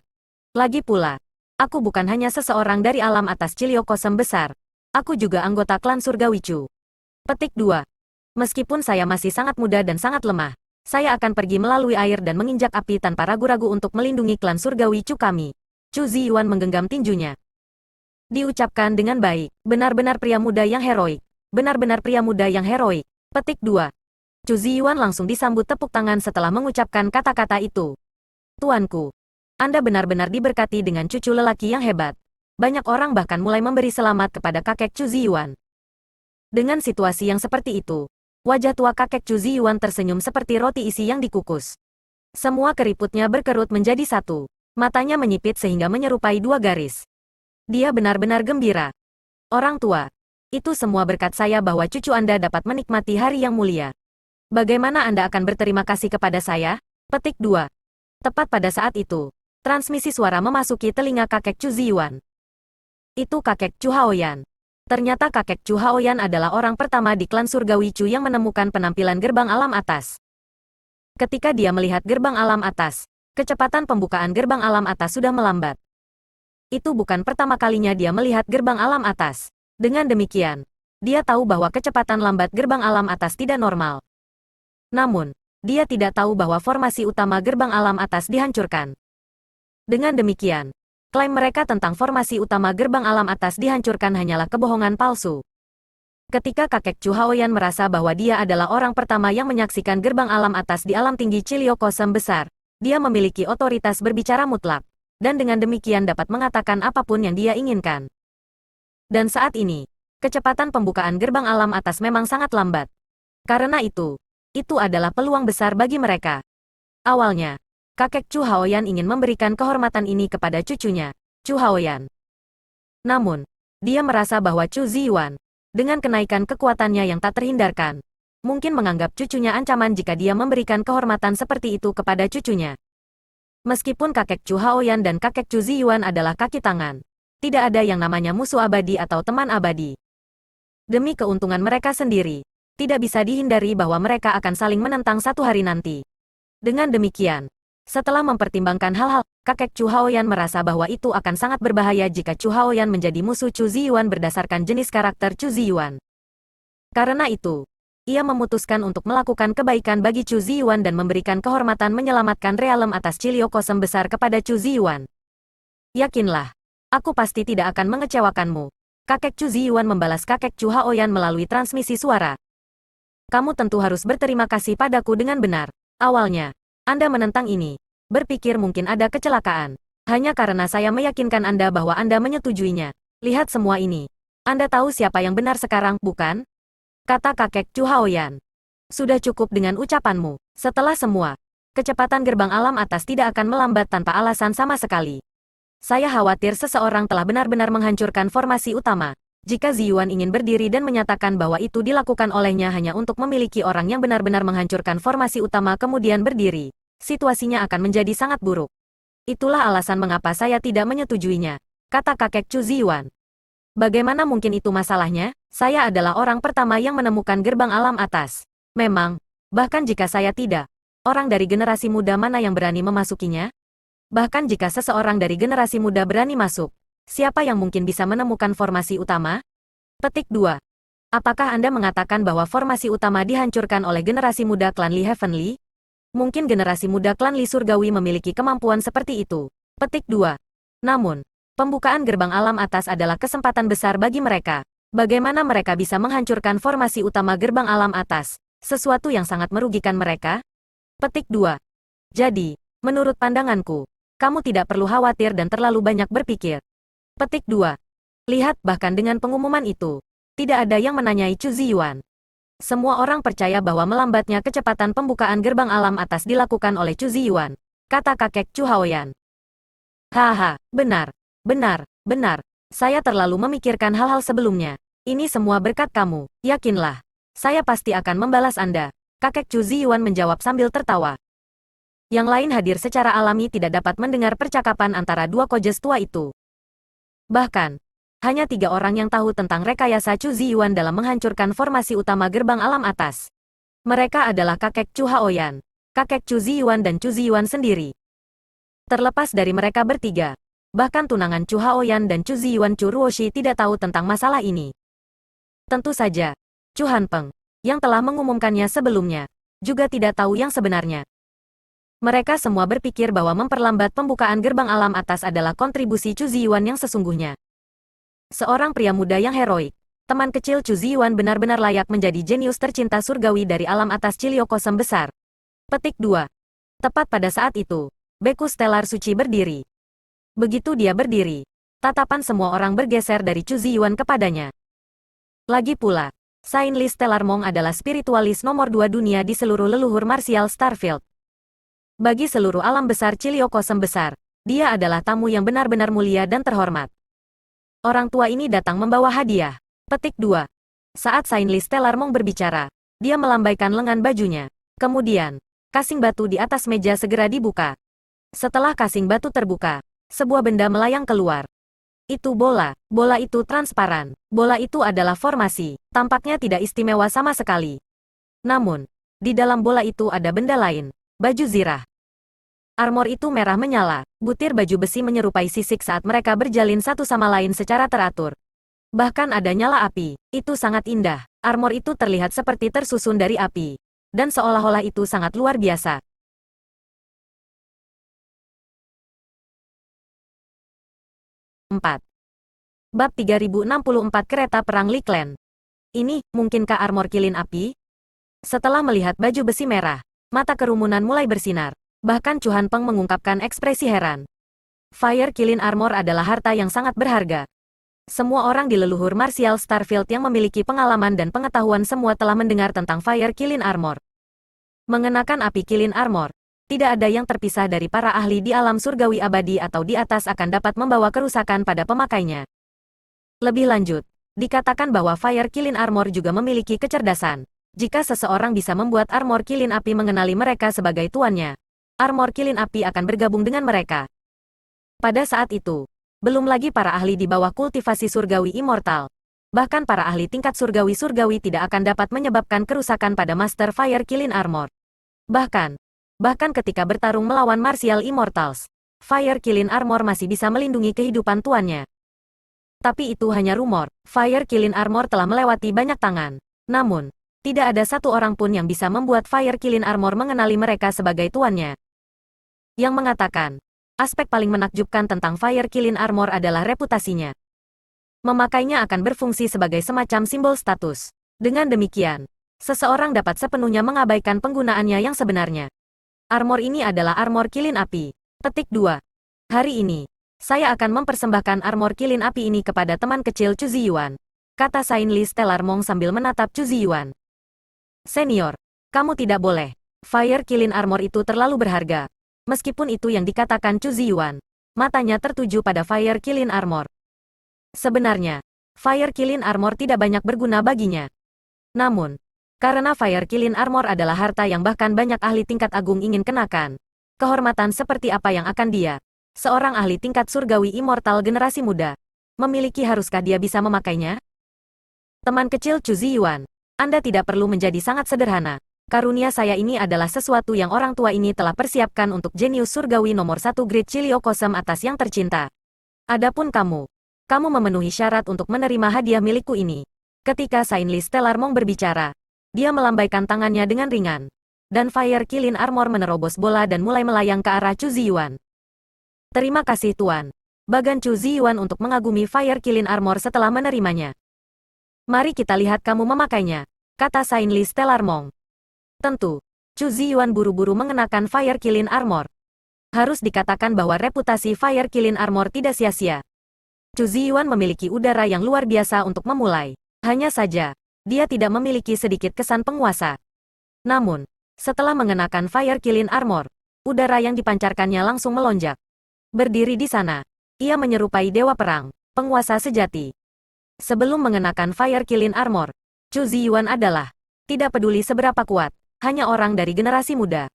Lagi pula, aku bukan hanya seseorang dari alam atas Chilio Kosem besar. Aku juga anggota klan Surgawi Chu. Petik 2. Meskipun saya masih sangat muda dan sangat lemah, saya akan pergi melalui air dan menginjak api tanpa ragu-ragu untuk melindungi klan Surgawi Chu kami. Chu Ziyuan menggenggam tinjunya. Diucapkan dengan baik, benar-benar pria muda yang heroik. Benar-benar pria muda yang heroik. Petik 2. Chu Ziyuan langsung disambut tepuk tangan setelah mengucapkan kata-kata itu. Tuanku, Anda benar-benar diberkati dengan cucu lelaki yang hebat. Banyak orang bahkan mulai memberi selamat kepada kakek Chu Ziyuan. Dengan situasi yang seperti itu, wajah tua kakek Chu Ziyuan tersenyum seperti roti isi yang dikukus. Semua keriputnya berkerut menjadi satu. Matanya menyipit sehingga menyerupai dua garis. Dia benar-benar gembira. Orang tua, itu semua berkat saya bahwa cucu Anda dapat menikmati hari yang mulia. Bagaimana Anda akan berterima kasih kepada saya? Petik 2. Tepat pada saat itu, transmisi suara memasuki telinga kakek Chu Ziyuan. Itu kakek Chu Haoyan. Ternyata kakek Chu Haoyan adalah orang pertama di klan Surgawi Chu yang menemukan penampilan gerbang alam atas. Ketika dia melihat gerbang alam atas, kecepatan pembukaan gerbang alam atas sudah melambat. Itu bukan pertama kalinya dia melihat gerbang alam atas. Dengan demikian, dia tahu bahwa kecepatan lambat gerbang alam atas tidak normal. Namun, dia tidak tahu bahwa formasi utama gerbang alam atas dihancurkan. Dengan demikian, klaim mereka tentang formasi utama gerbang alam atas dihancurkan hanyalah kebohongan palsu. Ketika kakek Chu Haoyan merasa bahwa dia adalah orang pertama yang menyaksikan gerbang alam atas di alam tinggi Chilio Kosem besar, dia memiliki otoritas berbicara mutlak, dan dengan demikian dapat mengatakan apapun yang dia inginkan. Dan saat ini, kecepatan pembukaan gerbang alam atas memang sangat lambat. Karena itu adalah peluang besar bagi mereka. Awalnya, kakek Chu Haoyan ingin memberikan kehormatan ini kepada cucunya, Chu Haoyan. Namun, dia merasa bahwa Chu Ziyuan, dengan kenaikan kekuatannya yang tak terhindarkan, mungkin menganggap cucunya ancaman jika dia memberikan kehormatan seperti itu kepada cucunya. Meskipun kakek Chu Haoyan dan kakek Chu Ziyuan adalah kaki tangan, tidak ada yang namanya musuh abadi atau teman abadi. Demi keuntungan mereka sendiri, tidak bisa dihindari bahwa mereka akan saling menentang satu hari nanti. Dengan demikian, setelah mempertimbangkan hal-hal, kakek Chu Haoyan merasa bahwa itu akan sangat berbahaya jika Chu Haoyan menjadi musuh Chu Ziyuan berdasarkan jenis karakter Chu Ziyuan. Karena itu, ia memutuskan untuk melakukan kebaikan bagi Chu Ziyuan dan memberikan kehormatan menyelamatkan realem atas Cilio Kosem besar kepada Chu Ziyuan. Yakinlah, aku pasti tidak akan mengecewakanmu. Kakek Chu Ziyuan membalas kakek Chu Haoyan melalui transmisi suara. Kamu tentu harus berterima kasih padaku dengan benar. Awalnya, Anda menentang ini. Berpikir mungkin ada kecelakaan. Hanya karena saya meyakinkan Anda bahwa Anda menyetujuinya. Lihat semua ini. Anda tahu siapa yang benar sekarang, bukan? Kata kakek Chu Haoyan. Sudah cukup dengan ucapanmu. Setelah semua, kecepatan gerbang alam atas tidak akan melambat tanpa alasan sama sekali. Saya khawatir seseorang telah benar-benar menghancurkan formasi utama. Jika Ziyuan ingin berdiri dan menyatakan bahwa itu dilakukan olehnya hanya untuk memiliki orang yang benar-benar menghancurkan formasi utama kemudian berdiri, situasinya akan menjadi sangat buruk. Itulah alasan mengapa saya tidak menyetujuinya, kata kakek Chu Ziyuan. Bagaimana mungkin itu masalahnya? Saya adalah orang pertama yang menemukan gerbang alam atas. Memang, bahkan jika saya tidak, orang dari generasi muda mana yang berani memasukinya? Bahkan jika seseorang dari generasi muda berani masuk, siapa yang mungkin bisa menemukan formasi utama? Petik 2. Apakah Anda mengatakan bahwa formasi utama dihancurkan oleh generasi muda klan Li Heavenly? Mungkin generasi muda klan Li Surgawi memiliki kemampuan seperti itu. Petik 2. Namun, pembukaan gerbang alam atas adalah kesempatan besar bagi mereka. Bagaimana mereka bisa menghancurkan formasi utama gerbang alam atas? Sesuatu yang sangat merugikan mereka? Petik 2. Jadi, menurut pandanganku, kamu tidak perlu khawatir dan terlalu banyak berpikir. Petik 2. Lihat, bahkan dengan pengumuman itu, tidak ada yang menanyai Chu Ziyuan. Semua orang percaya bahwa melambatnya kecepatan pembukaan gerbang alam atas dilakukan oleh Chu Ziyuan, kata kakek Chu Haoyan. Haha, benar, benar, benar. Saya terlalu memikirkan hal-hal sebelumnya. Ini semua berkat kamu, yakinlah. Saya pasti akan membalas Anda. Kakek Chu Ziyuan menjawab sambil tertawa. Yang lain hadir secara alami tidak dapat mendengar percakapan antara dua kojes tua itu. Bahkan, hanya 3 orang yang tahu tentang rekayasa Chu Ziyuan dalam menghancurkan formasi utama gerbang alam atas. Mereka adalah kakek Chu Haoyan, kakek Chu Ziyuan dan Chu Ziyuan sendiri. Terlepas dari mereka bertiga, bahkan tunangan Chu Haoyan dan Chu Ziyuan Chu Ruoshi tidak tahu tentang masalah ini. Tentu saja, Chu Hanpeng, yang telah mengumumkannya sebelumnya, juga tidak tahu yang sebenarnya. Mereka semua berpikir bahwa memperlambat pembukaan gerbang alam atas adalah kontribusi Chu Ziyuan yang sesungguhnya. Seorang pria muda yang heroik, teman kecil Chu Ziyuan benar-benar layak menjadi jenius tercinta surgawi dari alam atas Cilio Kosem besar. Petik 2. Tepat pada saat itu, Beku Stellar Suci berdiri. Begitu dia berdiri, tatapan semua orang bergeser dari Chu Ziyuan kepadanya. Lagi pula, Saint Li Stellar Monk adalah spiritualis nomor 2 dunia di seluruh leluhur martial Starfield. Bagi seluruh alam besar Cilio Kosem besar, dia adalah tamu yang benar-benar mulia dan terhormat. Orang tua ini datang membawa hadiah. Petik 2. Saat Saint Li Stellar Monk berbicara, dia melambaikan lengan bajunya. Kemudian, kasing batu di atas meja segera dibuka. Setelah kasing batu terbuka, sebuah benda melayang keluar. Itu bola. Bola itu transparan. Bola itu adalah formasi. Tampaknya tidak istimewa sama sekali. Namun, di dalam bola itu ada benda lain. Baju zirah. Armor itu merah menyala. Butir baju besi menyerupai sisik saat mereka berjalin satu sama lain secara teratur. Bahkan ada nyala api. Itu sangat indah. Armor itu terlihat seperti tersusun dari api. Dan seolah-olah itu sangat luar biasa. 4. Bab 3064 Kereta Perang Li Clan. Ini, mungkinkah armor kilin api? Setelah melihat baju besi merah, mata kerumunan mulai bersinar. Bahkan Chu Hanpeng mengungkapkan ekspresi heran. Fire Kilin Armor adalah harta yang sangat berharga. Semua orang di leluhur martial Starfield yang memiliki pengalaman dan pengetahuan semua telah mendengar tentang Fire Kilin Armor. Mengenakan api Kilin Armor, tidak ada yang terpisah dari para ahli di alam surgawi abadi atau di atas akan dapat membawa kerusakan pada pemakainya. Lebih lanjut, dikatakan bahwa Fire Kilin Armor juga memiliki kecerdasan. Jika seseorang bisa membuat armor kilin api mengenali mereka sebagai tuannya, armor kilin api akan bergabung dengan mereka. Pada saat itu, belum lagi para ahli di bawah kultivasi surgawi immortal. Bahkan para ahli tingkat surgawi-surgawi tidak akan dapat menyebabkan kerusakan pada Master Fire Kilin Armor. Bahkan ketika bertarung melawan Martial Immortals, Fire Kilin Armor masih bisa melindungi kehidupan tuannya. Tapi itu hanya rumor. Fire Kilin Armor telah melewati banyak tangan. Namun, tidak ada satu orang pun yang bisa membuat Fire Killing Armor mengenali mereka sebagai tuannya. Yang mengatakan, aspek paling menakjubkan tentang Fire Killing Armor adalah reputasinya. Memakainya akan berfungsi sebagai semacam simbol status. Dengan demikian, seseorang dapat sepenuhnya mengabaikan penggunaannya yang sebenarnya. Armor ini adalah armor kilin api. Petik 2. Hari ini, saya akan mempersembahkan armor kilin api ini kepada teman kecil Chu Ziyuan, kata Sain Li Stellar Monk sambil menatap Chu Ziyuan. Senior, kamu tidak boleh. Fire Killing Armor itu terlalu berharga. Meskipun itu yang dikatakan Chu Ziyuan, matanya tertuju pada Fire Killing Armor. Sebenarnya, Fire Killing Armor tidak banyak berguna baginya. Namun, karena Fire Killing Armor adalah harta yang bahkan banyak ahli tingkat agung ingin kenakan, kehormatan seperti apa yang akan dia, seorang ahli tingkat surgawi immortal generasi muda, memiliki, haruskah dia bisa memakainya? Teman kecil Chu Ziyuan, Anda tidak perlu menjadi sangat sederhana. Karunia saya ini adalah sesuatu yang orang tua ini telah persiapkan untuk jenius surgawi nomor 1 Great Chilio Kosem atas yang tercinta. Adapun kamu memenuhi syarat untuk menerima hadiah milikku ini. Ketika Sain Li Stellar Monk berbicara, dia melambaikan tangannya dengan ringan, dan Fire Killing Armor menerobos bola dan mulai melayang ke arah Chu Ziyuan. Terima kasih Tuan. Bagan Chu Ziyuan untuk mengagumi Fire Killing Armor setelah menerimanya. Mari kita lihat kamu memakainya, kata Sain Li Stellar Monk. Tentu, Chu Ziyuan buru-buru mengenakan Fire Killing Armor. Harus dikatakan bahwa reputasi Fire Killing Armor tidak sia-sia. Chu Ziyuan memiliki udara yang luar biasa untuk memulai. Hanya saja, dia tidak memiliki sedikit kesan penguasa. Namun, setelah mengenakan Fire Killing Armor, udara yang dipancarkannya langsung melonjak. Berdiri di sana, ia menyerupai dewa perang, penguasa sejati. Sebelum mengenakan Fire Killing Armor, Chu Ziyuan adalah, tidak peduli seberapa kuat, hanya orang dari generasi muda.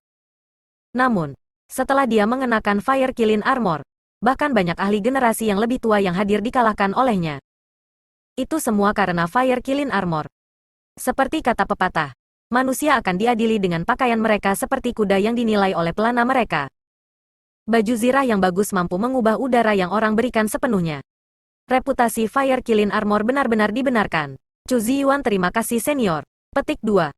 Namun, setelah dia mengenakan Fire Killing Armor, bahkan banyak ahli generasi yang lebih tua yang hadir dikalahkan olehnya. Itu semua karena Fire Killing Armor. Seperti kata pepatah, manusia akan diadili dengan pakaian mereka seperti kuda yang dinilai oleh pelana mereka. Baju zirah yang bagus mampu mengubah udara yang orang berikan sepenuhnya. Reputasi Fire Killing Armor benar-benar dibenarkan. Chu Ziyuan, terima kasih senior. Petik 2.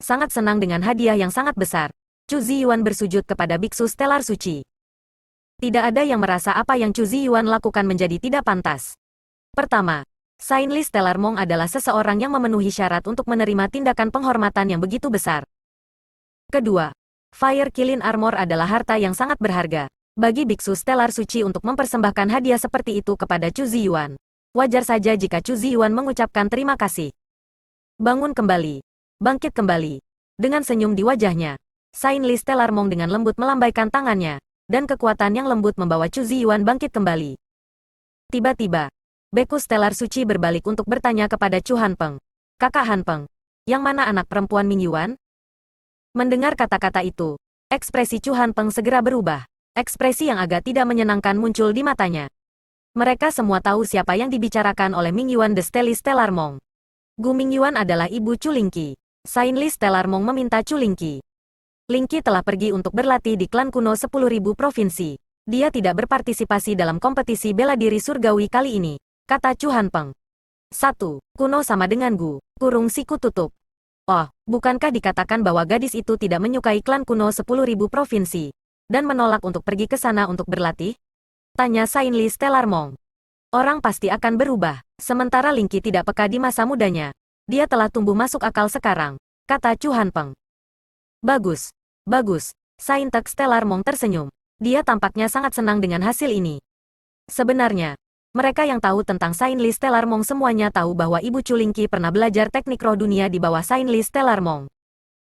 Sangat senang dengan hadiah yang sangat besar. Chu Ziyuan bersujud kepada biksu Stellar Suci. Tidak ada yang merasa apa yang Chu Ziyuan lakukan menjadi tidak pantas. Pertama, Sain Li Stellar Monk adalah seseorang yang memenuhi syarat untuk menerima tindakan penghormatan yang begitu besar. Kedua, Fire Killing Armor adalah harta yang sangat berharga. Bagi biksu Stellar Suci untuk mempersembahkan hadiah seperti itu kepada Chu Ziyuan, wajar saja jika Chu Ziyuan mengucapkan terima kasih. Bangun kembali. Bangkit kembali. Dengan senyum di wajahnya, Sain Li Stellar Monk dengan lembut melambaikan tangannya, dan kekuatan yang lembut membawa Chu Ziyuan bangkit kembali. Tiba-tiba, Beku Stellar Suci berbalik untuk bertanya kepada Chu Hanpeng. Kakak Hanpeng, yang mana anak perempuan Ming Yuan? Mendengar kata-kata itu, ekspresi Chu Hanpeng segera berubah. Ekspresi yang agak tidak menyenangkan muncul di matanya. Mereka semua tahu siapa yang dibicarakan oleh Ming Yuan the Stelly Stellar Monk. Gu Ming Yuan adalah ibu Chu Lingqi. Sain Li Stellar Monk meminta Chu Lingqi. Lingqi telah pergi untuk berlatih di klan kuno 10.000 provinsi. Dia tidak berpartisipasi dalam kompetisi bela diri surgawi kali ini, kata Chu Hanpeng. 1. Kuno sama dengan Gu, kurung siku tutup. Oh, bukankah dikatakan bahwa gadis itu tidak menyukai klan kuno 10.000 provinsi, dan menolak untuk pergi ke sana untuk berlatih? Tanya Sain Li Stellar Monk. Orang pasti akan berubah, sementara Lingqi tidak peka di masa mudanya. Dia telah tumbuh masuk akal sekarang, kata Chu Hanpeng. Bagus, bagus. Sain Tek Stellar Monk tersenyum. Dia tampaknya sangat senang dengan hasil ini. Sebenarnya, mereka yang tahu tentang Sain Li Stellar Monk semuanya tahu bahwa Ibu Chu Lingqi pernah belajar teknik roh dunia di bawah Sain Li Stellar Monk.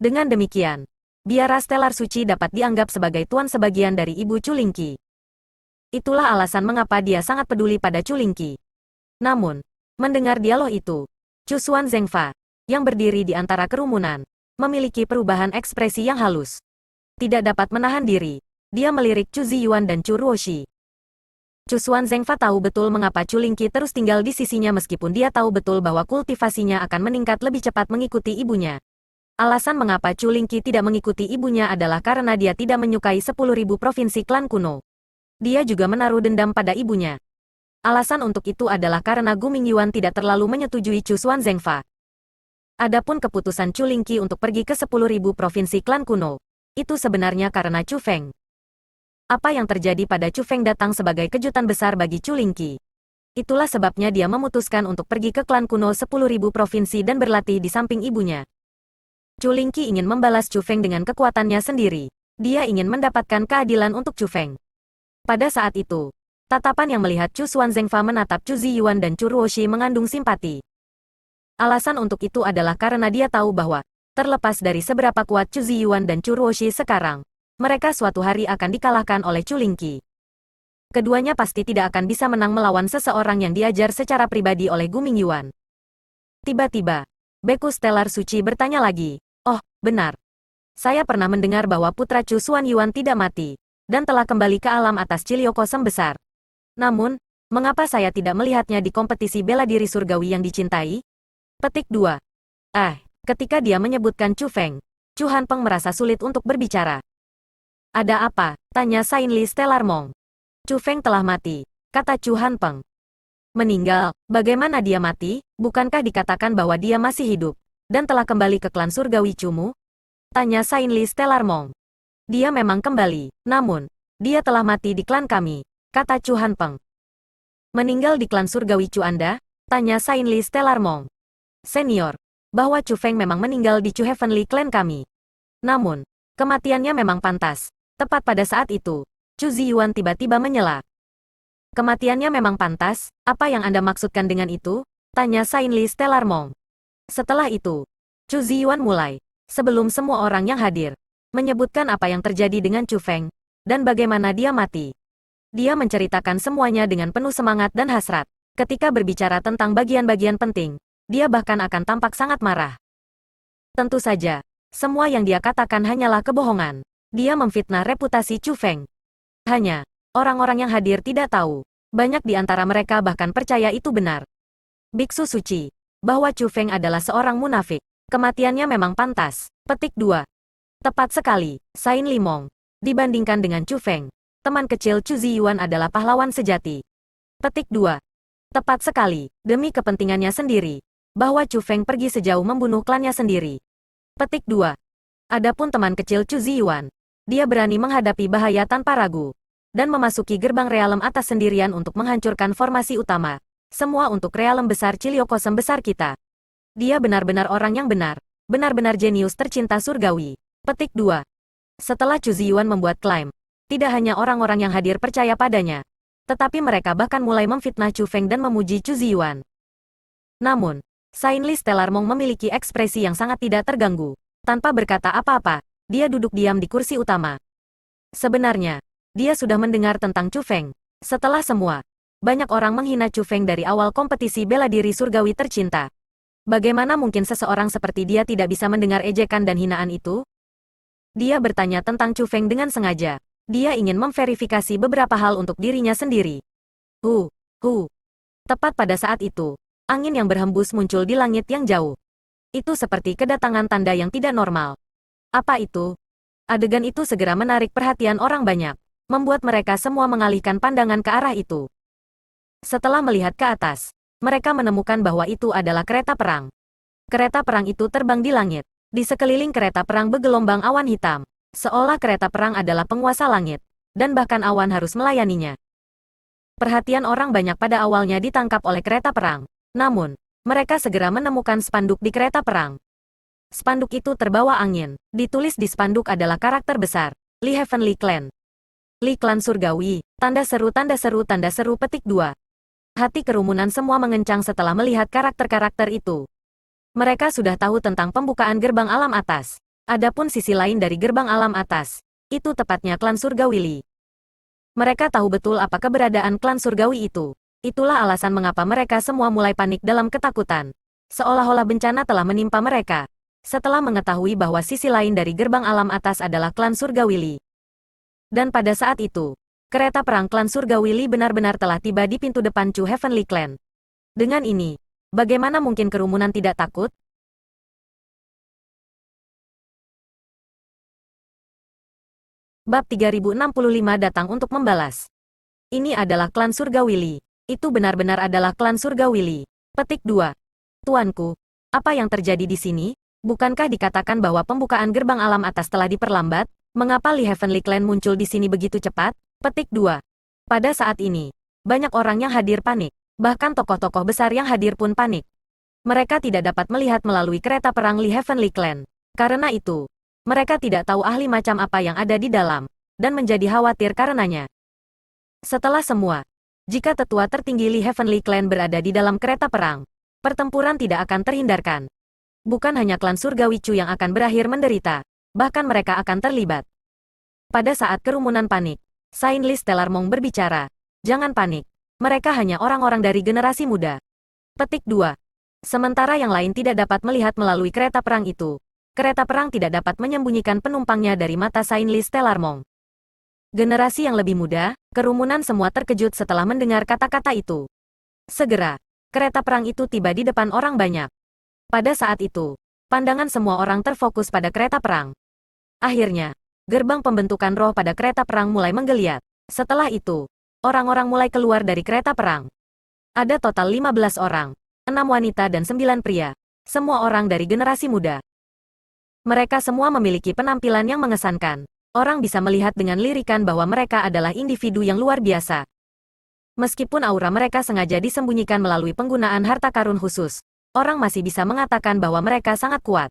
Dengan demikian, biara Stellar Suci dapat dianggap sebagai tuan sebagian dari Ibu Chu Lingqi. Itulah alasan mengapa dia sangat peduli pada Chu Lingqi. Namun, mendengar dialog itu, Chu Xuan Zhengfa, yang berdiri di antara kerumunan, memiliki perubahan ekspresi yang halus. Tidak dapat menahan diri, dia melirik Chu Ziyuan dan Chu Ruoshi. Chu Xuan Zhengfa tahu betul mengapa Chu Lingqi terus tinggal di sisinya meskipun dia tahu betul bahwa kultivasinya akan meningkat lebih cepat mengikuti ibunya. Alasan mengapa Chu Lingqi tidak mengikuti ibunya adalah karena dia tidak menyukai 10.000 provinsi klan kuno. Dia juga menaruh dendam pada ibunya. Alasan untuk itu adalah karena Gu Mingyuan tidak terlalu menyetujui Chu Xuan Zhengfa. Adapun keputusan Chu Lingqi untuk pergi ke 10.000 provinsi klan kuno, itu sebenarnya karena Chu Feng. Apa yang terjadi pada Chu Feng datang sebagai kejutan besar bagi Chu Lingqi. Itulah sebabnya dia memutuskan untuk pergi ke klan kuno 10.000 provinsi dan berlatih di samping ibunya. Chu Lingqi ingin membalas Chu Feng dengan kekuatannya sendiri. Dia ingin mendapatkan keadilan untuk Chu Feng. Pada saat itu, tatapan yang melihat Chu Xuanzengfa menatap Chu Ziyuan dan Chu Ruoshi mengandung simpati. Alasan untuk itu adalah karena dia tahu bahwa, terlepas dari seberapa kuat Chu Ziyuan dan Chu Ruoshi sekarang, mereka suatu hari akan dikalahkan oleh Chu Lingqi. Keduanya pasti tidak akan bisa menang melawan seseorang yang diajar secara pribadi oleh Gu Mingyuan. Tiba-tiba, Beku Stellar Suci bertanya lagi, "Oh, benar. Saya pernah mendengar bahwa putra Chu Xuanyuan tidak mati, dan telah kembali ke alam atas Cilio Kosem besar. Namun, mengapa saya tidak melihatnya di kompetisi bela diri surgawi yang dicintai?" Petik 2. Ketika dia menyebutkan Chu Feng, Chu Hanpeng merasa sulit untuk berbicara. "Ada apa?" tanya Sain Li Stellar Mong. "Chu Feng telah mati," kata Chu Hanpeng. "Meninggal? Bagaimana dia mati? Bukankah dikatakan bahwa dia masih hidup, dan telah kembali ke klan surgawi Chumu?" tanya Sain Li Stellar Mong. "Dia memang kembali, namun, dia telah mati di klan kami," kata Chu Hanpeng. "Meninggal di klan surgawi Chu Anda?" tanya Sain Li Stellar Mong. "Senior, bahwa Chu Feng memang meninggal di Chu Heavenly Clan kami. Namun, kematiannya memang pantas." Tepat pada saat itu, Chu Ziyuan tiba-tiba menyela. "Kematiannya memang pantas, apa yang Anda maksudkan dengan itu?" tanya Sain Li Stellar Mong. Setelah itu, Chu Ziyuan mulai, sebelum semua orang yang hadir, menyebutkan apa yang terjadi dengan Chu Feng, dan bagaimana dia mati. Dia menceritakan semuanya dengan penuh semangat dan hasrat. Ketika berbicara tentang bagian-bagian penting, dia bahkan akan tampak sangat marah. Tentu saja, semua yang dia katakan hanyalah kebohongan. Dia memfitnah reputasi Chu Feng. Hanya, orang-orang yang hadir tidak tahu. Banyak di antara mereka bahkan percaya itu benar. Biksu suci, bahwa Chu Feng adalah seorang munafik. Kematiannya memang pantas. Petik 2. Tepat sekali, Sain Limong. Dibandingkan dengan Chu Feng, teman kecil Chu Ziyuan adalah pahlawan sejati. Petik 2. Tepat sekali, demi kepentingannya sendiri, bahwa Chu Feng pergi sejauh membunuh klannya sendiri. Petik 2. Adapun teman kecil Chu Ziyuan, dia berani menghadapi bahaya tanpa ragu, dan memasuki gerbang realem atas sendirian untuk menghancurkan formasi utama. Semua untuk realem besar Cilio Kosem besar kita. Dia benar-benar orang yang benar, benar-benar jenius tercinta surgawi. Petik 2. Setelah Chu Ziyuan membuat klaim, tidak hanya orang-orang yang hadir percaya padanya, tetapi mereka bahkan mulai memfitnah Chu Feng dan memuji Chu Ziyuan. Namun, Sain Li Stellar Mong memiliki ekspresi yang sangat tidak terganggu. Tanpa berkata apa-apa, dia duduk diam di kursi utama. Sebenarnya, dia sudah mendengar tentang Chu Feng. Setelah semua, banyak orang menghina Chu Feng dari awal kompetisi bela diri surgawi tercinta. Bagaimana mungkin seseorang seperti dia tidak bisa mendengar ejekan dan hinaan itu? Dia bertanya tentang Chu Feng dengan sengaja. Dia ingin memverifikasi beberapa hal untuk dirinya sendiri. Hu. Tepat pada saat itu, angin yang berhembus muncul di langit yang jauh. Itu seperti kedatangan tanda yang tidak normal. Apa itu? Adegan itu segera menarik perhatian orang banyak, membuat mereka semua mengalihkan pandangan ke arah itu. Setelah melihat ke atas, mereka menemukan bahwa itu adalah kereta perang. Kereta perang itu terbang di langit. Di sekeliling kereta perang bergelombang awan hitam, seolah kereta perang adalah penguasa langit, dan bahkan awan harus melayaninya. Perhatian orang banyak pada awalnya ditangkap oleh kereta perang. Namun, mereka segera menemukan spanduk di kereta perang. Spanduk itu terbawa angin. Ditulis di spanduk adalah karakter besar, Li Heavenly Clan. Li Klan Surgawi, tanda seru tanda seru tanda seru petik 2. Hati kerumunan semua mengencang setelah melihat karakter-karakter itu. Mereka sudah tahu tentang pembukaan gerbang alam atas. Adapun sisi lain dari gerbang alam atas, itu tepatnya klan Surgawi Li. Mereka tahu betul apa keberadaan klan Surgawi itu. Itulah alasan mengapa mereka semua mulai panik dalam ketakutan. Seolah-olah bencana telah menimpa mereka. Setelah mengetahui bahwa sisi lain dari gerbang alam atas adalah klan Surgawi Li. Dan pada saat itu, kereta perang klan Surgawi Li benar-benar telah tiba di pintu depan Chu Heavenly Clan. Dengan ini, bagaimana mungkin kerumunan tidak takut? Bab 3065 datang untuk membalas. Ini adalah klan Surgawi Li. Itu benar-benar adalah klan Surgawi Li. Petik 2. Tuanku, Apa yang terjadi di sini? Bukankah dikatakan bahwa pembukaan gerbang alam atas telah diperlambat? Mengapa Li Heavenly Clan muncul di sini begitu cepat? Petik 2. Pada saat ini, banyak orang yang hadir panik. Bahkan tokoh-tokoh besar yang hadir pun panik. Mereka tidak dapat melihat melalui kereta perang Li Heavenly Clan. Karena itu, mereka tidak tahu ahli macam apa yang ada di dalam, dan menjadi khawatir karenanya. Setelah semua, jika tetua tertinggi Li Heavenly Clan berada di dalam kereta perang, pertempuran tidak akan terhindarkan. Bukan hanya klan surgawi Chu yang akan berakhir menderita, bahkan mereka akan terlibat. Pada saat kerumunan panik, Saint Li Stellar Monk berbicara, "Jangan panik. Mereka hanya orang-orang dari generasi muda." Petik 2. Sementara yang lain tidak dapat melihat melalui kereta perang itu, kereta perang tidak dapat menyembunyikan penumpangnya dari mata Saint Li Stellar Monk. Generasi yang lebih muda, kerumunan semua terkejut setelah mendengar kata-kata itu. Segera, kereta perang itu tiba di depan orang banyak. Pada saat itu, pandangan semua orang terfokus pada kereta perang. Akhirnya, gerbang pembentukan roh pada kereta perang mulai menggeliat. Setelah itu, orang-orang mulai keluar dari kereta perang. Ada total 15 orang, 6 wanita dan 9 pria. Semua orang dari generasi muda. Mereka semua memiliki penampilan yang mengesankan. Orang bisa melihat dengan lirikan bahwa mereka adalah individu yang luar biasa. Meskipun aura mereka sengaja disembunyikan melalui penggunaan harta karun khusus, orang masih bisa mengatakan bahwa mereka sangat kuat.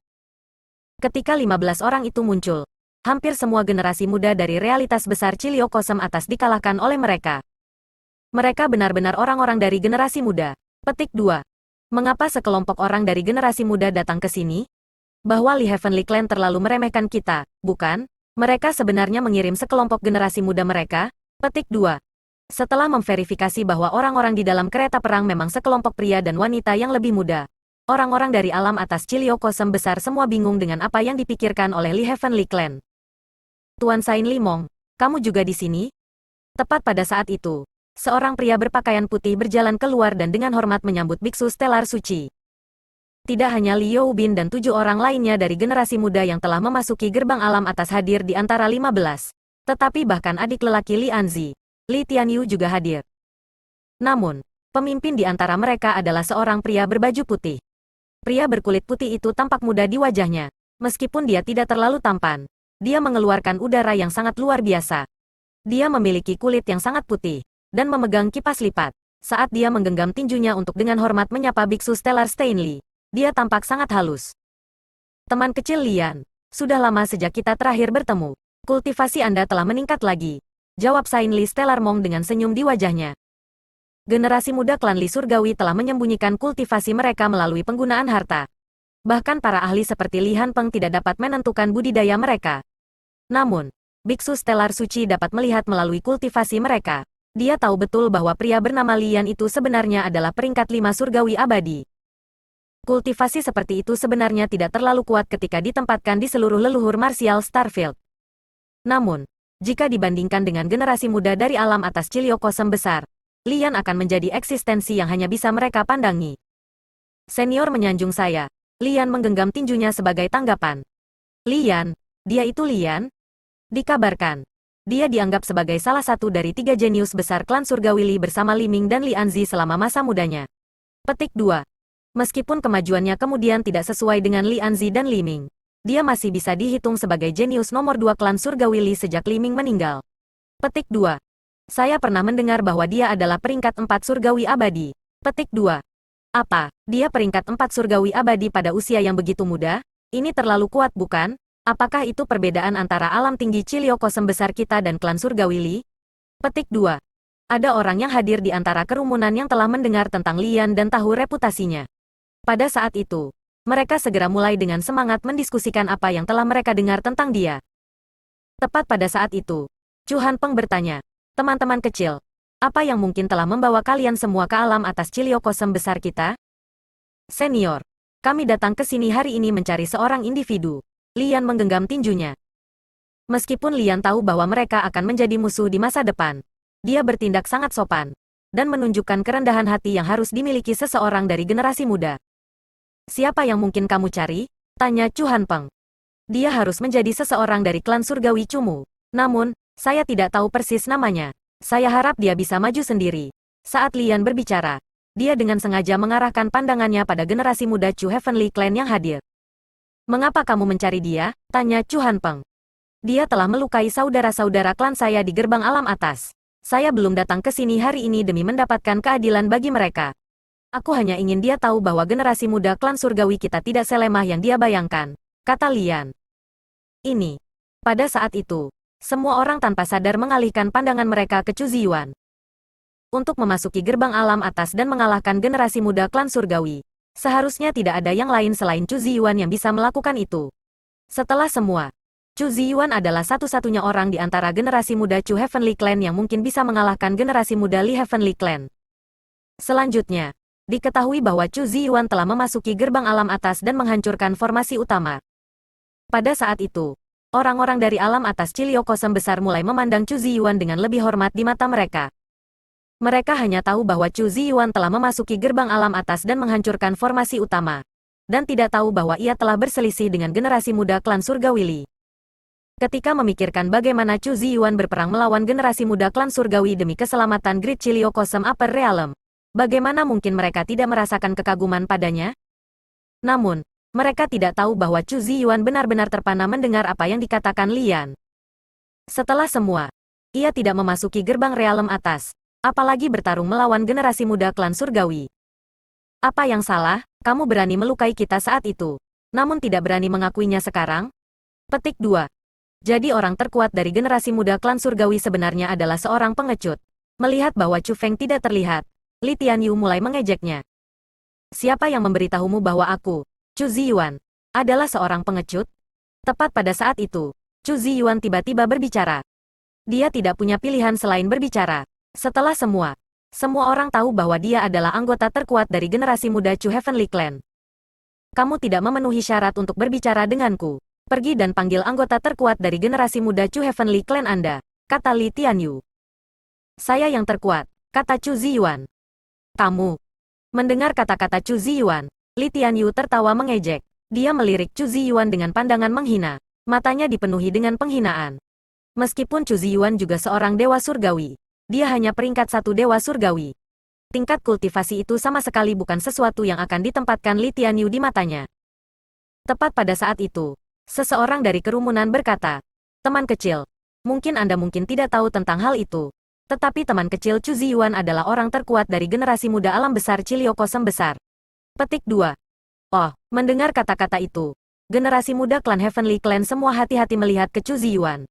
Ketika 15 orang itu muncul, hampir semua generasi muda dari realitas besar Cilio Kosem atas dikalahkan oleh mereka. Mereka benar-benar orang-orang dari generasi muda. Petik 2. Mengapa sekelompok orang dari generasi muda datang ke sini? Bahwa Li Heavenly Clan terlalu meremehkan kita, bukan? Mereka sebenarnya mengirim sekelompok generasi muda mereka. Petik 2. Setelah memverifikasi bahwa orang-orang di dalam kereta perang memang sekelompok pria dan wanita yang lebih muda, orang-orang dari alam atas Cilio Kosem besar semua bingung dengan apa yang dipikirkan oleh Li Heavenly Clan. Tuan Saint Li Mong, kamu juga di sini? Tepat pada saat itu, seorang pria berpakaian putih berjalan keluar dan dengan hormat menyambut biksu Stellar Suci. Tidak hanya Li Youbin dan 7 orang lainnya dari generasi muda yang telah memasuki gerbang alam atas hadir di antara 15, tetapi bahkan adik lelaki Li Anzi, Li Tianyu juga hadir. Namun, pemimpin di antara mereka adalah seorang pria berbaju putih. Pria berkulit putih itu tampak muda di wajahnya, meskipun dia tidak terlalu tampan. Dia mengeluarkan udara yang sangat luar biasa. Dia memiliki kulit yang sangat putih, dan memegang kipas lipat. Saat dia menggenggam tinjunya untuk dengan hormat menyapa biksu Stellar Stanley, dia tampak sangat halus. Teman kecil Lian, sudah lama sejak kita terakhir bertemu. Kultivasi Anda telah meningkat lagi, jawab Saint Li Stellar Monk dengan senyum di wajahnya. Generasi muda klan Li Surgawi telah menyembunyikan kultivasi mereka melalui penggunaan harta. Bahkan para ahli seperti Li Hanpeng tidak dapat menentukan budidaya mereka. Namun, biksu Stellar Suci dapat melihat melalui kultivasi mereka. Dia tahu betul bahwa pria bernama Lian itu sebenarnya adalah peringkat 5 surgawi abadi. Kultivasi seperti itu sebenarnya tidak terlalu kuat ketika ditempatkan di seluruh leluhur martial Starfield. Namun, jika dibandingkan dengan generasi muda dari alam atas Cilio Kosem besar, Lian akan menjadi eksistensi yang hanya bisa mereka pandangi. Senior menyanjung saya. Lian menggenggam tinjunya sebagai tanggapan. Lian, dia itu Lian? Dikabarkan, dia dianggap sebagai salah satu dari 3 jenius besar klan surgawi Li bersama Li Ming dan Li Anzi selama masa mudanya. Petik 2. Meskipun kemajuannya kemudian tidak sesuai dengan Li Anzi dan Li Ming, dia masih bisa dihitung sebagai jenius nomor 2 klan surgawi Li sejak Li Ming meninggal. Petik 2. Saya pernah mendengar bahwa dia adalah peringkat 4 surgawi abadi. Petik 2. Apa, dia peringkat 4 surgawi abadi pada usia yang begitu muda? Ini terlalu kuat bukan? Apakah itu perbedaan antara alam tinggi Cilio Kosem besar kita dan klan surgawi Li? Petik 2. Ada orang yang hadir di antara kerumunan yang telah mendengar tentang Lian dan tahu reputasinya. Pada saat itu, mereka segera mulai dengan semangat mendiskusikan apa yang telah mereka dengar tentang dia. Tepat pada saat itu, Chu Hanpeng bertanya, teman-teman kecil, apa yang mungkin telah membawa kalian semua ke alam atas Cilio Kosem besar kita? Senior, kami datang ke sini hari ini mencari seorang individu. Lian menggenggam tinjunya. Meskipun Lian tahu bahwa mereka akan menjadi musuh di masa depan, dia bertindak sangat sopan, dan menunjukkan kerendahan hati yang harus dimiliki seseorang dari generasi muda. Siapa yang mungkin kamu cari? Tanya Chu Hanpeng. Dia harus menjadi seseorang dari klan surgawi Chumu. Namun, saya tidak tahu persis namanya. Saya harap dia bisa maju sendiri. Saat Lian berbicara, dia dengan sengaja mengarahkan pandangannya pada generasi muda Chu Heavenly Clan yang hadir. "Mengapa kamu mencari dia?" tanya Chu Hanpeng. "Dia telah melukai saudara-saudara klan saya di gerbang alam atas. Saya belum datang ke sini hari ini demi mendapatkan keadilan bagi mereka. Aku hanya ingin dia tahu bahwa generasi muda klan surgawi kita tidak selemah yang dia bayangkan," kata Lian. Ini. Pada saat itu, semua orang tanpa sadar mengalihkan pandangan mereka ke Chu Ziyuan. Untuk memasuki gerbang alam atas dan mengalahkan generasi muda klan surgawi, seharusnya tidak ada yang lain selain Chu Ziyuan yang bisa melakukan itu. Setelah semua, Chu Ziyuan adalah satu-satunya orang di antara generasi muda Chu Heavenly Clan yang mungkin bisa mengalahkan generasi muda Li Heavenly Clan. Selanjutnya, diketahui bahwa Chu Ziyuan telah memasuki gerbang alam atas dan menghancurkan formasi utama. Pada saat itu, orang-orang dari alam atas Cilio Kosem besar mulai memandang Chu Ziyuan dengan lebih hormat di mata mereka. Mereka hanya tahu bahwa Chu Ziyuan telah memasuki gerbang alam atas dan menghancurkan formasi utama, dan tidak tahu bahwa ia telah berselisih dengan generasi muda klan Surgawi Li. Ketika memikirkan bagaimana Chu Ziyuan berperang melawan generasi muda klan Surgawi demi keselamatan Great Cilio Kosem Upper Realm, bagaimana mungkin mereka tidak merasakan kekaguman padanya? Namun, mereka tidak tahu bahwa Chu Ziyuan benar-benar terpana mendengar apa yang dikatakan Lian. Setelah semua, ia tidak memasuki gerbang realem atas, apalagi bertarung melawan generasi muda klan surgawi. Apa yang salah? Kamu berani melukai kita saat itu, namun tidak berani mengakuinya sekarang? Petik 2. Jadi orang terkuat dari generasi muda klan surgawi sebenarnya adalah seorang pengecut. Melihat bahwa Chu Feng tidak terlihat, Li Tianyu mulai mengejeknya. "Siapa yang memberitahumu bahwa aku, Chu Ziyuan, adalah seorang pengecut?" Tepat pada saat itu, Chu Ziyuan tiba-tiba berbicara. Dia tidak punya pilihan selain berbicara. Setelah semua orang tahu bahwa dia adalah anggota terkuat dari generasi muda Chu Heavenly Clan. "Kamu tidak memenuhi syarat untuk berbicara denganku. Pergi dan panggil anggota terkuat dari generasi muda Chu Heavenly Clan Anda," kata Li Tianyu. "Saya yang terkuat," kata Chu Ziyuan. "Kamu?" Mendengar kata-kata Chu Ziyuan, Li Tianyu tertawa mengejek. Dia melirik Chu Ziyuan dengan pandangan menghina. Matanya dipenuhi dengan penghinaan. Meskipun Chu Ziyuan juga seorang dewa surgawi, dia hanya peringkat 1 dewa surgawi. Tingkat kultivasi itu sama sekali bukan sesuatu yang akan ditempatkan Li Tianyu di matanya. Tepat pada saat itu, seseorang dari kerumunan berkata, "Teman kecil, mungkin Anda mungkin tidak tahu tentang hal itu. Tetapi teman kecil Chu Ziyuan adalah orang terkuat dari generasi muda alam besar Cilio Kosem besar." Petik 2. Oh, mendengar kata-kata itu, generasi muda klan Heavenly Clan semua hati-hati melihat ke Chu Ziyuan.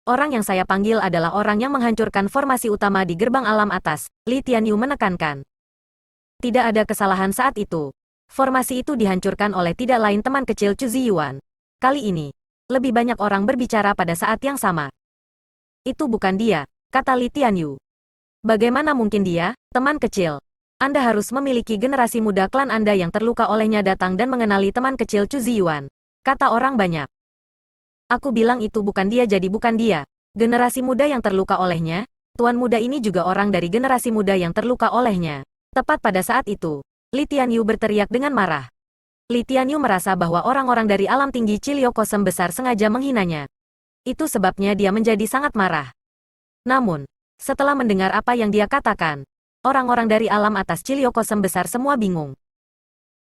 "Orang yang saya panggil adalah orang yang menghancurkan formasi utama di gerbang alam atas," Li Tianyu menekankan. Tidak ada kesalahan saat itu. Formasi itu dihancurkan oleh tidak lain teman kecil Chu Ziyuan. Kali ini, lebih banyak orang berbicara pada saat yang sama. "Itu bukan dia," kata Li Tianyu. "Bagaimana mungkin dia, teman kecil? Anda harus memiliki generasi muda klan Anda yang terluka olehnya datang dan mengenali teman kecil Chu Ziyuan," kata orang banyak. "Aku bilang itu bukan dia jadi bukan dia. Generasi muda yang terluka olehnya, tuan muda ini juga orang dari generasi muda yang terluka olehnya." Tepat pada saat itu, Li Tianyu berteriak dengan marah. Li Tianyu merasa bahwa orang-orang dari alam tinggi Cilio Kosem besar sengaja menghinanya. Itu sebabnya dia menjadi sangat marah. Namun, setelah mendengar apa yang dia katakan, orang-orang dari alam atas Cilio Kosem besar semua bingung.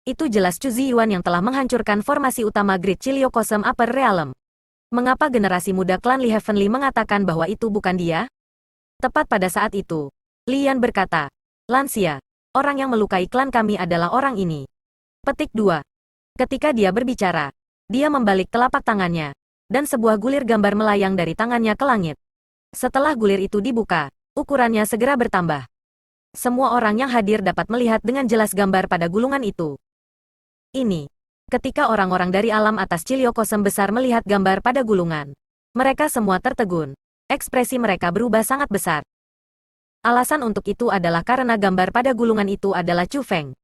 Itu jelas Chu Ziyuan yang telah menghancurkan formasi utama Great Cilio Kosem Upper Realm. Mengapa generasi muda klan Li Heavenly mengatakan bahwa itu bukan dia? Tepat pada saat itu, Lian berkata, "Lansia, orang yang melukai klan kami adalah orang ini." Petik 2. Ketika dia berbicara, dia membalik telapak tangannya, dan sebuah gulir gambar melayang dari tangannya ke langit. Setelah gulir itu dibuka, ukurannya segera bertambah. Semua orang yang hadir dapat melihat dengan jelas gambar pada gulungan itu. Ini. Ketika orang-orang dari alam atas Cilio Kosem besar melihat gambar pada gulungan, mereka semua tertegun. Ekspresi mereka berubah sangat besar. Alasan untuk itu adalah karena gambar pada gulungan itu adalah Chu Feng.